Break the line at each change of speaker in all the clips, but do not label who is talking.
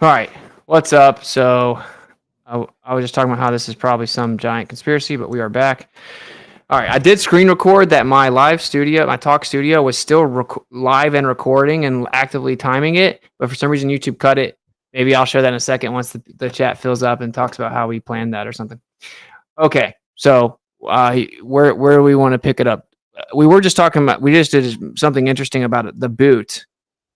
All right, what's up? So I was just talking about how this is probably some giant conspiracy, but we are back. All right, I did screen record that my live studio, my talk studio, was still live and recording and actively timing it, but for some reason YouTube cut it. Maybe I'll show that in a second once the chat fills up and talks about how we planned that or something. Okay, so where do we want to pick it up? We were just talking about, we just did something interesting about it, the boot.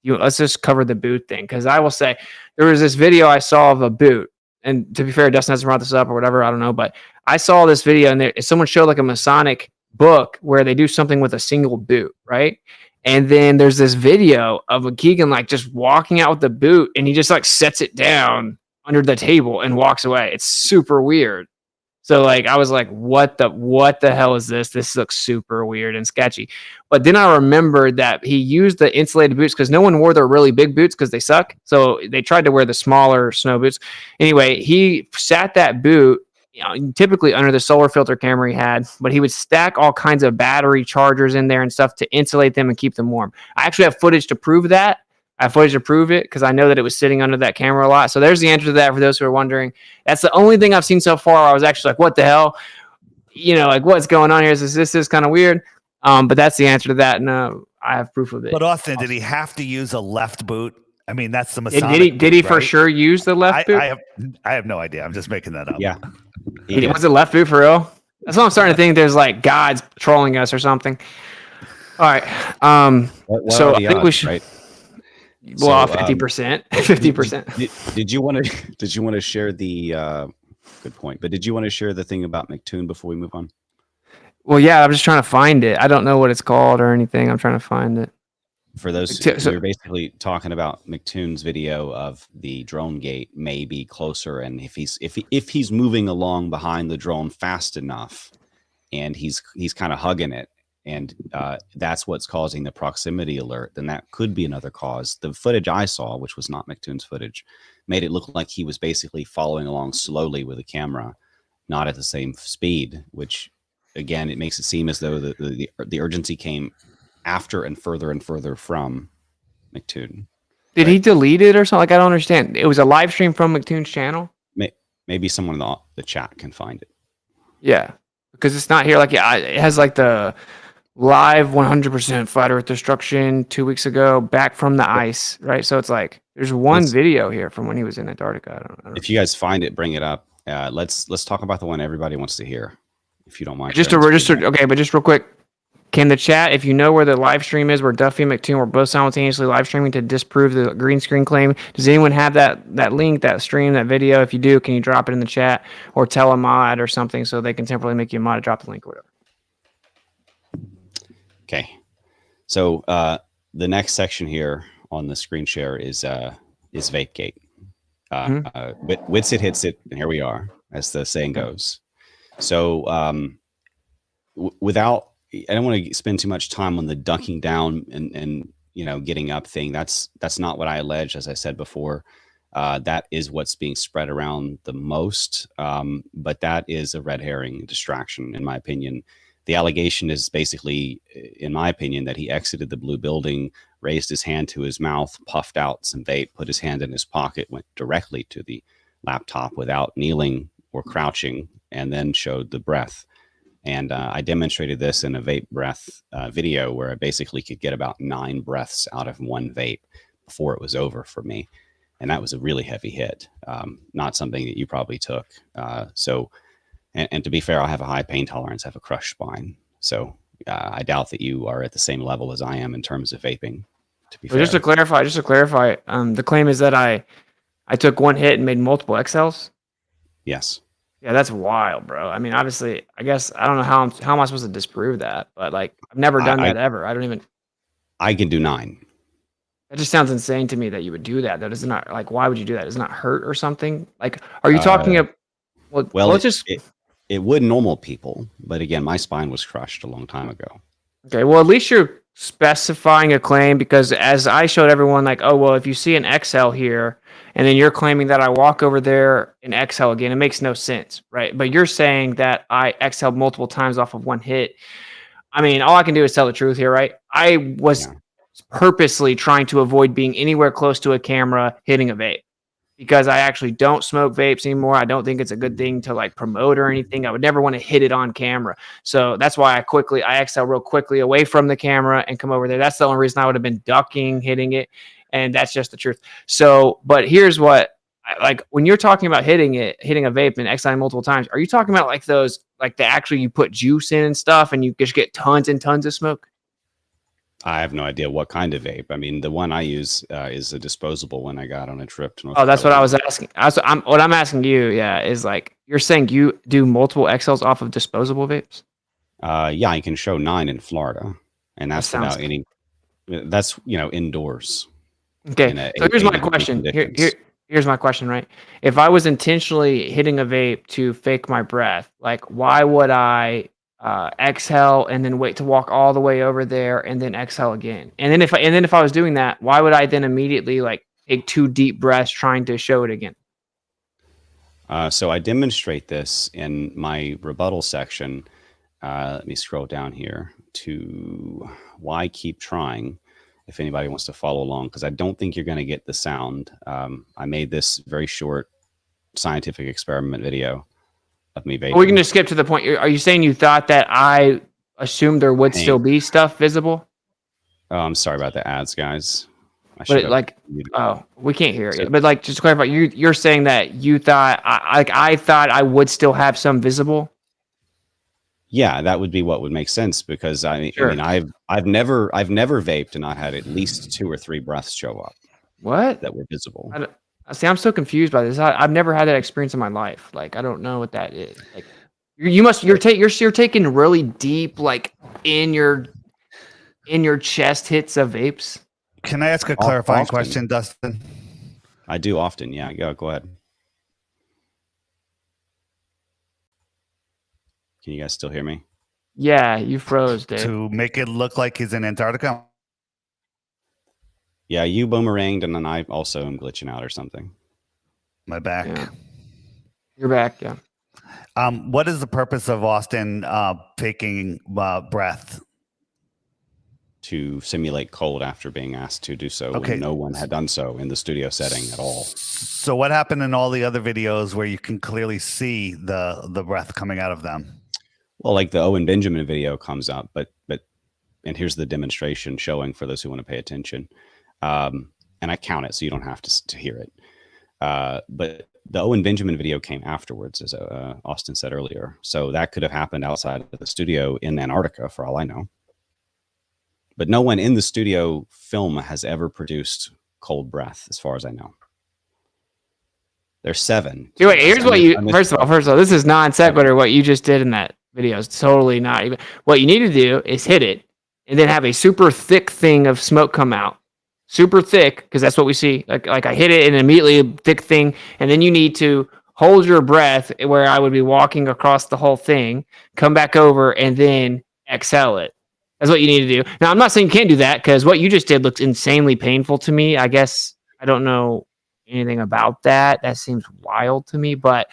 Let's just cover the boot thing, because I will say there was this video I saw of a boot, and to be fair, Dustin hasn't brought this up or whatever, I don't know, but I saw this video and someone showed like a Masonic book where they do something with a single boot, right? And then there's this video of a Keegan like just walking out with the boot, and he just like sets it down under the table and walks away. It's super weird. So like I was like, what the hell is this? This looks super weird and sketchy. But then I remembered that he used the insulated boots because no one wore their really big boots because they suck. So they tried to wear the smaller snow boots. Anyway, he sat that boot, typically under the solar filter camera he had, but he would stack all kinds of battery chargers in there and stuff to insulate them and keep them warm. I actually have footage to prove that. I have footage to prove it because I know that it was sitting under that camera a lot. So there's the answer to that for those who are wondering. That's the only thing I've seen so far where I was actually like, what the hell? Like what's going on here? This is kind of weird. But that's the answer to that. And I have proof of it.
But Austin, did he have to use a left boot? I mean, that's the Masonic
Did he for sure use the left boot?
I have no idea. I'm just making that up.
Yeah.
Was it left boot for real? That's what I'm starting to think. There's like God's trolling us or something. All right. So I think we should. Right? Well, 50%, 50%.
Did you want to share the good point? But did you want to share the thing about McToon before we move on?
Well, yeah, I'm just trying to find it. I don't know what it's called or anything. I'm trying to find it.
For those, we're basically talking about McToon's video of the drone gate may be closer, and if he's moving along behind the drone fast enough, and he's kind of hugging it. And that's what's causing the proximity alert, then that could be another cause. The footage I saw, which was not McToon's footage, made it look like he was basically following along slowly with the camera, not at the same speed, which, again, it makes it seem as though the urgency came after and further from McToon.
Did he delete it or something? Like, I don't understand. It was a live stream from McToon's channel?
Maybe someone in the chat can find it.
Yeah, because it's not here. Like, it has like the live 100% flat earth destruction 2 weeks ago, back from the ice, right? So it's like there's one video here from when he was in Antarctica. I don't know.
If you guys find it, bring it up. Let's talk about the one everybody wants to hear, if you don't mind.
Just real quick, can the chat, if you know where the live stream is, where Duffy and McToon were both simultaneously live streaming to disprove the green screen claim, does anyone have that link, that stream, that video? If you do, can you drop it in the chat or tell a mod or something so they can temporarily make you a mod to drop the link or whatever?
Okay, so the next section here on the screen share is VapeGate. Witsit hits it, and here we are, as the saying goes. So I don't want to spend too much time on the ducking down and getting up thing. That's not what I allege, as I said before. That is what's being spread around the most, but that is a red herring distraction, in my opinion. The allegation is basically, in my opinion, that he exited the blue building, raised his hand to his mouth, puffed out some vape, put his hand in his pocket, went directly to the laptop without kneeling or crouching, and then showed the breath. And I demonstrated this in a vape breath video where I basically could get about 9 breaths out of one vape before it was over for me. And that was a really heavy hit, not something that you probably took. And to be fair, I have a high pain tolerance. I have a crushed spine. So I doubt that you are at the same level as I am in terms of vaping, to be fair.
Just to clarify, the claim is that I took one hit and made multiple XLs?
Yes.
Yeah, that's wild, bro. I mean, obviously, I guess, I don't know how am I supposed to disprove that? But, like, I've never done that ever.
I can do 9.
That just sounds insane to me that you would do that. That is not, like, why would you do that? Does it not hurt or something? Like, are you talking about... Well,
it would normal people, but again, my spine was crushed a long time ago.
Okay, well, at least you're specifying a claim, because as I showed everyone, like, oh, well, if you see an XL here, and then you're claiming that I walk over there and exhale again, it makes no sense, right? But you're saying that I exhaled multiple times off of one hit. I mean, all I can do is tell the truth here, right? I was purposely trying to avoid being anywhere close to a camera hitting a vape. because I actually don't smoke vapes anymore. I don't think it's a good thing to like promote or anything. I would never want to hit it on camera. So that's why I exhale real quickly away from the camera and come over there. That's the only reason I would have been ducking, hitting it. And that's just the truth. So, but here's what, like when you're talking about hitting a vape and exhaling multiple times, are you talking about like those, like the actually you put juice in and stuff and you just get tons and tons of smoke?
I have no idea what kind of vape. I mean, the one I use is a disposable one I got on a trip to North
that's what I
Carolina.
was asking. What I'm asking you, is like, you're saying you do multiple exhales off of disposable vapes?
Yeah, I can show 9 in Florida, and that's
That sounds
without any. That's indoors.
Okay, so here's my question. Here's my question, right? If I was intentionally hitting a vape to fake my breath, like why would I exhale and then wait to walk all the way over there and then exhale again? And then if I was doing that, why would I then immediately like take 2 deep breaths trying to show it again?
So I demonstrate this in my rebuttal section. Let me scroll down here to why keep trying. If anybody wants to follow along, because I don't think you're going to get the sound. I made this very short scientific experiment video of me vaping.
We can just skip to the point. Are you saying you thought that I assumed there would still be stuff visible?
Oh, I'm sorry about the ads, guys.
We can't hear it. But like, just to clarify, you're saying that you thought I thought I would still have some visible.
Yeah, that would be what would make sense, because I mean, I've never vaped and not had at least 2 or 3 breaths show up.
What?
That were visible.
I'm so confused by this. I've never had that experience in my life. Like, I don't know what that is. Like, you're taking really deep, like in your chest hits of vapes.
Can I ask a clarifying question, Dustin?
I do often. Yeah, go ahead. Can you guys still hear me?
Yeah, you froze, Dave.
To make it look like he's in Antarctica?
Yeah, you boomeranged, and then I also am glitching out or something.
My back.
Yeah. You're back, yeah.
What is the purpose of Austin faking breath?
To simulate cold after being asked to do so when no one had done so in the studio setting at all.
So what happened in all the other videos where you can clearly see the breath coming out of them?
Well, like the Owen Benjamin video comes up, but and here's the demonstration showing for those who want to pay attention. And I count it so you don't have to hear it. But the Owen Benjamin video came afterwards, as Austin said earlier. So that could have happened outside of the studio in Antarctica, for all I know. But no one in the studio film has ever produced cold breath, as far as I know. There's 7.
Wait, here's what you first of all, this is non sequitur. What you just did in that video is totally not even. What you need to do is hit it and then have a super thick thing of smoke come out. Super thick, because that's what we see. Like I hit it and immediately a thick thing, and then you need to hold your breath where I would be walking across the whole thing, come back over, and then exhale it. That's what you need to do. Now, I'm not saying you can't do that, because what you just did looks insanely painful to me. I guess I don't know anything about that. That seems wild to me. But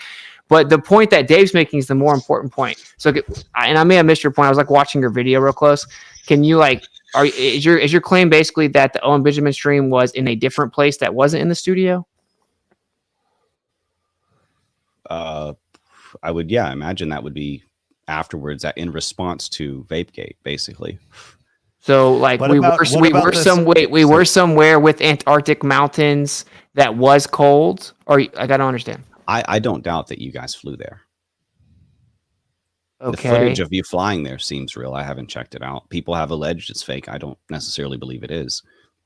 the point that Dave's making is the more important point. So, and I may have missed your point. I was like watching your video real close. Can you is your claim basically that the Owen Benjamin stream was in a different place that wasn't in the studio?
I would, imagine that would be afterwards, in response to VapeGate, basically.
So like we were somewhere with Antarctic mountains that was cold, or like, I don't understand.
I don't doubt that you guys flew there.
Okay.
The footage of you flying there seems real. I haven't checked it out. People have alleged it's fake. I don't necessarily believe it is.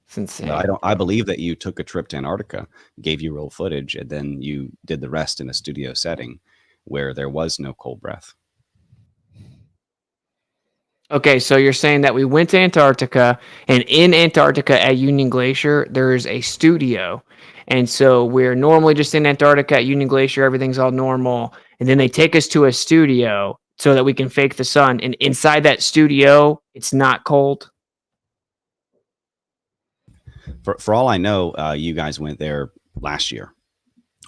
It's insane.
I believe that you took a trip to Antarctica, gave you real footage, and then you did the rest in a studio setting where there was no cold breath.
Okay, so you're saying that we went to Antarctica, and in Antarctica at Union Glacier, there's a studio. And so we're normally just in Antarctica at Union Glacier, everything's all normal. And then they take us to a studio so that we can fake the sun. And inside that studio, it's not cold.
For all I know, you guys went there last year,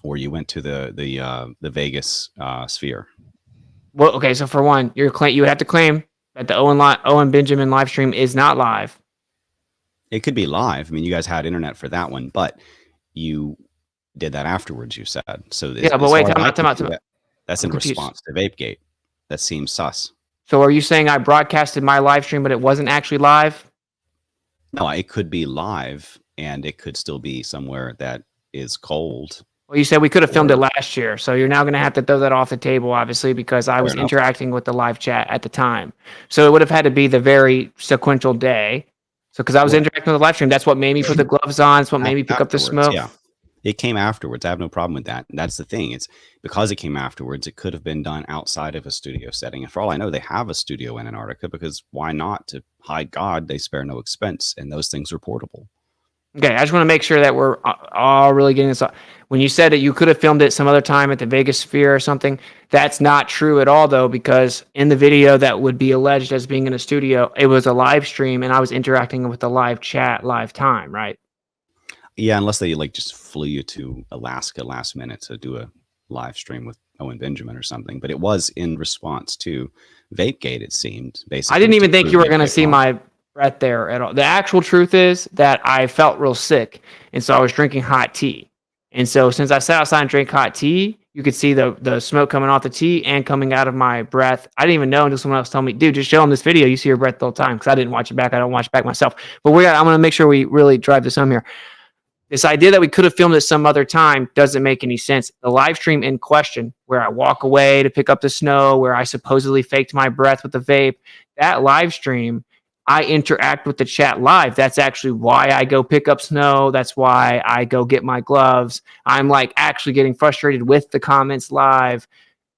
or you went to the Vegas Sphere.
Well, okay, so for one, you would have to claim that the Owen Benjamin live stream is not live.
It could be live. I mean, you guys had internet for that one, but you did that afterwards, you said. So
Yeah, but wait, time out.
That's in response to VapeGate. That seems sus.
So are you saying I broadcasted my live stream, but it wasn't actually live?
No, it could be live, and it could still be somewhere that is cold.
Well, you said we could have filmed it last year, so you're now going to have to throw that off the table, obviously, because I was interacting with the live chat at the time. So it would have had to be the very sequential day. So because I was interacting with the live stream, that's what made me put the gloves on. It's what made me pick up the smoke.
Yeah, it came afterwards. I have no problem with that. And that's the thing. It's because it came afterwards. It could have been done outside of a studio setting. And for all I know, they have a studio in Antarctica, because why not? To hide God, they spare no expense, and those things are portable.
Okay, I just want to make sure that we're all really getting this. When you said that you could have filmed it some other time at the Vegas Sphere or something, that's not true at all, though, because in the video that would be alleged as being in a studio, it was a live stream, and I was interacting with the live chat, live time, right?
Yeah, unless they like just flew you to Alaska last minute to do a live stream with Owen Benjamin or something. But it was in response to VapeGate, it seemed. Basically,
I didn't even think you were going to see my breath there at all. The actual truth is that I felt real sick, and so I was drinking hot tea. And so since I sat outside and drank hot tea, you could see the smoke coming off the tea and coming out of my breath. I didn't even know until someone else told me, dude, just show them this video. You see your breath the whole time, because I didn't watch it back. I don't watch it back myself. But I'm going to make sure we really drive this home here. This idea that we could have filmed it some other time doesn't make any sense. The live stream in question, where I walk away to pick up the snow, where I supposedly faked my breath with the vape, that live stream, I interact with the chat live. That's actually why I go pick up snow. That's why I go get my gloves. I'm like actually getting frustrated with the comments live.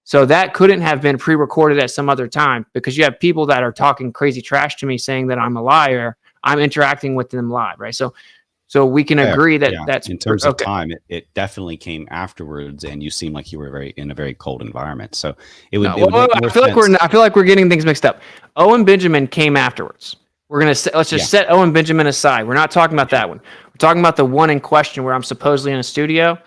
So that couldn't have been pre-recorded at some other time, because you have people that are talking crazy trash to me saying that I'm a liar. I'm interacting with them live, right? So we can agree that that's
in terms of time, it definitely came afterwards, and you seem like you were in a very cold environment. So it would.
I feel like we're getting things mixed up. Owen Benjamin came afterwards. Let's just set Owen Benjamin aside. We're not talking about that one. We're talking about the one in question where I'm supposedly in a studio.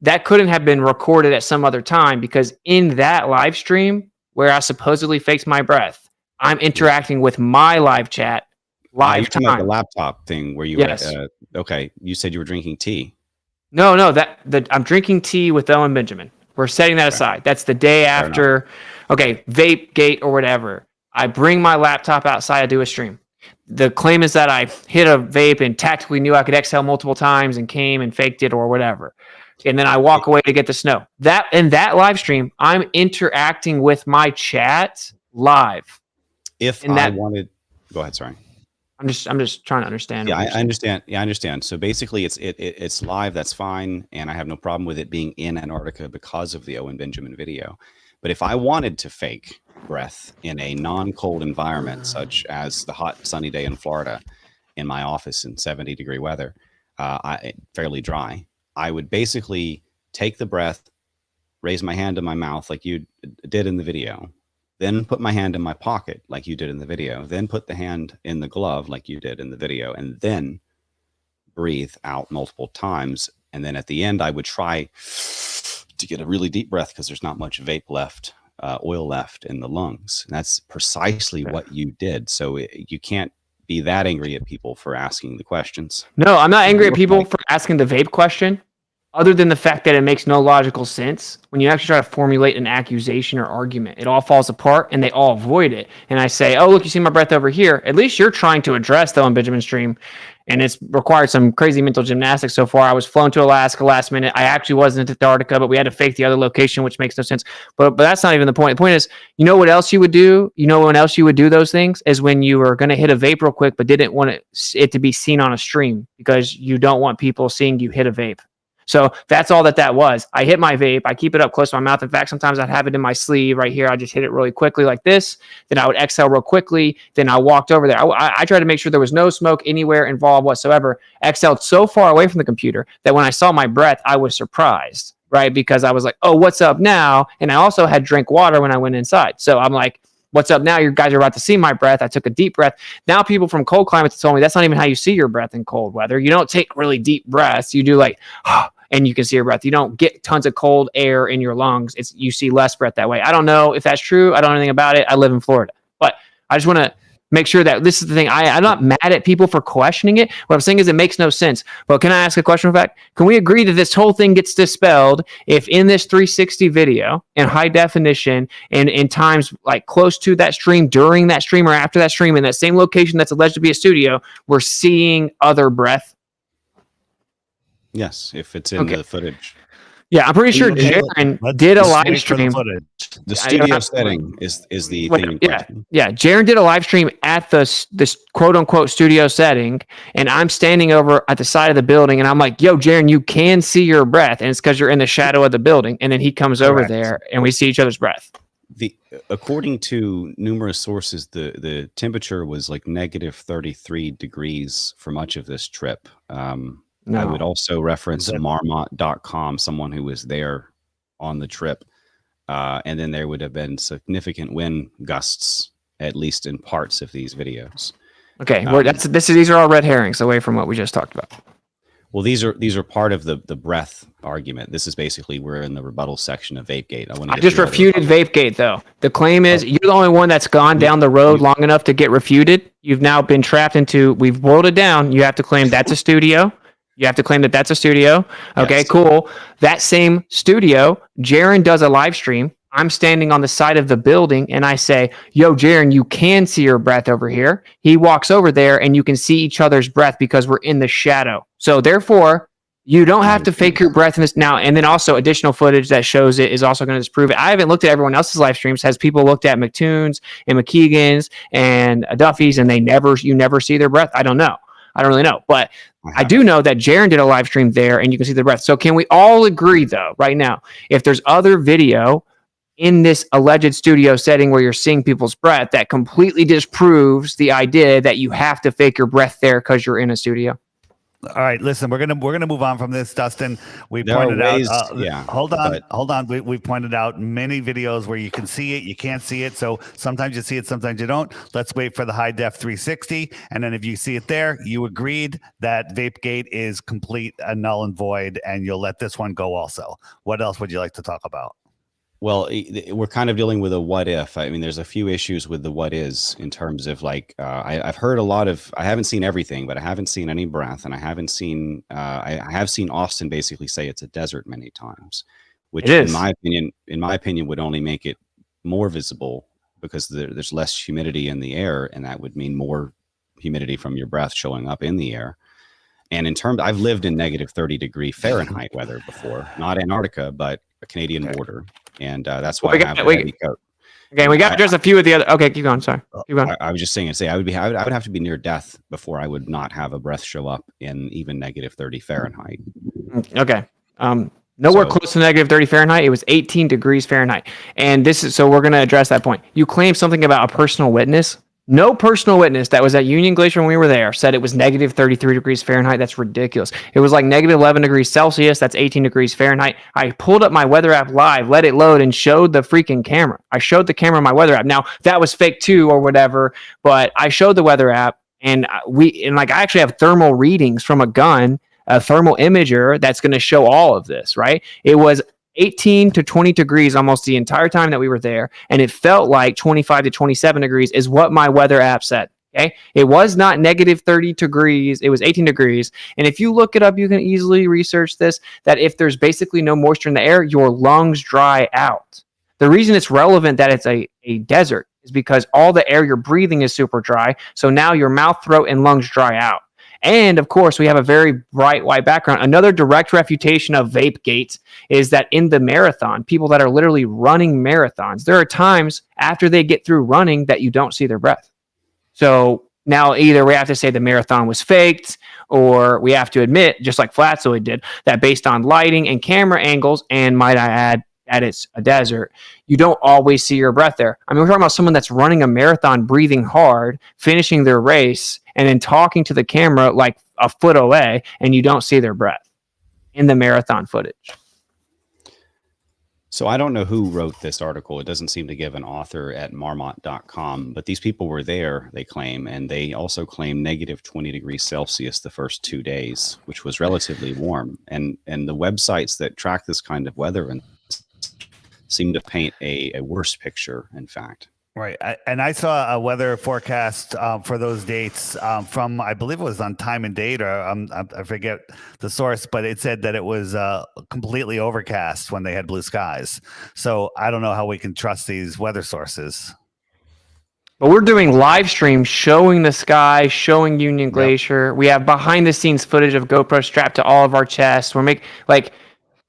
That couldn't have been recorded at some other time, because in that live stream where I supposedly faked my breath, I'm interacting with my live chat. Live time.
About the laptop thing where you were, okay, you said you were drinking tea.
No, I'm drinking tea with Owen Benjamin. We're setting that aside. That's the day after. Okay, Vape Gate or whatever. I bring my laptop outside. I do a stream. The claim is that I hit a vape and tactically knew I could exhale multiple times and came and faked it or whatever. And then I walk away to get the snow. In that live stream, I'm interacting with my chat live.
Go ahead, sorry.
I'm just trying to understand.
Yeah, I understand. Yeah, I understand. So basically, it's live. That's fine, and I have no problem with it being in Antarctica because of the Owen Benjamin video. But if I wanted to fake breath in a non-cold environment, such as the hot sunny day in Florida, in my office in 70-degree weather, fairly dry, I would basically take the breath, raise my hand to my mouth like you did in the video. Then put my hand in my pocket like you did in the video. Then put the hand in the glove like you did in the video. And then breathe out multiple times. And then at the end, I would try to get a really deep breath, because there's not much vape left, oil left in the lungs. And that's precisely what you did. So you can't be that angry at people for asking the questions.
No, I'm not angry at people for asking the vape question, other than the fact that it makes no logical sense. When you actually try to formulate an accusation or argument, it all falls apart and they all avoid it. And I say, oh, look, you see my breath over here. At least you're trying to address the Owen Benjamin stream. And it's required some crazy mental gymnastics so far. I was flown to Alaska last minute. I actually wasn't in Antarctica, but we had to fake the other location, which makes no sense. But that's not even the point. The point is, you know what else you would do? You know when else you would do those things? Is when you were going to hit a vape real quick, but didn't want it to be seen on a stream, because you don't want people seeing you hit a vape. So that's all that was. I hit my vape. I keep it up close to my mouth. In fact, sometimes I'd have it in my sleeve right here. I just hit it really quickly like this. Then I would exhale real quickly. Then I walked over there. I tried to make sure there was no smoke anywhere involved whatsoever. Exhaled so far away from the computer that when I saw my breath, I was surprised, right? Because I was like, oh, what's up now? And I also had drank water when I went inside. So I'm like, what's up now? You guys are about to see my breath. I took a deep breath. Now people from cold climates told me that's not even how you see your breath in cold weather. You don't take really deep breaths. You do like, and you can see your breath. You don't get tons of cold air in your lungs. You see less breath that way. I don't know if that's true. I don't know anything about it. I live in Florida. But I just want to make sure that this is the thing. I'm not mad at people for questioning it. What I'm saying is it makes no sense. But can I ask a question, fact? Can we agree that this whole thing gets dispelled if in this 360 video in high definition and in times like close to that stream, during that stream, or after that stream, in that same location that's alleged to be a studio, we're seeing other breath?
Yes, if it's in the footage.
Yeah, I'm pretty sure Jaren did a live stream.
The studio setting is the thing in question.
Yeah, Jaren did a live stream at this quote unquote studio setting, and I'm standing over at the side of the building, and I'm like, "Yo, Jaren, you can see your breath," and it's because you're in the shadow of the building. And then he comes over there, and we see each other's breath.
According to numerous sources, the temperature was like negative 33 degrees for much of this trip. I would also reference Marmot.com, someone who was there on the trip. And then there would have been significant wind gusts, at least in parts of these videos. Okay,
these are all red herrings away from what we just talked about.
Well, these are part of the breath argument. This is basically, we're in the rebuttal section of VapeGate.
I just refuted VapeGate, though. The claim is you're the only one that's gone down the road long enough to get refuted. You've now been trapped into, we've boiled it down. You have to claim that's a studio. You have to claim that that's a studio. Okay, yes. Cool. That same studio, Jaren does a live stream. I'm standing on the side of the building and I say, "Yo, Jaren, you can see your breath over here." He walks over there and you can see each other's breath because we're in the shadow. So therefore, you don't have to fake your breath in this now. And then also additional footage that shows it is also going to disprove it. I haven't looked at everyone else's live streams. Has people looked at McToon's and McKeegan's and Duffy's and you never see their breath? I don't know. I don't really know, but I do know that Jaren did a live stream there and you can see the breath. So can we all agree though, right now, if there's other video in this alleged studio setting where you're seeing people's breath, that completely disproves the idea that you have to fake your breath there because you're in a studio?
All right, listen, we're gonna move on from this, Dustin. We pointed out. Hold on. We pointed out many videos where you can see it, you can't see it. So sometimes you see it, sometimes you don't. Let's wait for the high def 360, and then if you see it there, you agreed that VapeGate is complete and null and void, and you'll let this one go also. What else would you like to talk about?
Well, we're kind of dealing with a what if. I mean, there's a few issues with the what is in terms of like, I've heard a lot of, I haven't seen everything, but I haven't seen any breath. And I haven't seen, I have seen Austin basically say it's a desert many times, which in my opinion would only make it more visible because there's less humidity in the air. And that would mean more humidity from your breath showing up in the air. And in terms, I've lived in negative 30 degree Fahrenheit weather before, not Antarctica, but a Canadian border. And that's why I have a heavy coat.
Okay, we got just a few of the other. Okay, keep going. Sorry. Keep going.
I was just saying, I would have to be near death before I would not have a breath show up in even negative 30 Fahrenheit.
Okay. Nowhere close to negative 30 Fahrenheit. It was 18 degrees Fahrenheit. And so we're going to address that point. You claim something about a personal witness. No personal witness that was at Union Glacier when we were there said it was negative 33 degrees Fahrenheit. That's ridiculous. It was like negative 11 degrees Celsius. That's 18 degrees Fahrenheit. I pulled up my weather app live, let it load, and showed the freaking camera. I showed the camera my weather app. Now, that was fake too or whatever, but I showed the weather app, and I actually have thermal readings from a gun, a thermal imager that's going to show all of this, right? It was 18 to 20 degrees almost the entire time that we were there. And it felt like 25 to 27 degrees is what my weather app said. Okay. It was not negative 30 degrees. It was 18 degrees. And if you look it up, you can easily research this, that if there's basically no moisture in the air, your lungs dry out. The reason it's relevant that it's a desert is because all the air you're breathing is super dry. So now your mouth, throat, and lungs dry out. And of course, we have a very bright white background. Another direct refutation of VapeGate is that in the marathon, people that are literally running marathons, there are times after they get through running that you don't see their breath. So now either we have to say the marathon was faked, or we have to admit, just like Flatzoid did, that based on lighting and camera angles, and might I add, that it's a desert, you don't always see your breath there. I mean, we're talking about someone that's running a marathon, breathing hard, finishing their race, and then talking to the camera like a foot away, and you don't see their breath in the marathon footage.
So I don't know who wrote this article. It doesn't seem to give an author at marmot.com, but these people were there, they claim, and they also claim negative 20 degrees Celsius the first 2 days, which was relatively warm. And the websites that track this kind of weather and seem to paint a worse picture, in fact.
Right. And I saw a weather forecast for those dates from, I believe it was on Time and Date, or I forget the source, but it said that it was completely overcast when they had blue skies. So I don't know how we can trust these weather sources.
But we're doing live streams showing the sky, showing Union Glacier. We have behind the scenes footage of GoPro strapped to all of our chests. We're making, like,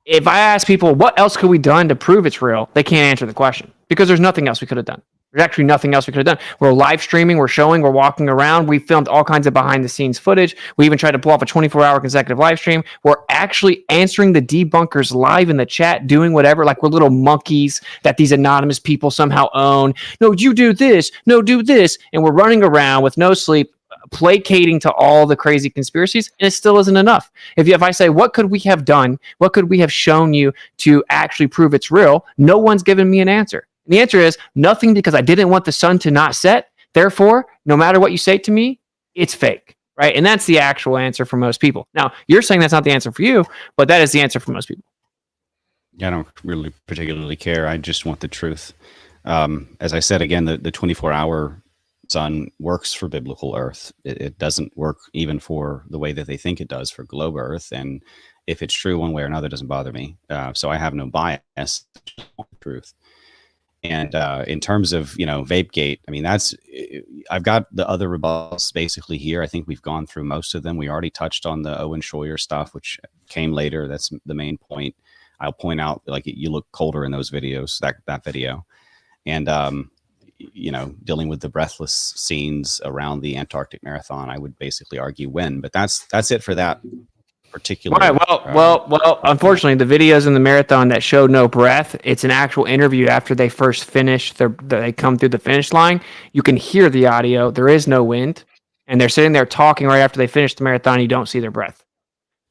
if I ask people what else could we done to prove it's real, they can't answer the question because there's nothing else we could have done. There's actually nothing else we could have done. We're live streaming, we're showing, we're walking around. We filmed all kinds of behind the scenes footage. We even tried to pull off a 24-hour consecutive live stream. We're actually answering the debunkers live in the chat, doing whatever, like we're little monkeys that these anonymous people somehow own. No, you do this. No, do this. And we're running around with no sleep, placating to all the crazy conspiracies, and it still isn't enough. If I say, what could we have done? What could we have shown you to actually prove it's real? No one's given me an answer. And the answer is nothing, because I didn't want the sun to not set. Therefore, no matter what you say to me, it's fake, right? And that's the actual answer for most people. Now, you're saying that's not the answer for you, but that is the answer for most people.
Yeah, I don't really particularly care. I just want the truth. As I said, again, the 24-hour sun works for biblical Earth. It doesn't work even for the way that they think it does for globe Earth. And if it's true one way or another, it doesn't bother me. So I have no bias. I just want the truth. And in terms of, VapeGate, I mean, I've got the other rebuttals basically here. I think we've gone through most of them. We already touched on the Owen Schroyer stuff, which came later. That's the main point. I'll point out, like, you look colder in those videos, that video. And, dealing with the breathless scenes around the Antarctic marathon, I would basically argue win. But that's it for that particular.
All right. Well. Unfortunately, the videos in the marathon that show no breath, it's an actual interview after they first finish. They come through the finish line. You can hear the audio. There is no wind, and they're sitting there talking right after they finish the marathon. You don't see their breath.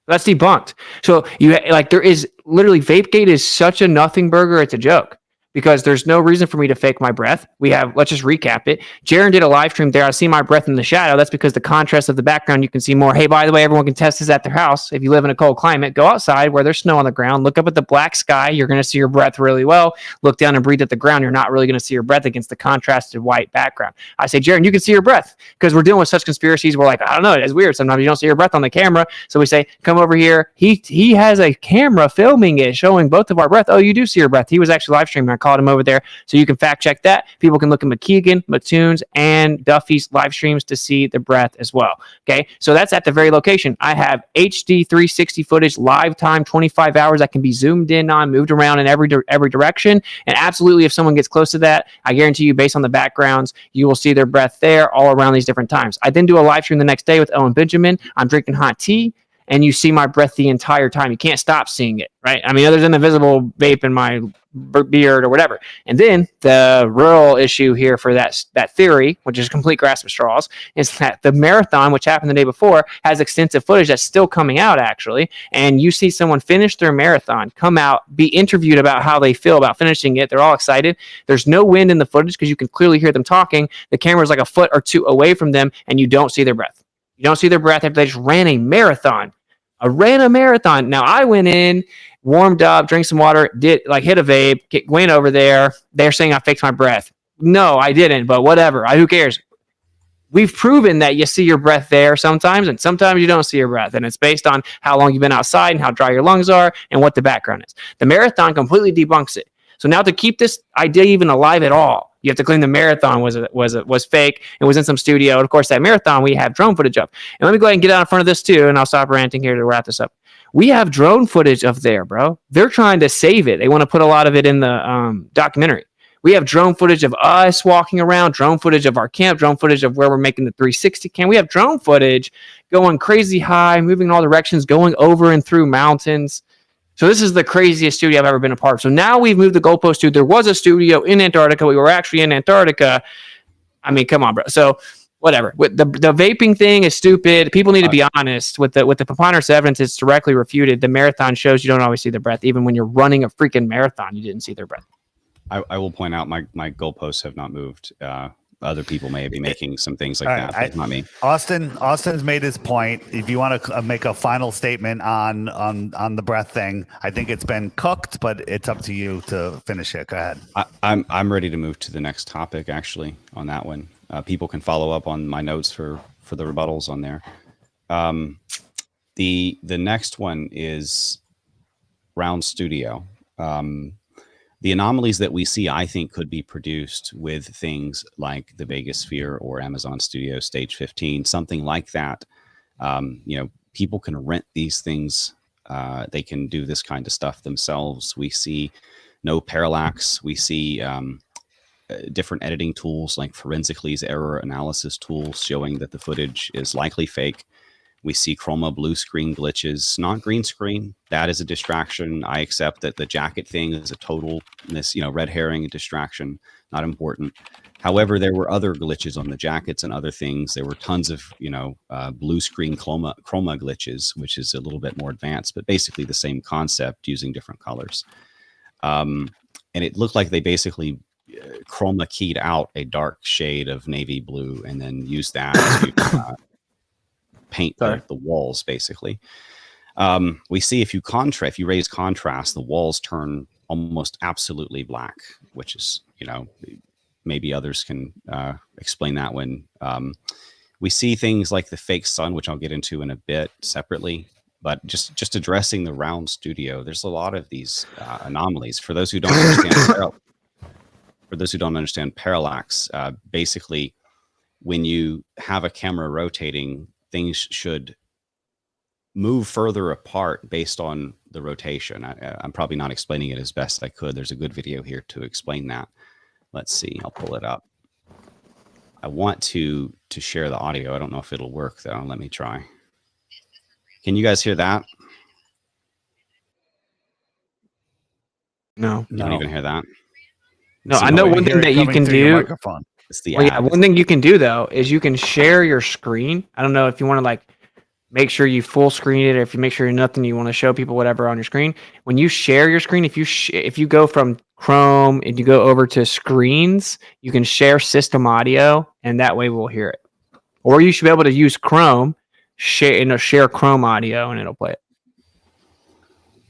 That's debunked. So there is literally, VapeGate is such a nothing burger. It's a joke. Because there's no reason for me to fake my breath. Let's just recap it. Jaron did a live stream there. I see my breath in the shadow. That's because the contrast of the background, you can see more. Hey, by the way, everyone can test this at their house. If you live in a cold climate, go outside where there's snow on the ground. Look up at the black sky. You're going to see your breath really well. Look down and breathe at the ground. You're not really going to see your breath against the contrasted white background. I say, Jaron, you can see your breath because we're dealing with such conspiracies. We're like, I don't know. It's weird. Sometimes you don't see your breath on the camera. So we say, come over here. He has a camera filming it, showing both of our breath. Oh, you do see your breath. He was actually live streaming. I called him over there. So you can fact check that. People can look at McKeegan, Mattoon's, and Duffy's live streams to see the breath as well. Okay, so that's at the very location. I have HD 360 footage, live time, 25 hours that can be zoomed in on, moved around in every direction. And absolutely, if someone gets close to that, I guarantee you, based on the backgrounds, you will see their breath there all around these different times. I then do a live stream the next day with Owen Benjamin. I'm drinking hot tea, and you see my breath the entire time. You can't stop seeing it, right? I mean, there's an invisible vape in my beard or whatever. And then the real issue here for that theory, which is complete grasp of straws, is that the marathon, which happened the day before, has extensive footage that's still coming out, actually. And you see someone finish their marathon, come out, be interviewed about how they feel about finishing it. They're all excited. There's no wind in the footage because you can clearly hear them talking. The camera's like a foot or two away from them, and you don't see their breath. You don't see their breath after they just ran a marathon. Now, I went in, warmed up, drank some water, hit a vape, went over there. They're saying I faked my breath. No, I didn't, but whatever. Who cares? We've proven that you see your breath there sometimes, and sometimes you don't see your breath. And it's based on how long you've been outside and how dry your lungs are and what the background is. The marathon completely debunks it. So now to keep this idea even alive at all, you have to claim the marathon was fake. It was in some studio. And of course, that marathon we have drone footage of. And let me go ahead and get out in front of this too, and I'll stop ranting here to wrap this up. We have drone footage of there, bro. They're trying to save it. They want to put a lot of it in the documentary. We have drone footage of us walking around, drone footage of our camp, drone footage of where we're making the 360 cam. We have drone footage going crazy high, moving in all directions, going over and through mountains. So this is the craziest studio I've ever been a part of. So now we've moved the goalpost to, there was a studio in Antarctica. We were actually in Antarctica. I mean, come on, bro. So whatever. With the vaping thing is stupid. People need to be honest. With the preponderance evidence, it's directly refuted. The marathon shows you don't always see their breath. Even when you're running a freaking marathon, you didn't see their breath.
I will point out my goalposts have not moved. other people may be making some things like that, but not me.
Austin's made his point. If you want to make a final statement on the breath thing, I think it's been cooked, but it's up to you to finish it. Go ahead.
I'm ready to move to the next topic. Actually, on that one, people can follow up on my notes for the rebuttals on there. The next one is Round Studio. The anomalies that we see, I think, could be produced with things like the Vegas Sphere or Amazon Studio Stage 15, something like that. People can rent these things. They can do this kind of stuff themselves. We see no parallax. We see different editing tools like Forensically's error analysis tools showing that the footage is likely fake. We see chroma blue screen glitches, not green screen. That is a distraction. I accept that the jacket thing is a total red herring distraction, not important. However, there were other glitches on the jackets and other things. There were tons of, blue screen chroma glitches, which is a little bit more advanced, but basically the same concept using different colors. And it looked like they basically chroma keyed out a dark shade of navy blue and then used that to paint the walls, basically. We see if you raise contrast, the walls turn almost absolutely black, which is, maybe others can explain that one. We see things like the fake sun, which I'll get into in a bit separately, but just addressing the Round Studio, there's a lot of these anomalies. For those who don't understand parallax, basically when you have a camera rotating, things should move further apart based on the rotation. I'm probably not explaining it as best I could. There's a good video here to explain that. Let's see. I'll pull it up. I want to share the audio. I don't know if it'll work, though. Let me try. Can you guys hear that?
No.
You don't even hear that?
No, I know one thing that you can do. One thing you can do, though, is you can share your screen. I don't know if you want to make sure you full screen it, or if you make sure nothing you want to show people whatever on your screen. When you share your screen, if you go from Chrome and you go over to screens, you can share system audio, and that way we'll hear it. Or you should be able to use Chrome, share Chrome audio, and it'll play it.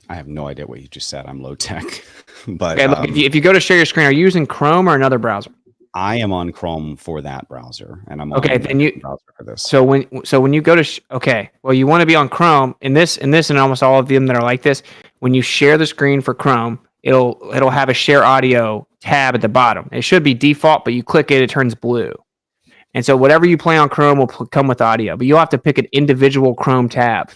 I have no idea what you just said. I'm low tech, but
okay, look, if you go to share your screen, are you using Chrome or another browser?
I am on Chrome for that browser, and I'm on
browser for this. So when you go to you want to be on Chrome in this and almost all of them that are like this. When you share the screen for Chrome, it'll have a share audio tab at the bottom. It should be default, but you click it, it turns blue, and so whatever you play on Chrome will come with audio. But you'll have to pick an individual Chrome tab.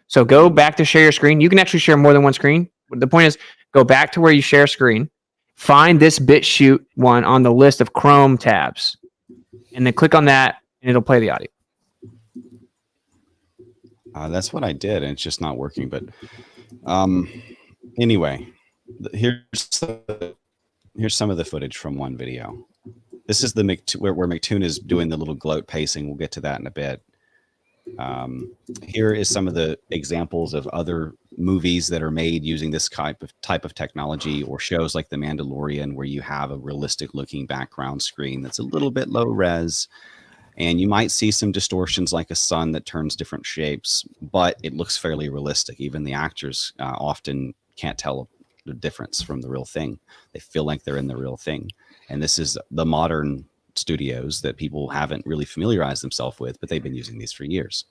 So go back to share your screen. You can actually share more than one screen. The point is, go back to where you share screen. Find this BitChute one on the list of Chrome tabs, and then click on that, and it'll play the audio.
That's what I did, and it's just not working. But anyway, here's some of the footage from one video. This is where McToon is doing the little gloat pacing. We'll get to that in a bit. Here is some of the examples of other movies that are made using this type of technology, or shows like The Mandalorian, where you have a realistic looking background screen that's a little bit low res, and you might see some distortions like a sun that turns different shapes, but it looks fairly realistic. Even the actors often can't tell the difference from the real thing. They feel like they're in the real thing. And this is the modern studios that people haven't really familiarized themselves with, but they've been using these for years.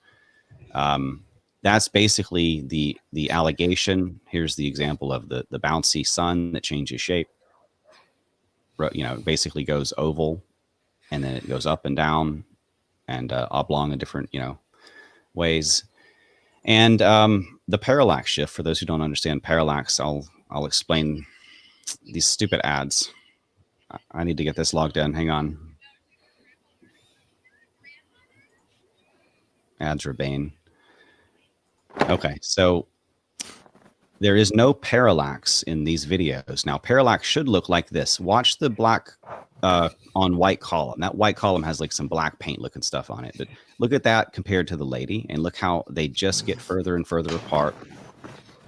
That's basically the allegation. Here's the example of the bouncy sun that changes shape. Basically goes oval, and then it goes up and down and oblong in different ways. And the parallax shift, for those who don't understand parallax, I'll explain these stupid ads. I need to get this logged in. Hang on. Ads are bane. Okay, so there is no parallax in these videos. Now, parallax should look like this. Watch the black on white column. That white column has like some black paint looking stuff on it. But look at that compared to the lady, and look how they just get further and further apart.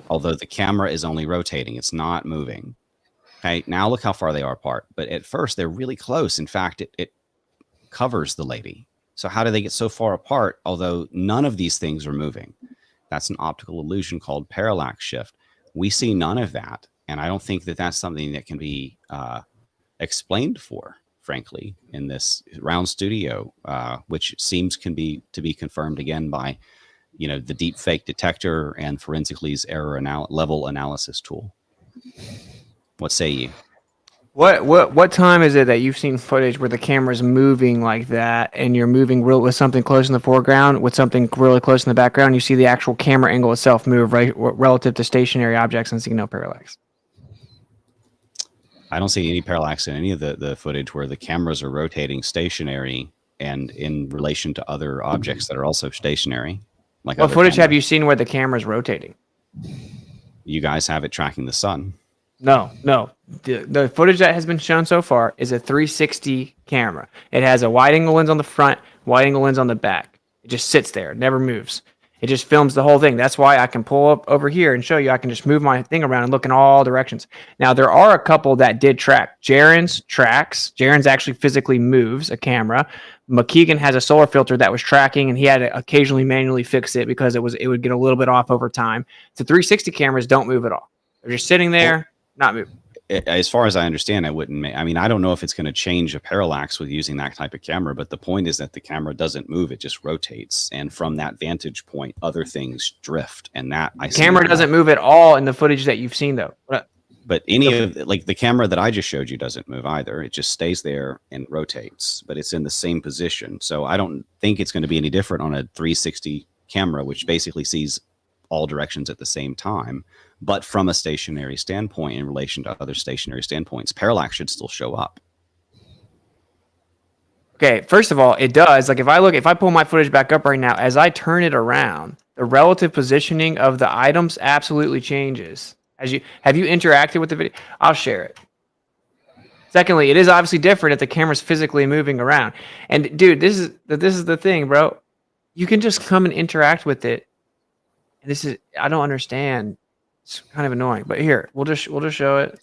Although the camera is only rotating, it's not moving. Okay, now look how far they are apart. But at first, they're really close. In fact, covers the lady. So how do they get so far apart, although none of these things are moving? That's an optical illusion called parallax shift. We see none of that, and I don't think that that's something that can be explained for, frankly, in this round studio, which seems to be confirmed again by, you know, the deep fake detector and Forensically's error level analysis tool. What say you?
What time is it that you've seen footage where the camera's moving like that, and you're moving with something close in the foreground with something really close in the background? You see the actual camera angle itself move right relative to stationary objects and see no parallax.
I don't see any parallax in any of the footage where the cameras are rotating stationary and in relation to other objects that are also stationary. Like
what footage have you seen where the camera's rotating?
You guys have it tracking the sun.
No. The footage that has been shown so far is a 360 camera. It has a wide angle lens on the front, wide angle lens on the back. It just sits there, it never moves. It just films the whole thing. That's why I can pull up over here and show you. I can just move my thing around and look in all directions. Now, there are a couple that did track. Jaren's tracks. Jaren's actually physically moves a camera. McKeegan has a solar filter that was tracking, and he had to occasionally manually fix it because it would get a little bit off over time. The 360 cameras don't move at all. They're just sitting there, not moving.
As far as I understand, I mean, I don't know if it's going to change a parallax with using that type of camera, but the point is that the camera doesn't move, it just rotates. And from that vantage point, other things drift. And that I see.
Camera doesn't move at all in the footage that you've seen, though.
But any of, like, the camera that I just showed you doesn't move either. It just stays there and rotates, but it's in the same position. So I don't think it's going to be any different on a 360 camera, which basically sees all directions at the same time. But from a stationary standpoint, in relation to other stationary standpoints, parallax should still show up.
Okay, first of all, it does. Like, if I pull my footage back up right now, as I turn it around, the relative positioning of the items absolutely changes. Have you interacted with the video? I'll share it. Secondly, it is obviously different if the camera's physically moving around. And dude, this is the thing, bro. You can just come and interact with it. And I don't understand. It's kind of annoying, but here, we'll just show it.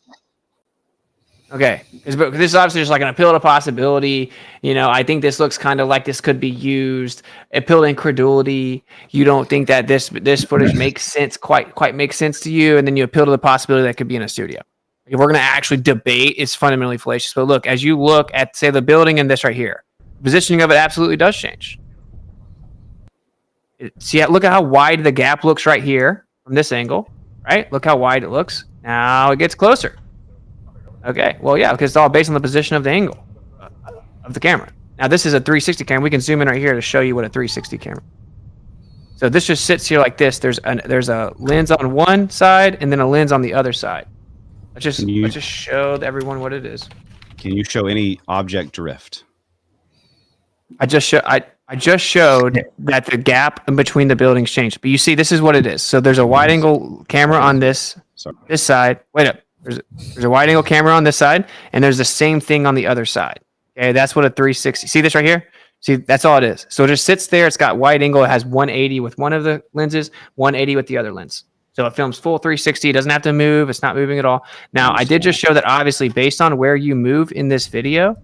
Okay, this is obviously just like an appeal to possibility. You know, I think this looks kind of like this could be used. Appeal to incredulity. You don't think that this footage makes sense, quite makes sense to you, and then you appeal to the possibility that could be in a studio. If we're going to actually debate, it's fundamentally fallacious. But look, as you look at, say, the building and this right here, the positioning of it absolutely does change. Look at how wide the gap looks right here from this angle. Right? Look how wide it looks. Now it gets closer. Okay. Well, yeah, because it's all based on the position of the angle of the camera. Now, this is a 360 camera. We can zoom in right here to show you what a 360 camera. So this just sits here like this. There's a lens on one side and then a lens on the other side. Let's just show everyone what it is.
Can you show any object drift?
I just showed that the gap in between the buildings changed. But you see, this is what it is. So there's a wide angle camera on this side. Wait up. There's a wide angle camera on this side, and there's the same thing on the other side. Okay, that's what a 360. See this right here? See, that's all it is. So it just sits there. It's got wide angle. It has 180 with one of the lenses, 180 with the other lens. So it films full 360. It doesn't have to move. It's not moving at all. Now, I did just show that obviously based on where you move in this video,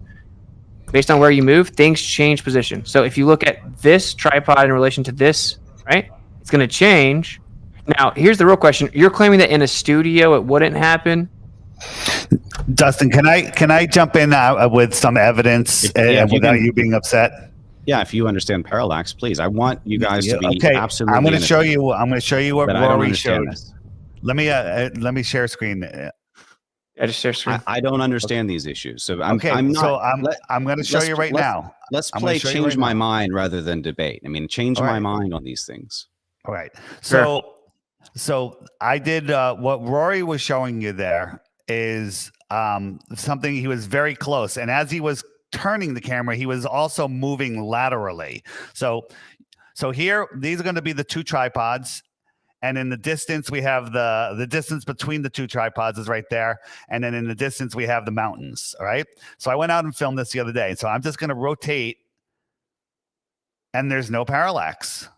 things change position. So if you look at this tripod in relation to this, right, it's going to change. Now, here's the real question. You're claiming that in a studio it wouldn't happen?
Dustin, can I jump in with some evidence without you being upset?
Yeah, if you understand parallax, please. I want you guys to be absolutely.
I'm going to show you what Rory showed. Let me share screen.
I just share screen.
I don't understand these issues, so I'm going
to show you right now.
Let's play change my mind rather than debate. I mean, change my mind on these things.
All right. So I did what Rory was showing you there is something. He was very close, and as he was turning the camera, he was also moving laterally. So here, these are going to be the two tripods. And in the distance, we have the distance between the two tripods is right there. And then in the distance, we have the mountains. All right. So I went out and filmed this the other day. So I'm just going to rotate. And there's no parallax.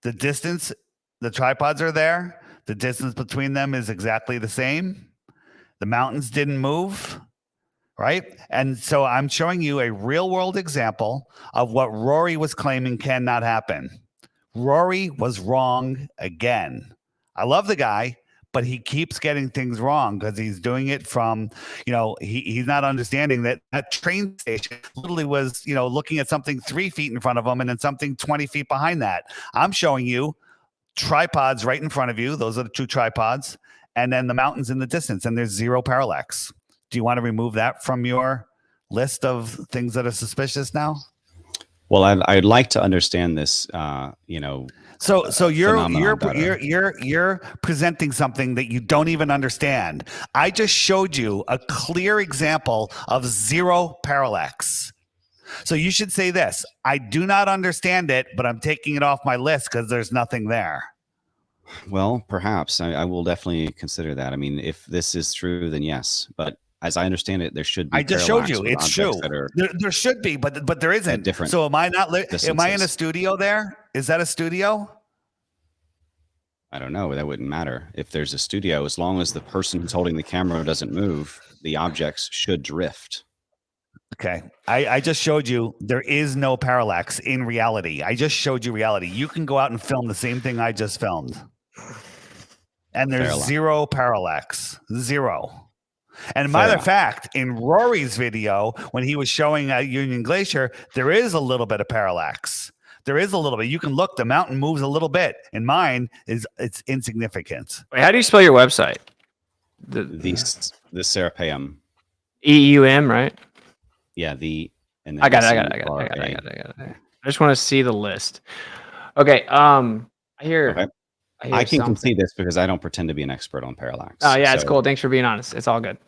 The distance, the tripods are there. The distance between them is exactly the same. The mountains didn't move. right? And so I'm showing you a real world example of what Rory was claiming cannot happen. Rory was wrong again. I love the guy, but he keeps getting things wrong because he's doing it from, he's not understanding that that train station literally was, looking at something 3 feet in front of him and then something 20 feet behind that. I'm showing you tripods right in front of you. Those are the 2 tripods. And then the mountains in the distance, and there's 0 parallax. Do you want to remove that from your list of things that are suspicious now?
Well, I'd like to understand this,
So you're presenting something that you don't even understand. I just showed you a clear example of 0 parallax. So you should say this: I do not understand it, but I'm taking it off my list because there's nothing there.
Well, perhaps I will definitely consider that. I mean, if this is true, then yes. But as I understand it, there should be.
I just showed you. It's true. There should be, but there isn't.
Different.
So am I not? Am I in a studio there? Is that a studio?
I don't know. That wouldn't matter. If there's a studio, as long as the person who's holding the camera doesn't move, the objects should drift.
Okay. I just showed you there is no parallax in reality. I just showed you reality. You can go out and film the same thing I just filmed. And there's parallax. 0 parallax. 0. And matter of fact, in Rory's video, when he was showing Union Glacier, there is a little bit of parallax. There is a little bit. You can look. The mountain moves a little bit. And mine it's insignificant.
Wait, how do you spell your website?
The Serapeum.
EUM, right?
Yeah.
I got it. I just want to see the list. Okay. I hear.
Okay. I can see this because I don't pretend to be an expert on parallax.
Oh yeah, it's cool. Thanks for being honest. It's all good.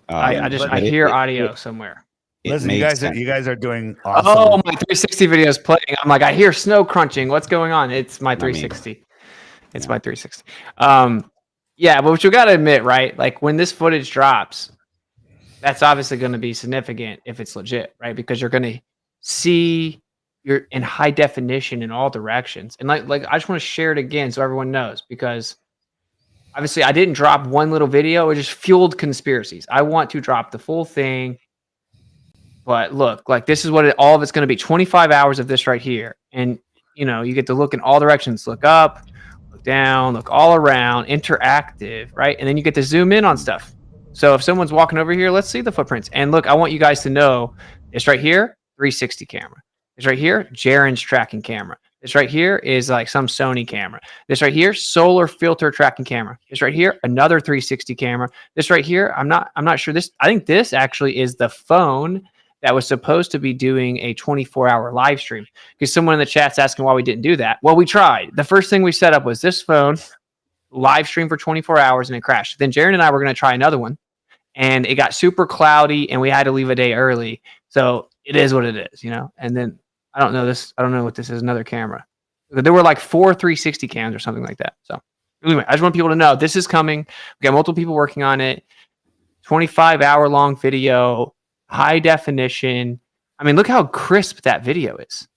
I hear audio somewhere.
Listen, you guys are doing awesome.
Oh, my 360 video is playing. I'm like, I hear snow crunching. What's going on? It's my 360. It's my 360. Yeah, but what you got to admit, right? Like when this footage drops, that's obviously going to be significant if it's legit, right? Because you're going to see you're in high definition in all directions. And like I just want to share it again so everyone knows, because obviously I didn't drop one little video. It just fueled conspiracies. I want to drop the full thing. But look, like this is what all of it's going to be. 25 hours of this right here. And, you get to look in all directions. Look up, look down, look all around, interactive, right? And then you get to zoom in on stuff. So if someone's walking over here, let's see the footprints. And look, I want you guys to know it's right here, 360 camera. It's right here, Jaren's tracking camera. This right here is like some Sony camera. This right here, solar filter tracking camera. This right here, another 360 camera. This right here, I'm not sure this. I think this actually is the phone that was supposed to be doing a 24-hour live stream, because someone in the chat's asking why we didn't do that. Well, we tried. The first thing we set up was this phone, live stream for 24 hours, and it crashed. Then Jaren and I were going to try another one, and it got super cloudy, and we had to leave a day early. So it is what it is, And then I don't know what this is, another camera. There were like 4 360 cams or something like that. So anyway, I just want people to know this is coming. We got multiple people working on it. 25-hour long video, high definition. I mean, look how crisp that video is,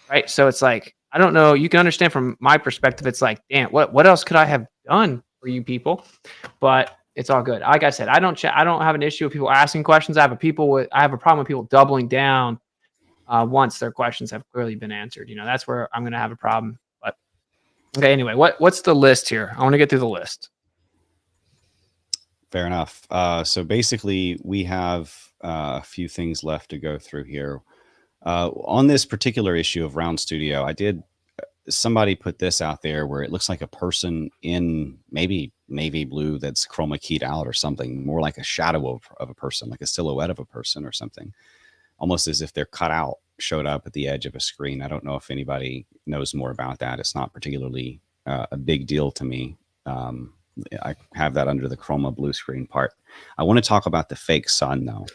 right? So it's like, I don't know. You can understand from my perspective. It's like, damn, what else could I have done for you people? But it's all good. Like I said, I don't have an issue with people asking questions. I have a problem with people doubling down once their questions have clearly been answered. That's where I'm going to have a problem. But okay, anyway, what's the list here? I want to get through the list.
Fair enough. So basically, we have a few things left to go through here. On this particular issue of Round Studio, somebody put this out there where it looks like a person in maybe navy blue that's chroma keyed out or something, more like a shadow of a person, like a silhouette of a person or something, almost as if they're cut out, showed up at the edge of a screen. I don't know if anybody knows more about that. It's not particularly a big deal to me. I have that under the chroma blue screen part. I want to talk about the fake sun, though.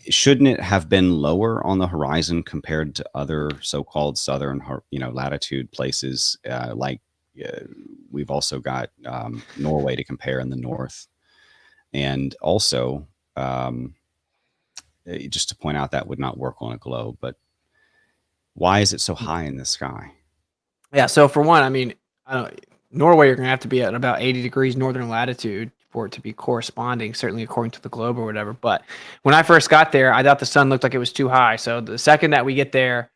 Shouldn't it have been lower on the horizon compared to other so-called southern, latitude places? We've also got Norway to compare in the north, and also just to point out that would not work on a globe. But why is it so high in the sky?
Yeah. So for one, I mean, Norway, you're going to have to be at about 80 degrees northern latitude for it to be corresponding, certainly according to the globe or whatever. But when I first got there, I thought the sun looked like it was too high. So the second that we get there,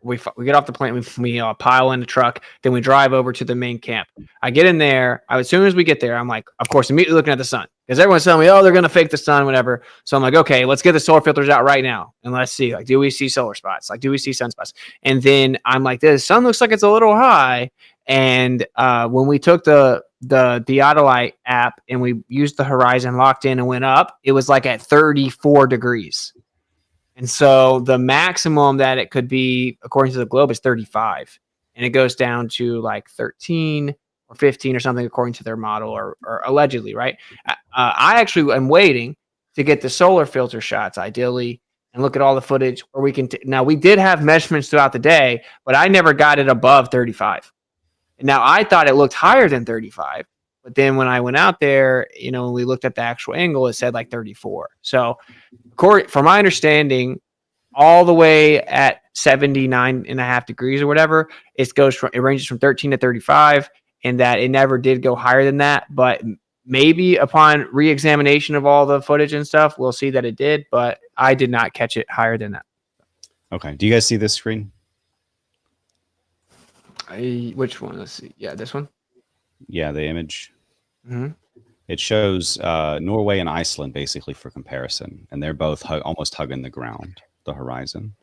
we get off the plane, we pile in the truck, then we drive over to the main camp. I get in there. As soon as we get there, I'm like, of course, immediately looking at the sun because everyone's telling me, oh, they're going to fake the sun, whatever. So I'm like, okay, let's get the solar filters out right now. And let's see, like, do we see solar spots? Like, do we see sunspots? And then I'm like, the sun looks like it's a little high. And when we took the Theodolite app and we used the horizon, locked in and went up, it was like at 34 degrees. And so the maximum that it could be, according to the globe, is 35. And it goes down to like 13 or 15 or something, according to their model or allegedly, right? I actually am waiting to get the solar filter shots, ideally, and look at all the footage where we can. Now, we did have measurements throughout the day, but I never got it above 35. And now, I thought it looked higher than 35. But then when I went out there, when we looked at the actual angle, it said like 34. So, from my understanding, all the way at 79.5 degrees or whatever, it ranges from 13 to 35, and that it never did go higher than that. But maybe upon re-examination of all the footage and stuff, we'll see that it did. But I did not catch it higher than that.
Okay. Do you guys see this screen?
Which one? Let's see. Yeah, this one.
Yeah, the image.
Mm-hmm.
It shows Norway and Iceland basically for comparison, and they're both almost hugging the ground, the horizon.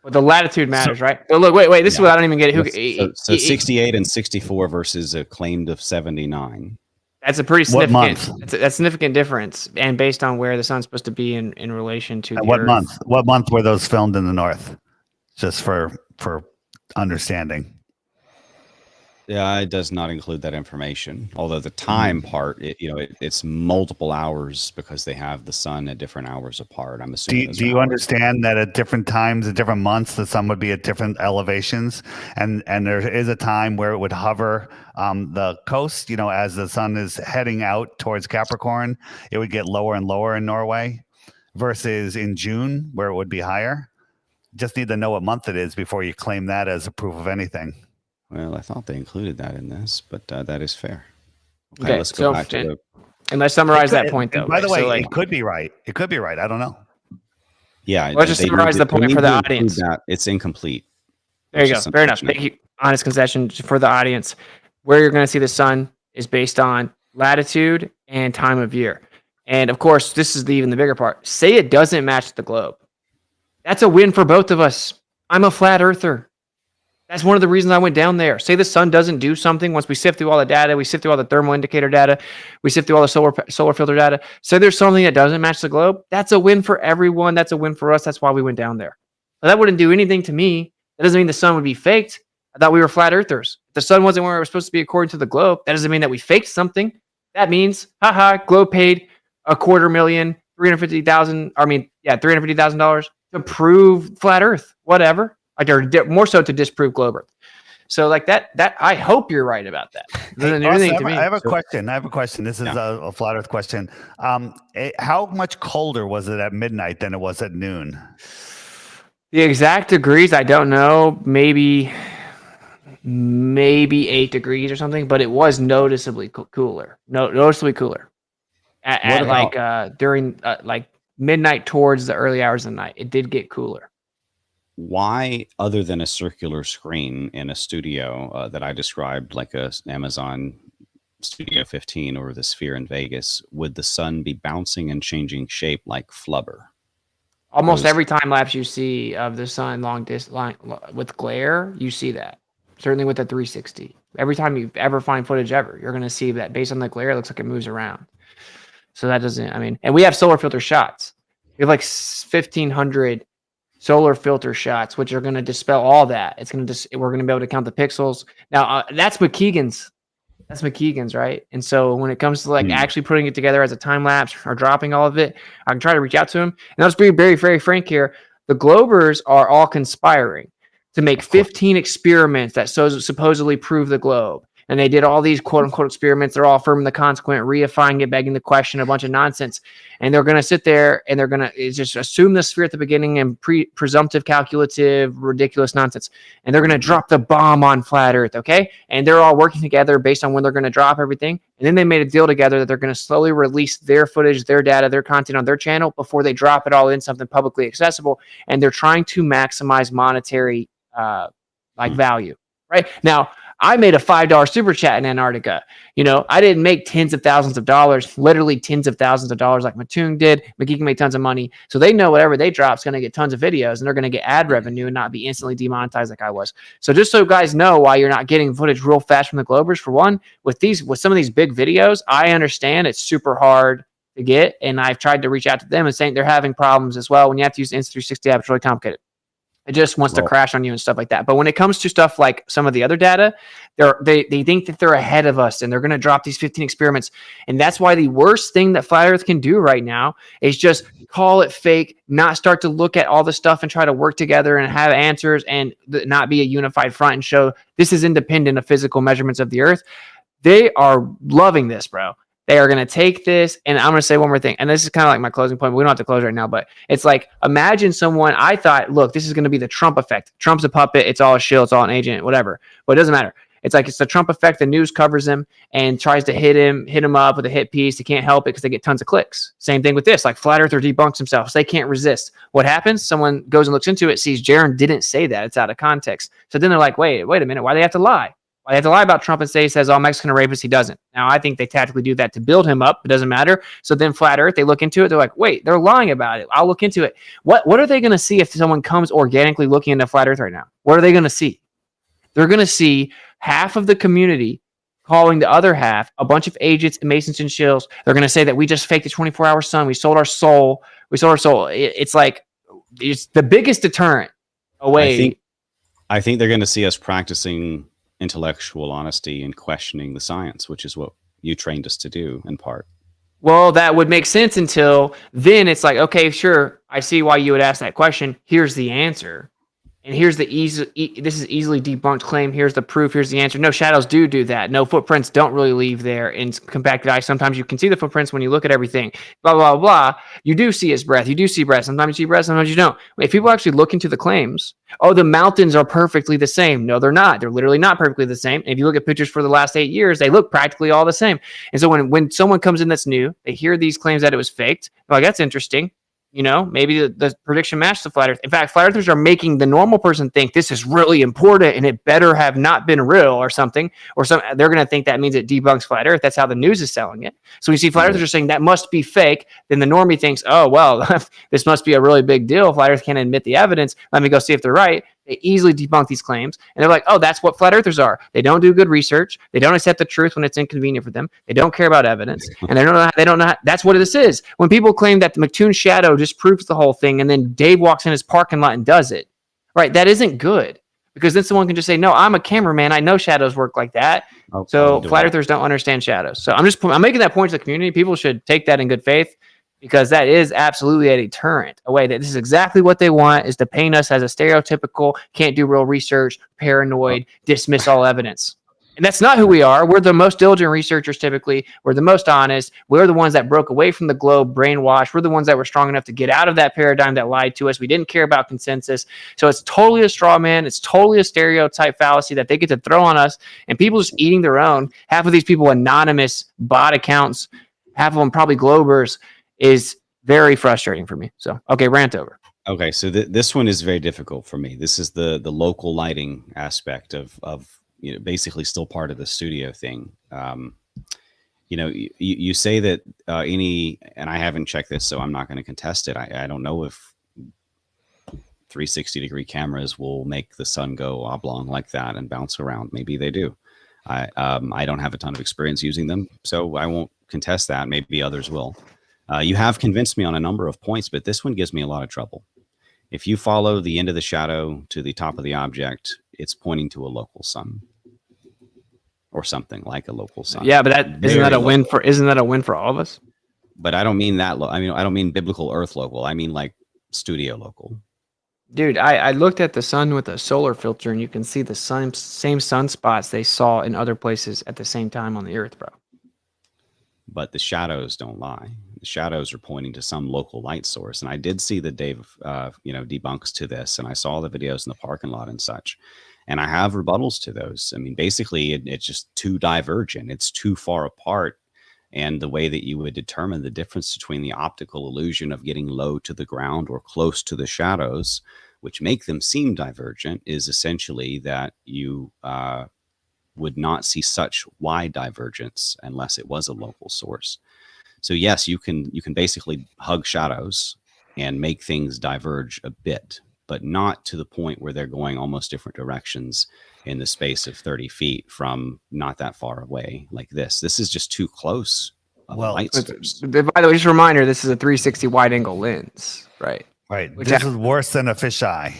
But the latitude matters, right? But look, wait. This is what I don't even get it.
So 68 and 64 versus a claimed of 79.
That's a pretty significant. That's a significant difference, and based on where the sun's supposed to be in relation to
what Earth. Month? What month were those filmed in the north? Just for understanding.
Yeah, it does not include that information. Although the time part, it's multiple hours because they have the sun at different hours apart. I'm assuming.
Do you understand that at different times, at different months, the sun would be at different elevations, and there is a time where it would hover the coast. As the sun is heading out towards Capricorn, it would get lower and lower in Norway, versus in June where it would be higher. Just need to know what month it is before you claim that as a proof of anything.
Well, I thought they included that in this, but that is fair. Okay, let's
go
back to
and let's summarize that point, though.
By the way, it could be right. It could be right. I don't know.
Yeah.
Let's just summarize the point for the audience.
It's incomplete.
There you go. Fair enough. Thank you. Honest concession for the audience. Where you're going to see the sun is based on latitude and time of year. And, of course, this is even the bigger part. Say it doesn't match the globe. That's a win for both of us. I'm a flat earther. That's one of the reasons I went down there. Say the sun doesn't do something. Once we sift through all the data, we sift through all the thermal indicator data, we sift through all the solar filter data. Say there's something that doesn't match the globe. That's a win for everyone. That's a win for us. That's why we went down there. But that wouldn't do anything to me. That doesn't mean the sun would be faked. I thought we were flat earthers. If the sun wasn't where it was supposed to be according to the globe, that doesn't mean that we faked something. That means, globe paid $250,000, $350,000 to prove flat Earth, whatever. Like, or more so to disprove globe Earth. So like that I hope you're right about that.
I have a question. This is a flat Earth question. How much colder was it at midnight than it was at noon?
The exact degrees, I don't know. Maybe 8 degrees or something, but it was noticeably cooler. Noticeably cooler. During midnight towards the early hours of the night, it did get cooler.
Why, other than a circular screen in a studio that I described, like a Amazon Studio 15 or the Sphere in Vegas, would the sun be bouncing and changing shape like flubber?
Almost every time lapse you see of the sun with glare, you see that. Certainly with the 360. Every time you ever find footage ever, you're going to see that based on the glare, it looks like it moves around. So that doesn't, and we have solar filter shots. We have like 1,500 solar filter shots, which are going to dispel all that. We're going to be able to count the pixels. Now, that's McKeegan's. That's McKeegan's, right? And so when it comes to actually putting it together as a time lapse or dropping all of it, I can try to reach out to him. And let's be very, very frank here. The Globers are all conspiring to make 15 experiments that supposedly prove the globe. and they did all these quote unquote experiments. They're all affirming the consequent, reifying it, begging the question, a bunch of nonsense. And they're going to sit there and they're going to just assume the sphere at the beginning and presumptive, calculative, ridiculous nonsense. And they're going to drop the bomb on flat Earth. Okay. And they're all working together based on when they're going to drop everything. And then they made a deal together that they're going to slowly release their footage, their data, their content on their channel before they drop it all in something publicly accessible. And they're trying to maximize monetary value. Right now, I made a $5 super chat in Antarctica. You know, I didn't make tens of thousands of dollars, literally tens of thousands of dollars like Matoon did. McGee can make tons of money. So they know whatever they drop is going to get tons of videos, and they're going to get ad revenue and not be instantly demonetized like I was. So just so you guys know why you're not getting footage real fast from the Globers, for one, with some of these big videos, I understand it's super hard to get, and I've tried to reach out to them and saying they're having problems as well. When you have to use the Insta360 app, it's really complicated. It just wants to crash on you and stuff like that. But when it comes to stuff like some of the other data, they think that they're ahead of us and they're going to drop these 15 experiments. And that's why the worst thing that Flat Earth can do right now is just call it fake, not start to look at all the stuff and try to work together and have answers and not be a unified front and show this is independent of physical measurements of the Earth. They are loving this, bro. They are going to take this, and I'm going to say one more thing, and this is kind of like my closing point. We don't have to close right now, but it's like, imagine someone, I thought, look, this is going to be the Trump effect. Trump's a puppet. It's all a shill. It's all an agent, whatever. But it doesn't matter. It's like it's the Trump effect. The news covers him and tries to hit him up with a hit piece. They can't help it because they get tons of clicks. Same thing with this. Like Flat Earther debunks themselves. They can't resist. What happens? Someone goes and looks into it, sees Jaron didn't say that. It's out of context. So then they're like, wait a minute. Why do they have to lie? They have to lie about Trump and say he says all Mexican are rapists. He doesn't. Now, I think they tactically do that to build him up. It doesn't matter. So then Flat Earth, they look into it. They're like, wait, they're lying about it. I'll look into it. What are they going to see if someone comes organically looking into Flat Earth right now? What are they going to see? They're going to see half of the community calling the other half a bunch of agents and Masons and shills. They're going to say that we just faked the 24-hour sun. We sold our soul. It's like, it's the biggest deterrent away.
I think they're going to see us practicing intellectual honesty and questioning the science, which is what you trained us to do in part.
Well, that would make sense until then it's like, okay, sure, I see why you would ask that question. Here's the answer. And here's the this is easily debunked claim. Here's the proof. Here's the answer. No, shadows do that. No, footprints don't really leave there in compacted ice. Sometimes you can see the footprints when you look at everything. Blah, blah, blah. You do see his breath. You do see breath. Sometimes you see breath. Sometimes you don't. If people actually look into the claims, oh, the mountains are perfectly the same. No, they're not. They're literally not perfectly the same. And if you look at pictures for the last 8 years, they look practically all the same. And so when someone comes in that's new, they hear these claims that it was faked. They're like, that's interesting. You know, maybe the prediction matched the Flat Earth. In fact, Flat Earthers are making the normal person think this is really important and it better have not been real or something. They're going to think that means it debunks Flat Earth. That's how the news is selling it. So we see Flat Earthers are saying that must be fake. Then the normie thinks, oh, well, this must be a really big deal. Flat Earth can't admit the evidence. Let me go see if they're right. They easily debunk these claims. And they're like, oh, that's what Flat Earthers are. They don't do good research. They don't accept the truth when it's inconvenient for them. They don't care about evidence. And they don't know. That's what this is. When people claim that the McToon shadow just proves the whole thing and then Dave walks in his parking lot and does it, right? That isn't good. Because then someone can just say, no, I'm a cameraman. I know shadows work like that. So Flat Earthers don't understand shadows. So I'm making that point to the community. People should take that in good faith. Because that is absolutely a deterrent, a way that this is exactly what they want, is to paint us as a stereotypical, can't do real research, paranoid, dismiss all evidence. And that's not who we are. We're the most diligent researchers typically. We're the most honest. We're the ones that broke away from the globe, brainwashed. We're the ones that were strong enough to get out of that paradigm that lied to us. We didn't care about consensus. So it's totally a straw man. It's totally a stereotype fallacy that they get to throw on us. And people just eating their own. Half of these people, anonymous bot accounts, half of them probably Globers, is very frustrating for me. So, okay, rant over.
Okay, so this one is very difficult for me. This is the local lighting aspect of basically still part of the studio thing. You say that and I haven't checked this, so I'm not going to contest it. I don't know if 360-degree cameras will make the sun go oblong like that and bounce around. Maybe they do. I don't have a ton of experience using them, so I won't contest that. Maybe others will. You have convinced me on a number of points, but this one gives me a lot of trouble. If you follow the end of the shadow to the top of the object, it's pointing to a local sun or something like a local sun.
Yeah, but isn't that a win for all of us?
But I don't mean that. I don't mean biblical Earth local. I mean like studio local.
Dude, I looked at the sun with a solar filter, and you can see the same sunspots they saw in other places at the same time on the Earth, bro.
But the shadows don't lie. The shadows are pointing to some local light source. And I did see the Dave, debunks to this, and I saw the videos in the parking lot and such. And I have rebuttals to those. I mean, basically, it's just too divergent. It's too far apart. And the way that you would determine the difference between the optical illusion of getting low to the ground or close to the shadows, which make them seem divergent, is essentially that you would not see such wide divergence unless it was a local source. So yes, you can basically hug shadows and make things diverge a bit, but not to the point where they're going almost different directions in the space of 30 feet from not that far away like this. This is just too close.
Well,
by the way, just a reminder, this is a 360 wide angle lens, right?
Right. This is worse than a fisheye.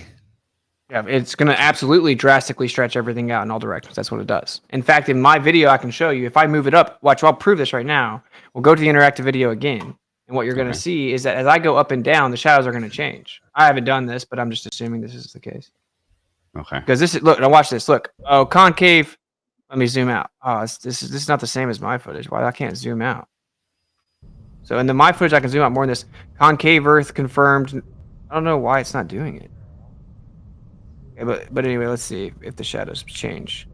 Yeah, it's going to absolutely drastically stretch everything out in all directions. That's what it does. In fact, in my video, I can show you, if I move it up, watch, I'll prove this right now. We'll go to the interactive video again. And what you're going to see is that as I go up and down, the shadows are going to change. I haven't done this, but I'm just assuming this is the case.
Okay.
Because this is, look, now watch this. Look, oh, concave. Let me zoom out. Oh, this is not the same as my footage. Why I can't zoom out? So in my footage, I can zoom out more than this. Concave Earth confirmed. I don't know why it's not doing it. Okay, but anyway, let's see if the shadows change.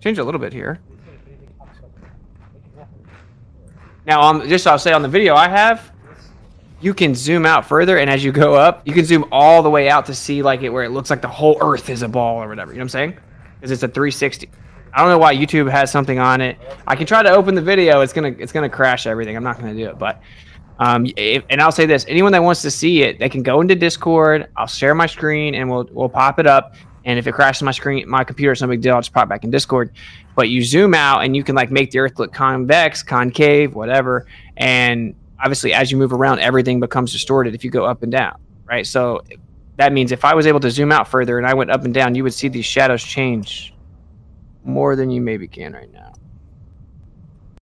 Change a little bit here. Now, I'll say on the video I have, you can zoom out further, and as you go up, you can zoom all the way out to see like where it looks like the whole Earth is a ball or whatever. You know what I'm saying? Because it's a 360. I don't know why YouTube has something on it. I can try to open the video. It's gonna crash everything. I'm not gonna do it, but. And I'll say this: anyone that wants to see it, they can go into Discord. I'll share my screen and we'll pop it up. And if it crashes my computer, it's no big deal. I'll just pop back in Discord. But you zoom out and you can like make the Earth look convex, concave, whatever. And obviously, as you move around, everything becomes distorted if you go up and down, right? So that means if I was able to zoom out further and I went up and down, you would see these shadows change more than you maybe can right now.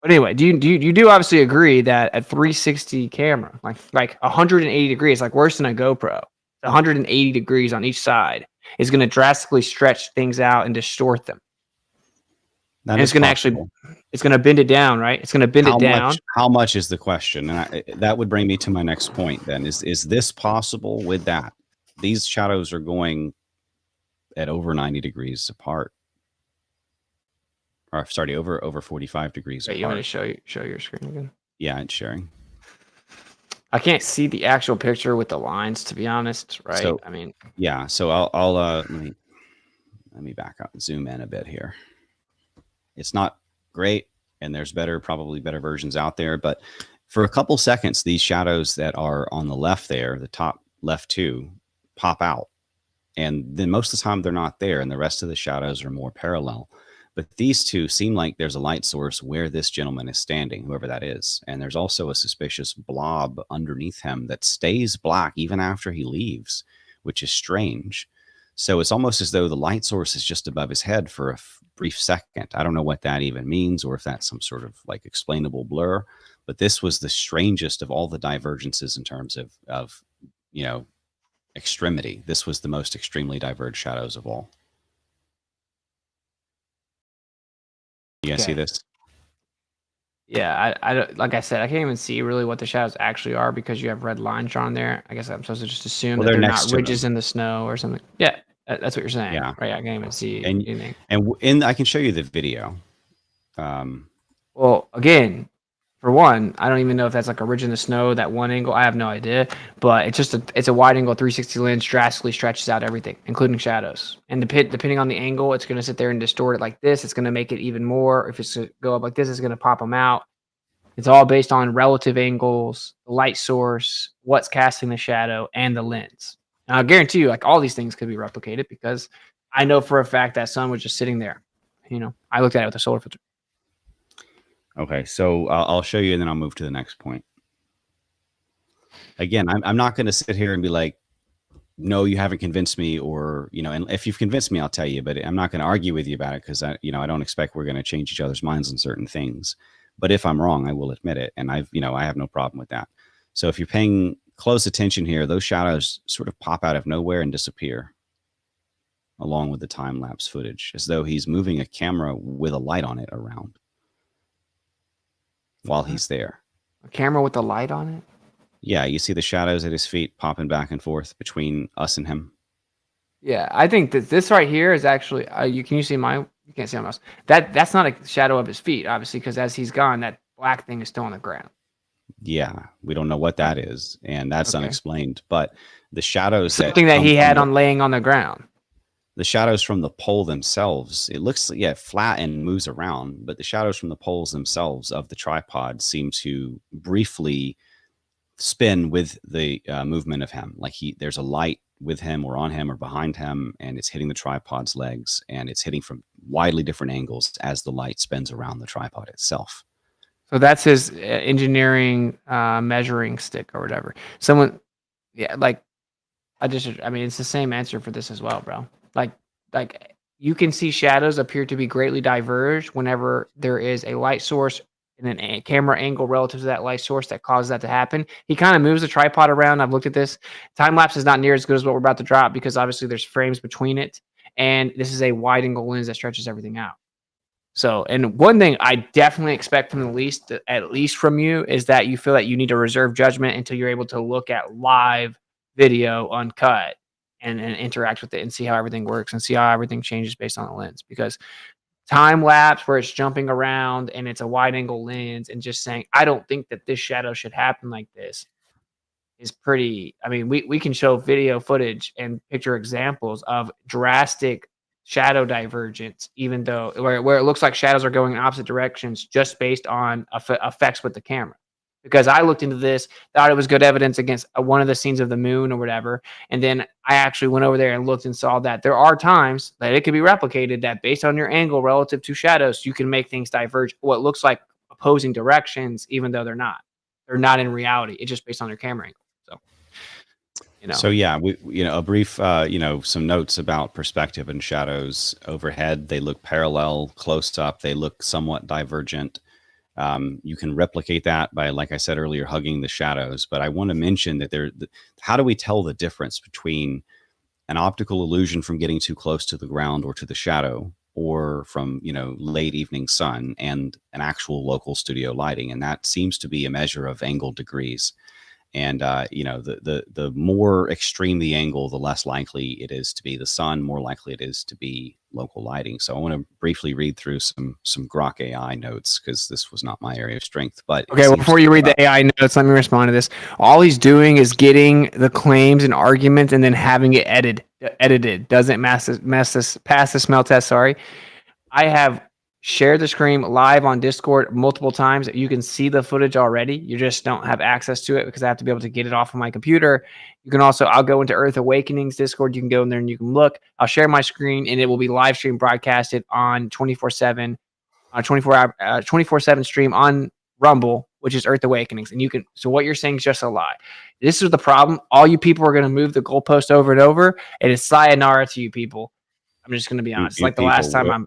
But anyway, you do obviously agree that a 360 camera, like 180 degrees, like worse than a GoPro, 180 degrees on each side, is going to drastically stretch things out and distort them. And it's going to it's going to bend it down, right? It's going to bend it down.
How much is the question? And that would bring me to my next point. Then is this possible with that? These shadows are going at over 90 degrees apart. Or sorry, over 45 degrees.
Wait, you want to show your screen again?
Yeah, it's sharing.
I can't see the actual picture with the lines, to be honest. Right?
So,
I mean,
yeah. So I'll let me back up and zoom in a bit here. It's not great, and there's probably better versions out there. But for a couple seconds, these shadows that are on the left there, the top left two, pop out, and then most of the time they're not there, and the rest of the shadows are more parallel. But these two seem like there's a light source where this gentleman is standing, whoever that is. And there's also a suspicious blob underneath him that stays black even after he leaves, which is strange. So it's almost as though the light source is just above his head for a brief second. I don't know what that even means, or if that's some sort of like explainable blur. But this was the strangest of all the divergences in terms of extremity. This was the most extremely diverged shadows of all. You guys see this?
Yeah, I don't, like I said, I can't even see really what the shadows actually are because you have red lines drawn there. I guess I'm supposed to just assume that they're not ridges in the snow or something. Yeah, that's what you're saying.
Yeah,
right. I can't even see anything.
And I can show you the video.
Well, again, for one, I don't even know if that's like a ridge in the snow, that one angle. I have no idea, but it's a wide angle 360 lens, drastically stretches out everything, including shadows. And depending on the angle, it's going to sit there and distort it like this. It's going to make it even more. If it's to go up like this, it's going to pop them out. It's all based on relative angles, the light source, what's casting the shadow, and the lens. And I'll guarantee you, like all these things could be replicated because I know for a fact that sun was just sitting there. I looked at it with a solar filter.
Okay, so I'll show you, and then I'll move to the next point. Again, I'm not going to sit here and be like, no, you haven't convinced me, or, and if you've convinced me, I'll tell you, but I'm not going to argue with you about it because I don't expect we're going to change each other's minds on certain things. But if I'm wrong, I will admit it. And I have no problem with that. So if you're paying close attention here, those shadows sort of pop out of nowhere and disappear along with the time-lapse footage, as though he's moving a camera with a light on it around while he's there.
A camera with a light on it?
Yeah, you see the shadows at his feet popping back and forth between us and him.
Yeah, I think that this right here is actually, you see my, you can't see my mouse. That's not a shadow of his feet, obviously, because as he's gone, that black thing is still on the ground.
Yeah, we don't know what that is, and that's unexplained. But the shadows,
something that he had on laying on the ground.
The shadows from the pole themselves, it looks flat and moves around, but the shadows from the poles themselves of the tripod seem to briefly spin with the movement of him. Like there's a light with him or on him or behind him, and it's hitting the tripod's legs, and it's hitting from widely different angles as the light spins around the tripod itself.
So that's his engineering measuring stick or whatever. Someone, yeah, like I mean, it's the same answer for this as well, bro. Like you can see shadows appear to be greatly diverged whenever there is a light source and a camera angle relative to that light source that causes that to happen. He kind of moves the tripod around. I've looked at this. Time lapse is not near as good as what we're about to drop because obviously there's frames between it, and this is a wide angle lens that stretches everything out. So, and one thing I definitely expect from at least from you, is that you feel that you need to reserve judgment until you're able to look at live video uncut and interact with it and see how everything works and see how everything changes based on the lens. Because time lapse where it's jumping around and it's a wide angle lens and just saying, I don't think that this shadow should happen like this, is pretty, I mean, we can show video footage and picture examples of drastic shadow divergence, even though where it looks like shadows are going in opposite directions just based on effects with the camera. Because I looked into this, thought it was good evidence against one of the scenes of the moon or whatever, and then I actually went over there and looked and saw that there are times that it could be replicated, that based on your angle relative to shadows, you can make things diverge what looks like opposing directions, even though they're not. They're not in reality. It's just based on your camera angle. So,
So yeah, a brief, some notes about perspective and shadows overhead. They look parallel, close up. They look somewhat divergent. You can replicate that by, like I said earlier, hugging the shadows. But I want to mention that how do we tell the difference between an optical illusion from getting too close to the ground or to the shadow, or from, late evening sun, and an actual local studio lighting? And that seems to be a measure of angle degrees. And, the more extreme the angle, the less likely it is to be the sun, more likely it is to be local lighting. So I want to briefly read through some Grok AI notes, because this was not my area of strength. But
okay, well, before you read the AI notes, let me respond to this. All he's doing is getting the claims and arguments and then having it edited. Doesn't pass the smell test. Sorry. I have shared the screen live on Discord multiple times. You can see the footage already. You just don't have access to it because I have to be able to get it off of my computer. You can also, I'll go into Earth Awakenings Discord. You can go in there and you can look. I'll share my screen and it will be live stream broadcasted on 24/7, 24/7 stream on Rumble, which is Earth Awakenings. And you can, so what you're saying is just a lie. This is the problem. All you people are going to move the goalpost over and over. And it's sayonara to you people. I'm just going to be honest. Like the last time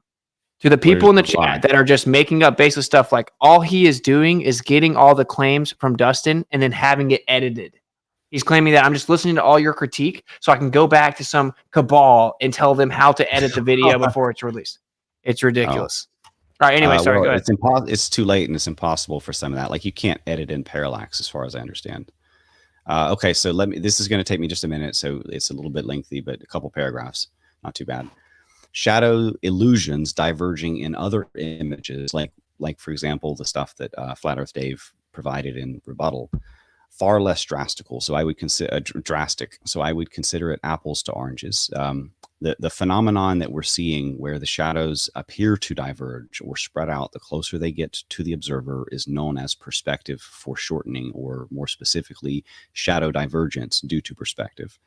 to the people in the chat that are just making up baseless stuff, like all he is doing is getting all the claims from Dustin and then having it edited. He's claiming that I'm just listening to all your critique so I can go back to some cabal and tell them how to edit the video before it's released. It's ridiculous. All right, anyway, sorry, go ahead.
It's too late and it's impossible for some of that. Like you can't edit in Parallax as far as I understand. Okay, so this is going to take me just a minute, so it's a little bit lengthy, but a couple paragraphs, not too bad. Shadow illusions diverging in other images, like for example, the stuff that Flat Earth Dave provided in Rebuttal, far less drastical. So I would consider drastic. So I would consider it apples to oranges. The phenomenon that we're seeing, where the shadows appear to diverge or spread out the closer they get to the observer, is known as perspective foreshortening, or more specifically, shadow divergence due to perspective.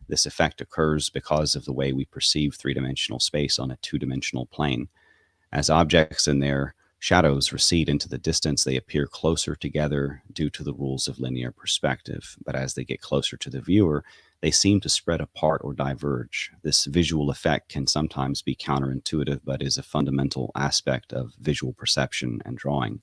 This effect occurs because of the way we perceive three-dimensional space on a two-dimensional plane. As objects and their shadows recede into the distance, they appear closer together due to the rules of linear perspective. But as they get closer to the viewer, they seem to spread apart or diverge. This visual effect can sometimes be counterintuitive, but is a fundamental aspect of visual perception and drawing.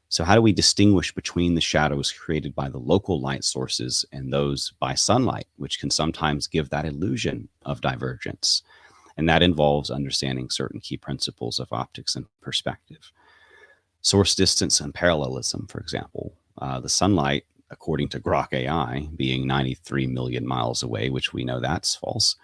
So how do we distinguish between the shadows created by the local light sources and those by sunlight, which can sometimes give that illusion of divergence? And that involves understanding certain key principles of optics and perspective. Source distance and parallelism, for example. The sunlight, according to Grok AI, being 93 million miles away, which we know that's false,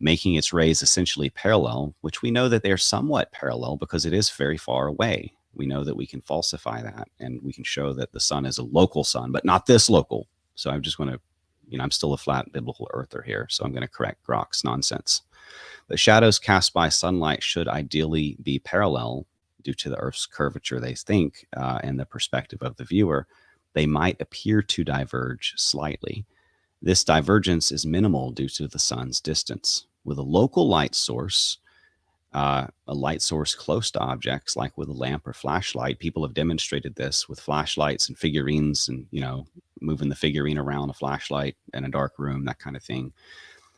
making its rays essentially parallel, which we know that they're somewhat parallel because it is very far away. We know that we can falsify that, and we can show that the sun is a local sun, but not this local. So I'm just going to, I'm still a flat biblical earther here, so I'm going to correct Grok's nonsense. The shadows cast by sunlight should ideally be parallel due to the Earth's curvature, they think, and the perspective of the viewer. They might appear to diverge slightly. This divergence is minimal due to the sun's distance. With a local light source, a light source close to objects, like with a lamp or flashlight, people have demonstrated this with flashlights and figurines and, moving the figurine around a flashlight in a dark room, that kind of thing.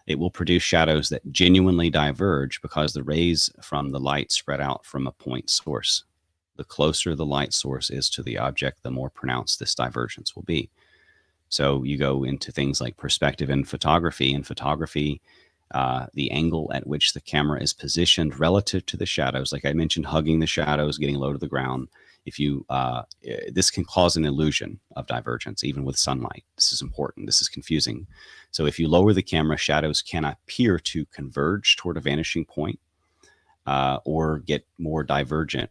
It will produce shadows that genuinely diverge because the rays from the light spread out from a point source. The closer the light source is to the object, the more pronounced this divergence will be. So you go into things like perspective in photography. In photography, the angle at which the camera is positioned relative to the shadows, like I mentioned, hugging the shadows, getting low to the ground. If you, this can cause an illusion of divergence, even with sunlight. This is important. This is confusing. So if you lower the camera, shadows can appear to converge toward a vanishing point or get more divergent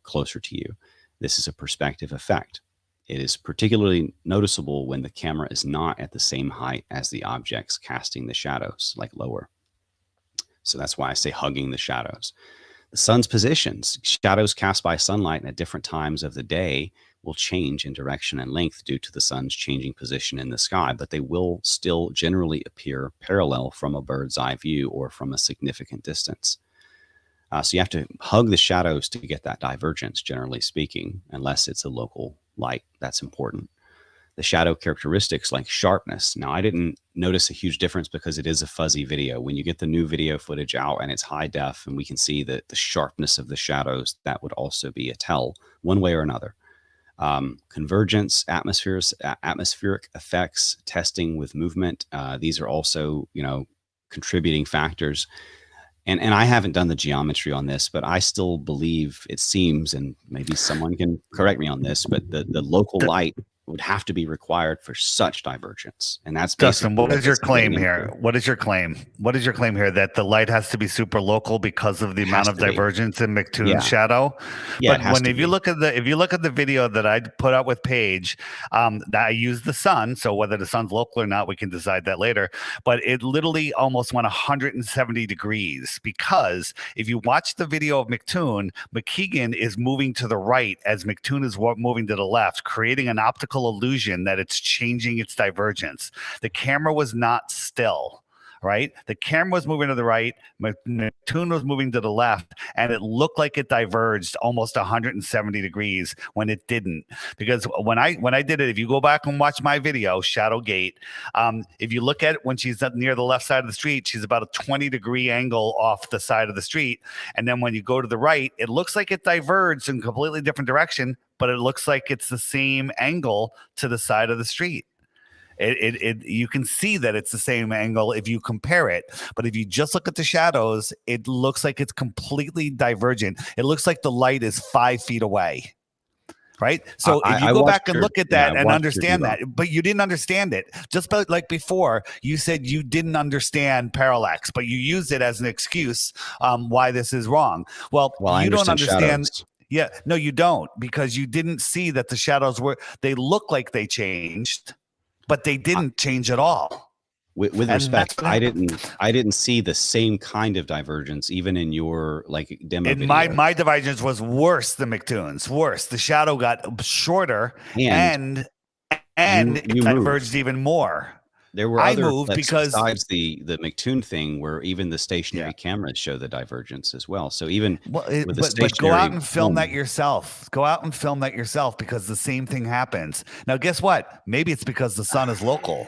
closer to you. This is a perspective effect. It is particularly noticeable when the camera is not at the same height as the objects casting the shadows, like lower. So that's why I say hugging the shadows. The sun's positions, shadows cast by sunlight at different times of the day will change in direction and length due to the sun's changing position in the sky, but they will still generally appear parallel from a bird's eye view or from a significant distance. So you have to hug the shadows to get that divergence, generally speaking, unless it's a local light. That's important. The shadow characteristics like sharpness. Now, I didn't notice a huge difference because it is a fuzzy video. When you get the new video footage out and it's high def and we can see the sharpness of the shadows, that would also be a tell one way or another. Convergence, atmospheric effects, testing with movement. These are also, contributing factors. And I haven't done the geometry on this, but I still believe, it seems, and maybe someone can correct me on this, but the local light would have to be required for such divergence. And that's
Dustin, what is your claim here? What is your claim? What is your claim here? That the light has to be super local because of the amount of divergence in McToon's shadow?
Yeah,
but if you look at the video that I put out with Paige, that I used the sun. So whether the sun's local or not, we can decide that later. But it literally almost went 170 degrees, because if you watch the video of McToon, McKeegan is moving to the right as McToon is moving to the left, creating an optical illusion that it's changing its divergence. The camera was not still, right? The camera was moving to the right, McToon was moving to the left, and it looked like it diverged almost 170 degrees when it didn't. Because when I did it, if you go back and watch my video, Shadowgate, if you look at it when she's near the left side of the street, she's about a 20-degree angle off the side of the street. And then when you go to the right, it looks like it diverged in a completely different direction, but it looks like it's the same angle to the side of the street. You can see that it's the same angle if you compare it, but if you just look at the shadows, it looks like it's completely divergent. It looks like the light is 5 feet away, right? So if you go back and look at that and understand that, but you didn't understand it. Just like before, you said you didn't understand parallax, but you used it as an excuse why this is wrong. Well, you don't understand. Shadows. Yeah, no, you don't, because you didn't see that the shadows they look like they changed, but they didn't change at all.
With respect, I didn't see the same kind of divergence even in your demo video.
My divergence was worse than McToon's. Worse. The shadow got shorter and it diverged even more.
There were other clips besides the McToon thing where even the stationary cameras show the divergence as well. So even with the stationary,
but go out and film that yourself. Go out and film that yourself, because the same thing happens. Now, guess what? Maybe it's because the sun is local.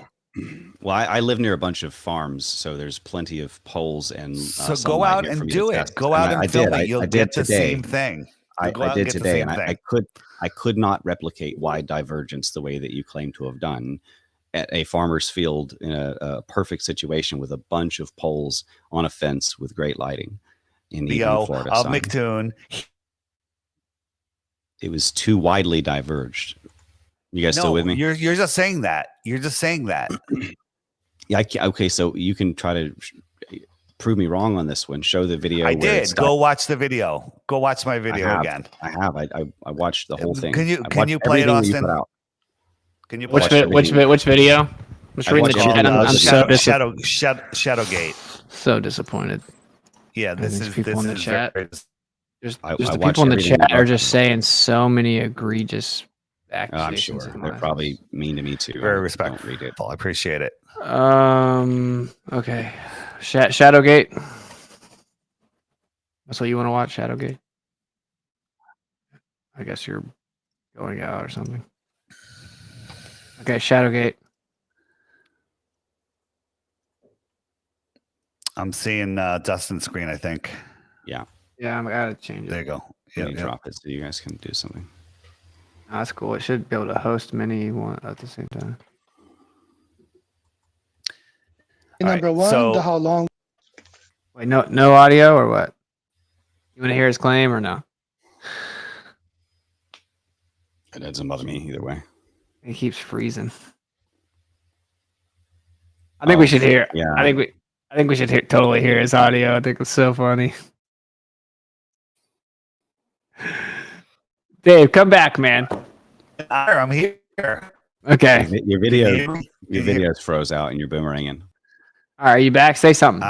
Well, I live near a bunch of farms, so there's plenty of poles and
so go out and do it. Go out and film it. You'll get the same thing.
I did today, and I could not replicate wide divergence the way that you claim to have done at a farmer's field in a perfect situation with a bunch of poles on a fence with great lighting in the Florida sun.
McToon.
It was too widely diverged. You guys still with me?
You're just saying that. You're just saying that.
Yeah. Okay. So you can try to prove me wrong on this one. Show the video.
I did. Go watch the video. Go watch my video again.
I have. I watched the whole thing.
Can you play it, Austin? Can you play
which video? I'm just reading the chat. I'm so
Shadowgate.
So disappointed.
Yeah, this is
people in the chat.
There's
the people in the chat are just saying so many egregious accusations.
I'm sure they're probably mean to me too.
Very respectful. I appreciate it.
Okay. Shadowgate. That's what you want to watch, Shadowgate? I guess you're going out or something. Okay, Shadowgate.
I'm seeing Dustin's screen, I think.
Yeah.
Yeah, I gotta change it.
There you go.
Yeah, drop it so you guys can do something.
Oh, that's cool. It should be able to host many one at the same time.
Number one, how long?
Wait, no audio or what? You want to hear his claim or no?
It doesn't bother me either way.
He keeps freezing. I think we should hear.
Yeah.
I think we should totally hear his audio. I think it's so funny. Dave, come back, man.
I'm here.
Okay.
Your video's froze out and you're boomeranging.
All right, are you back? Say something.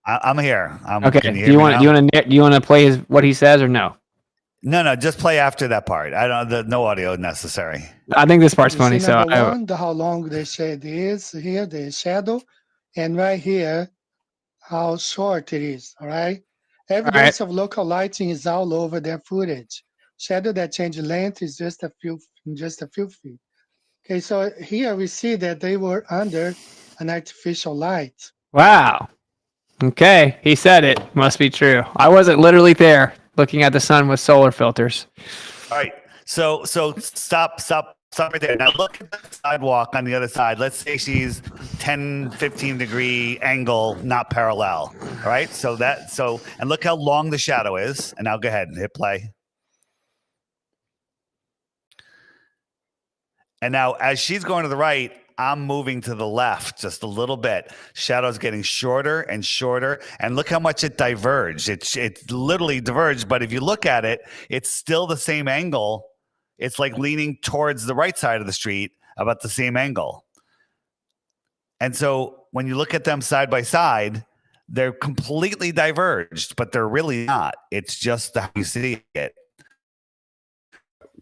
I'm here.
Okay. Do you want to play what he says or no?
No. Just play after that part. No audio necessary.
I think this part's funny. So
how long the shade is here, the shadow, and right here, how short it is. All right. Evidence of local lighting is all over their footage. Shadow that change length is just a few feet. Okay, so here we see that they were under an artificial light.
Wow. Okay, he said it. Must be true. I wasn't literally there looking at the sun with solar filters.
All right. So stop right there. Now look at the sidewalk on the other side. Let's say she's 10, 15 degree angle, not parallel. All right. And look how long the shadow is. And now go ahead and hit play. And now as she's going to the right, I'm moving to the left just a little bit. Shadow's getting shorter and shorter. And look how much it diverged. It literally diverged. But if you look at it, it's still the same angle. It's like leaning towards the right side of the street about the same angle. And so when you look at them side by side, they're completely diverged, but they're really not. It's just how you see it.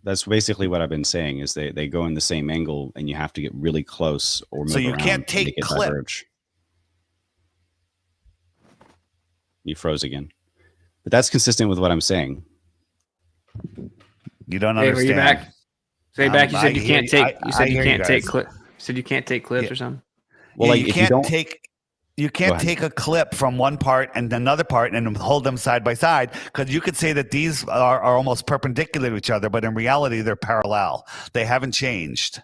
That's basically what I've been saying is they go in the same angle and you have to get really close or move
so you
around
can't take clip.
Diverge. You froze again. But that's consistent with what I'm saying.
You don't understand.
Were you back? Say back. You said you can't take. You said you can't take clip. You said you can't take clips or something.
Well, like, you can't take a clip from one part and another part and hold them side by side, because you could say that these are almost perpendicular to each other, but in reality, they're parallel. They haven't changed.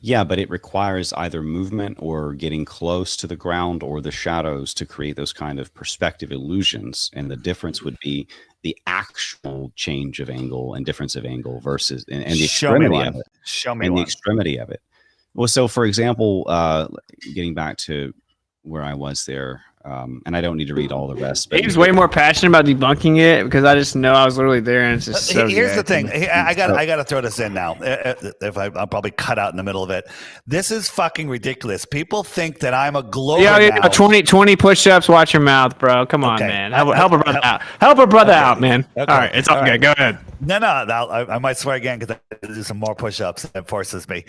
Yeah, but it requires either movement or getting close to the ground or the shadows to create those kind of perspective illusions. And the difference would be the actual change of angle and difference of angle versus and the extremity of it.
Show me
and
one.
The extremity of it. Well, so for example, getting back to where I was there, and I don't need to read all the rest. But
Dave's way more passionate about debunking it because I just know I was literally there, and it's just so
here's the thing. I got to throw this in now. If I'll probably cut out in the middle of it. This is fucking ridiculous. People think that I'm a glober now.
20 push-ups. Watch your mouth, bro. Come on, man. Help a brother out. Help a brother out, man. Okay. All right, it's all good. Go ahead.
No, I might swear again because I have to do some more push-ups. It forces me.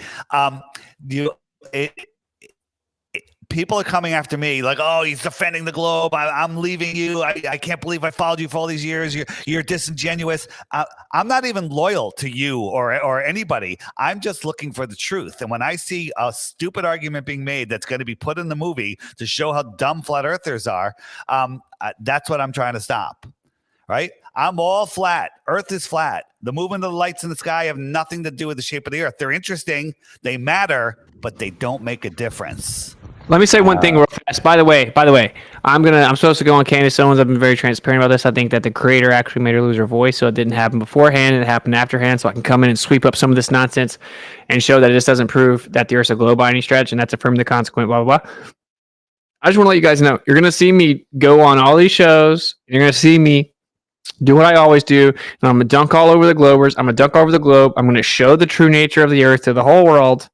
People are coming after me like, oh, he's defending the globe. I'm leaving you. I can't believe I followed you for all these years. You're disingenuous. I'm not even loyal to you or anybody. I'm just looking for the truth. And when I see a stupid argument being made that's going to be put in the movie to show how dumb flat earthers are, that's what I'm trying to stop. Right? I'm all flat. Earth is flat. The movement of the lights in the sky have nothing to do with the shape of the Earth. They're interesting. They matter, but they don't make a difference.
Let me say one thing real fast. By the way, I'm supposed to go on Candace Owens. I've been very transparent about this. I think that the creator actually made her lose her voice, so it didn't happen beforehand. It happened afterhand, so I can come in and sweep up some of this nonsense and show that this doesn't prove that the Earth's a globe by any stretch, and that's affirmative consequent, blah, blah, blah. I just want to let you guys know, you're going to see me go on all these shows. And you're going to see me do what I always do, and I'm going to dunk all over the globers. I'm going to dunk all over the globe. I'm going to show the true nature of the Earth to the whole world.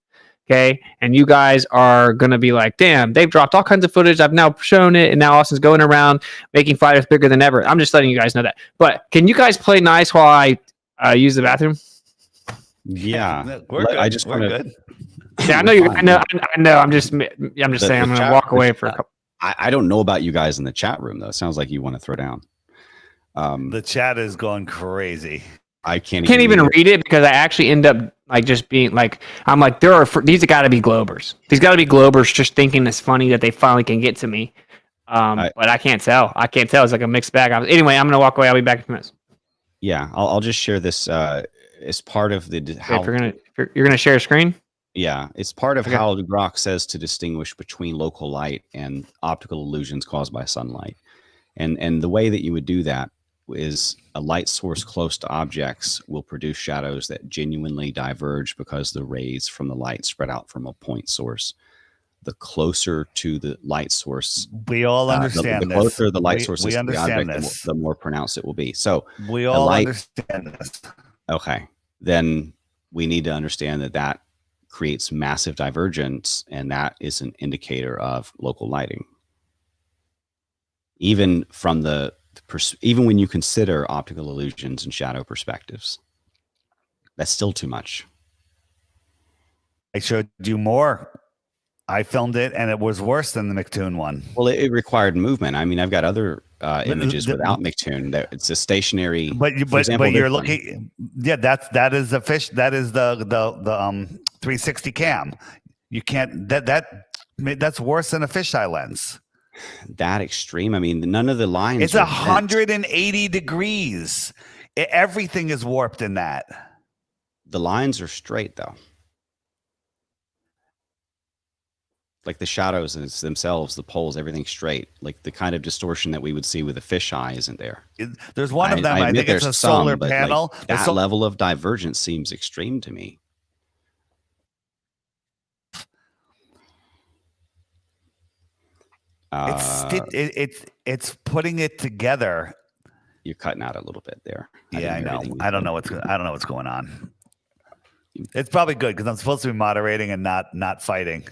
Okay, and you guys are going to be like, damn, they've dropped all kinds of footage. I've now shown it, and now Austin's going around making Flat Earth bigger than ever. I'm just letting you guys know that. But can you guys play nice while I use the bathroom?
Yeah,
we're good.
I just
we're good.
Yeah, I know you. I know. I'm just saying. I'm going to walk away for a couple.
I don't know about you guys in the chat room though. It sounds like you want to throw down.
The chat is going crazy.
I can't
even read it because I actually end up like just being like, I'm like, these have got to be globers. These got to be globers just thinking it's funny that they finally can get to me. But I can't tell. It's like a mixed bag. Anyway, I'm gonna walk away. I'll be back in a few minutes.
Yeah, I'll just share this as part of the how
you're gonna share a screen.
Yeah, it's part of how Grok says to distinguish between local light and optical illusions caused by sunlight, and the way that you would do that is a light source close to objects will produce shadows that genuinely diverge because the rays from the light spread out from a point source. The closer to the light source,
we all understand
the closer the light source is to the object, the more pronounced it will be. So
we all understand this.
Okay, then we need to understand that creates massive divergence, and that is an indicator of local lighting. Even from even when you consider optical illusions and shadow perspectives, that's still too much.
I showed you more. I filmed it, and it was worse than the McToon one.
Well, it required movement. I mean, I've got other images without McToon. That it's a stationary.
But you're looking. Yeah, that is the fish. That is the 360 cam. You can't. That's worse than a fisheye lens.
That extreme. I mean, none of the lines.
It's 180 degrees. Everything is warped in that.
The lines are straight, though. Like the shadows themselves, the poles, everything's straight. Like the kind of distortion that we would see with a fisheye isn't there.
There's one of them. I think it's a solar panel.
Like that level of divergence seems extreme to me.
It's putting it together.
You're cutting out a little bit there.
Yeah, I know. I don't know what's going on. It's probably good because I'm supposed to be moderating and not fighting.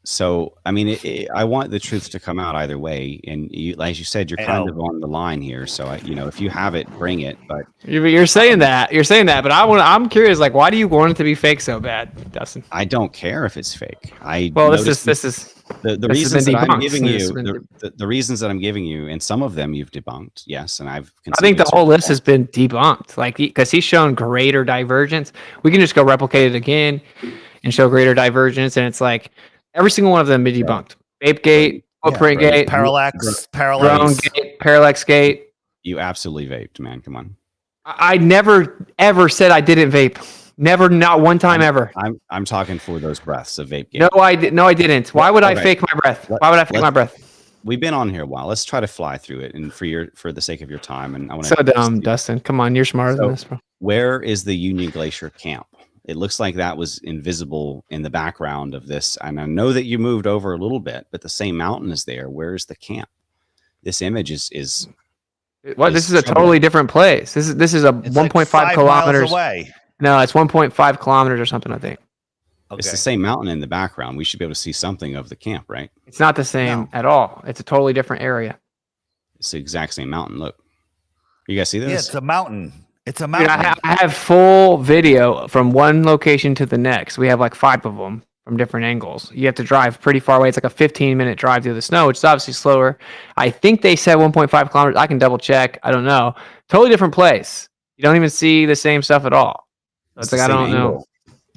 So, I mean, I want the truth to come out either way. And as you said, you're kind of on the line here. So, if you have it, bring it. But
you're saying that. But I'm curious. Like, why do you want it to be fake so bad, Dustin?
I don't care if it's fake.
This is
the reasons that I'm giving you. The reasons that I'm giving you, and some of them you've debunked. Yes, and I
think the whole list has been debunked. Like, because he's shown greater divergence. We can just go replicate it again and show greater divergence, and it's like. Every single one of them been debunked. Vape gate, footprint gate,
Parallax,
drone gate, Parallax gate.
You absolutely vaped, man. Come on.
I never ever said I didn't vape. Never, not one time ever.
I'm talking for those breaths of vape gate.
No, I didn't. Why would I fake my breath? Why would I fake my breath?
We've been on here a while. Let's try to fly through it, and for the sake of your time, and I want to.
So dumb, Dustin. Come on, you're smarter than this, bro.
Where is the Union Glacier camp? It looks like that was invisible in the background of this. And I know that you moved over a little bit, but the same mountain is there. Where's the camp? This image is
what? This is a totally different place. This is a 1.5 kilometers
away.
No, it's 1.5 kilometers or something, I think.
Okay. It's the same mountain in the background. We should be able to see something of the camp, right?
It's not the same at all. It's a totally different area.
It's the exact same mountain. Look. You guys see this?
Yeah, it's a mountain. It's a mountain.
Dude, I have full video from one location to the next. We have like 5 of them from different angles. You have to drive pretty far away. It's like a 15-minute drive through the snow, which is obviously slower. I think they said 1.5 kilometers. I can double check. I don't know. Totally different place. You don't even see the same stuff at all. So it's like, I don't know.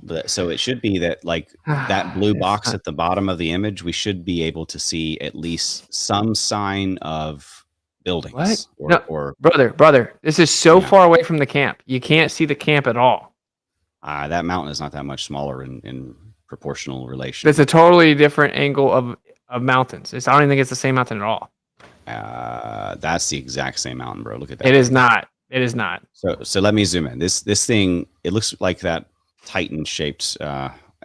But so it should be that like that blue box at the bottom of the image, we should be able to see at least some sign of buildings.
What? Brother, this is so far away from the camp. You can't see the camp at all.
That mountain is not that much smaller in proportional relation.
It's a totally different angle of mountains. I don't even think it's the same mountain at all.
That's the exact same mountain, bro. Look at that.
It is not. It is not.
So let me zoom in. This thing, it looks like that Titan-shaped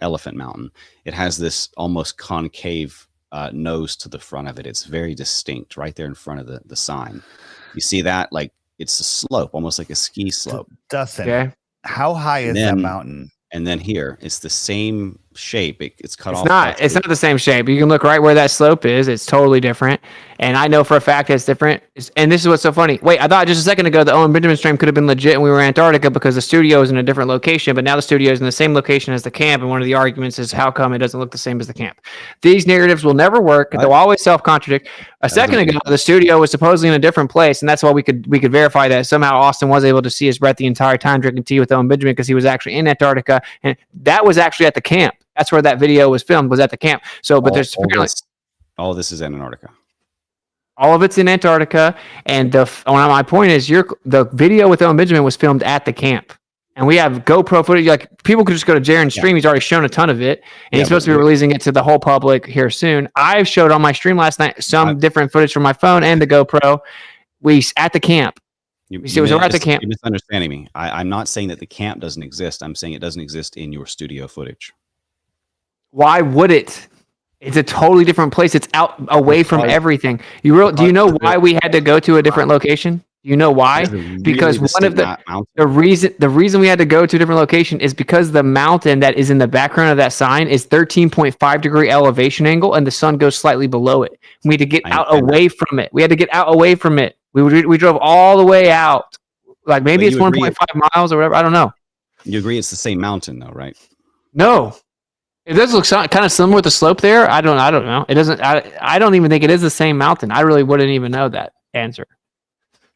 elephant mountain. It has this almost concave nose to the front of it. It's very distinct right there in front of the sign. You see that? Like, it's a slope, almost like a ski slope.
Dustin,
okay.
How high is that mountain?
And then here, it's the same shape. It's cut off.
It's not the same shape. You can look right where that slope is. It's totally different. And I know for a fact it's different. And this is what's so funny. Wait, I thought just a second ago the Owen Benjamin stream could have been legit and we were in Antarctica because the studio is in a different location, but now the studio is in the same location as the camp. And one of the arguments is how come it doesn't look the same as the camp? These narratives will never work. They'll always self-contradict. A second ago, the studio was supposedly in a different place, and that's why we could verify that somehow Austin was able to see his breath the entire time drinking tea with Owen Benjamin because he was actually in Antarctica, and that was actually at the camp. That's where that video was filmed, was at the camp. So, but there's
all this is in Antarctica.
All of it's in Antarctica, and my point is, the video with Owen Benjamin was filmed at the camp, and we have GoPro footage. Like, people could just go to Jaren's stream; he's already shown a ton of it, and he's supposed to be releasing it to the whole public here soon. I showed on my stream last night some different footage from my phone and the GoPro. We at the camp. We're at the camp.
You're misunderstanding me. I'm not saying that the camp doesn't exist. I'm saying it doesn't exist in your studio footage.
Why would it? It's a totally different place. It's out away from everything. Do you know why we had to go to a different location? Do you know why? Because one of the reason we had to go to a different location is because the mountain that is in the background of that sign is 13.5 degree elevation angle, and the sun goes slightly below it. We had to get out away from it. We drove all the way out. Like maybe it's 1.5 miles or whatever. I don't know.
You agree it's the same mountain though, right?
No. It does look kind of similar with the slope there. I don't know. It doesn't. I don't even think it is the same mountain. I really wouldn't even know that answer.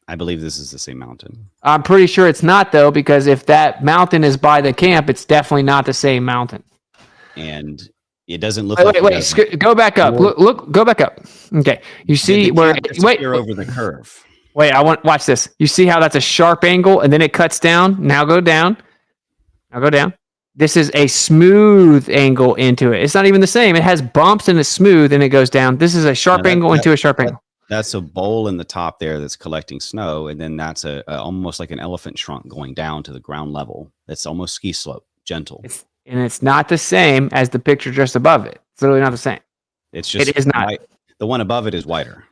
I believe this is the same mountain.
I'm pretty sure it's not though, because if that mountain is by the camp, it's definitely not the same mountain.
And it doesn't look.
Wait. Go back up. Look. Go back up. Okay. You see where? Wait.
Over the curve.
Wait. Watch this. You see how that's a sharp angle, and then it cuts down. Now go down. Now go down. This is a smooth angle into it. It's not even the same. It has bumps and it's smooth and it goes down. This is a sharp angle into a sharp angle.
That's a bowl in the top there that's collecting snow. And then that's almost like an elephant trunk going down to the ground level. That's almost ski slope, gentle.
It's not the same as the picture just above it. It's literally not the same.
It is not. The one above it is wider.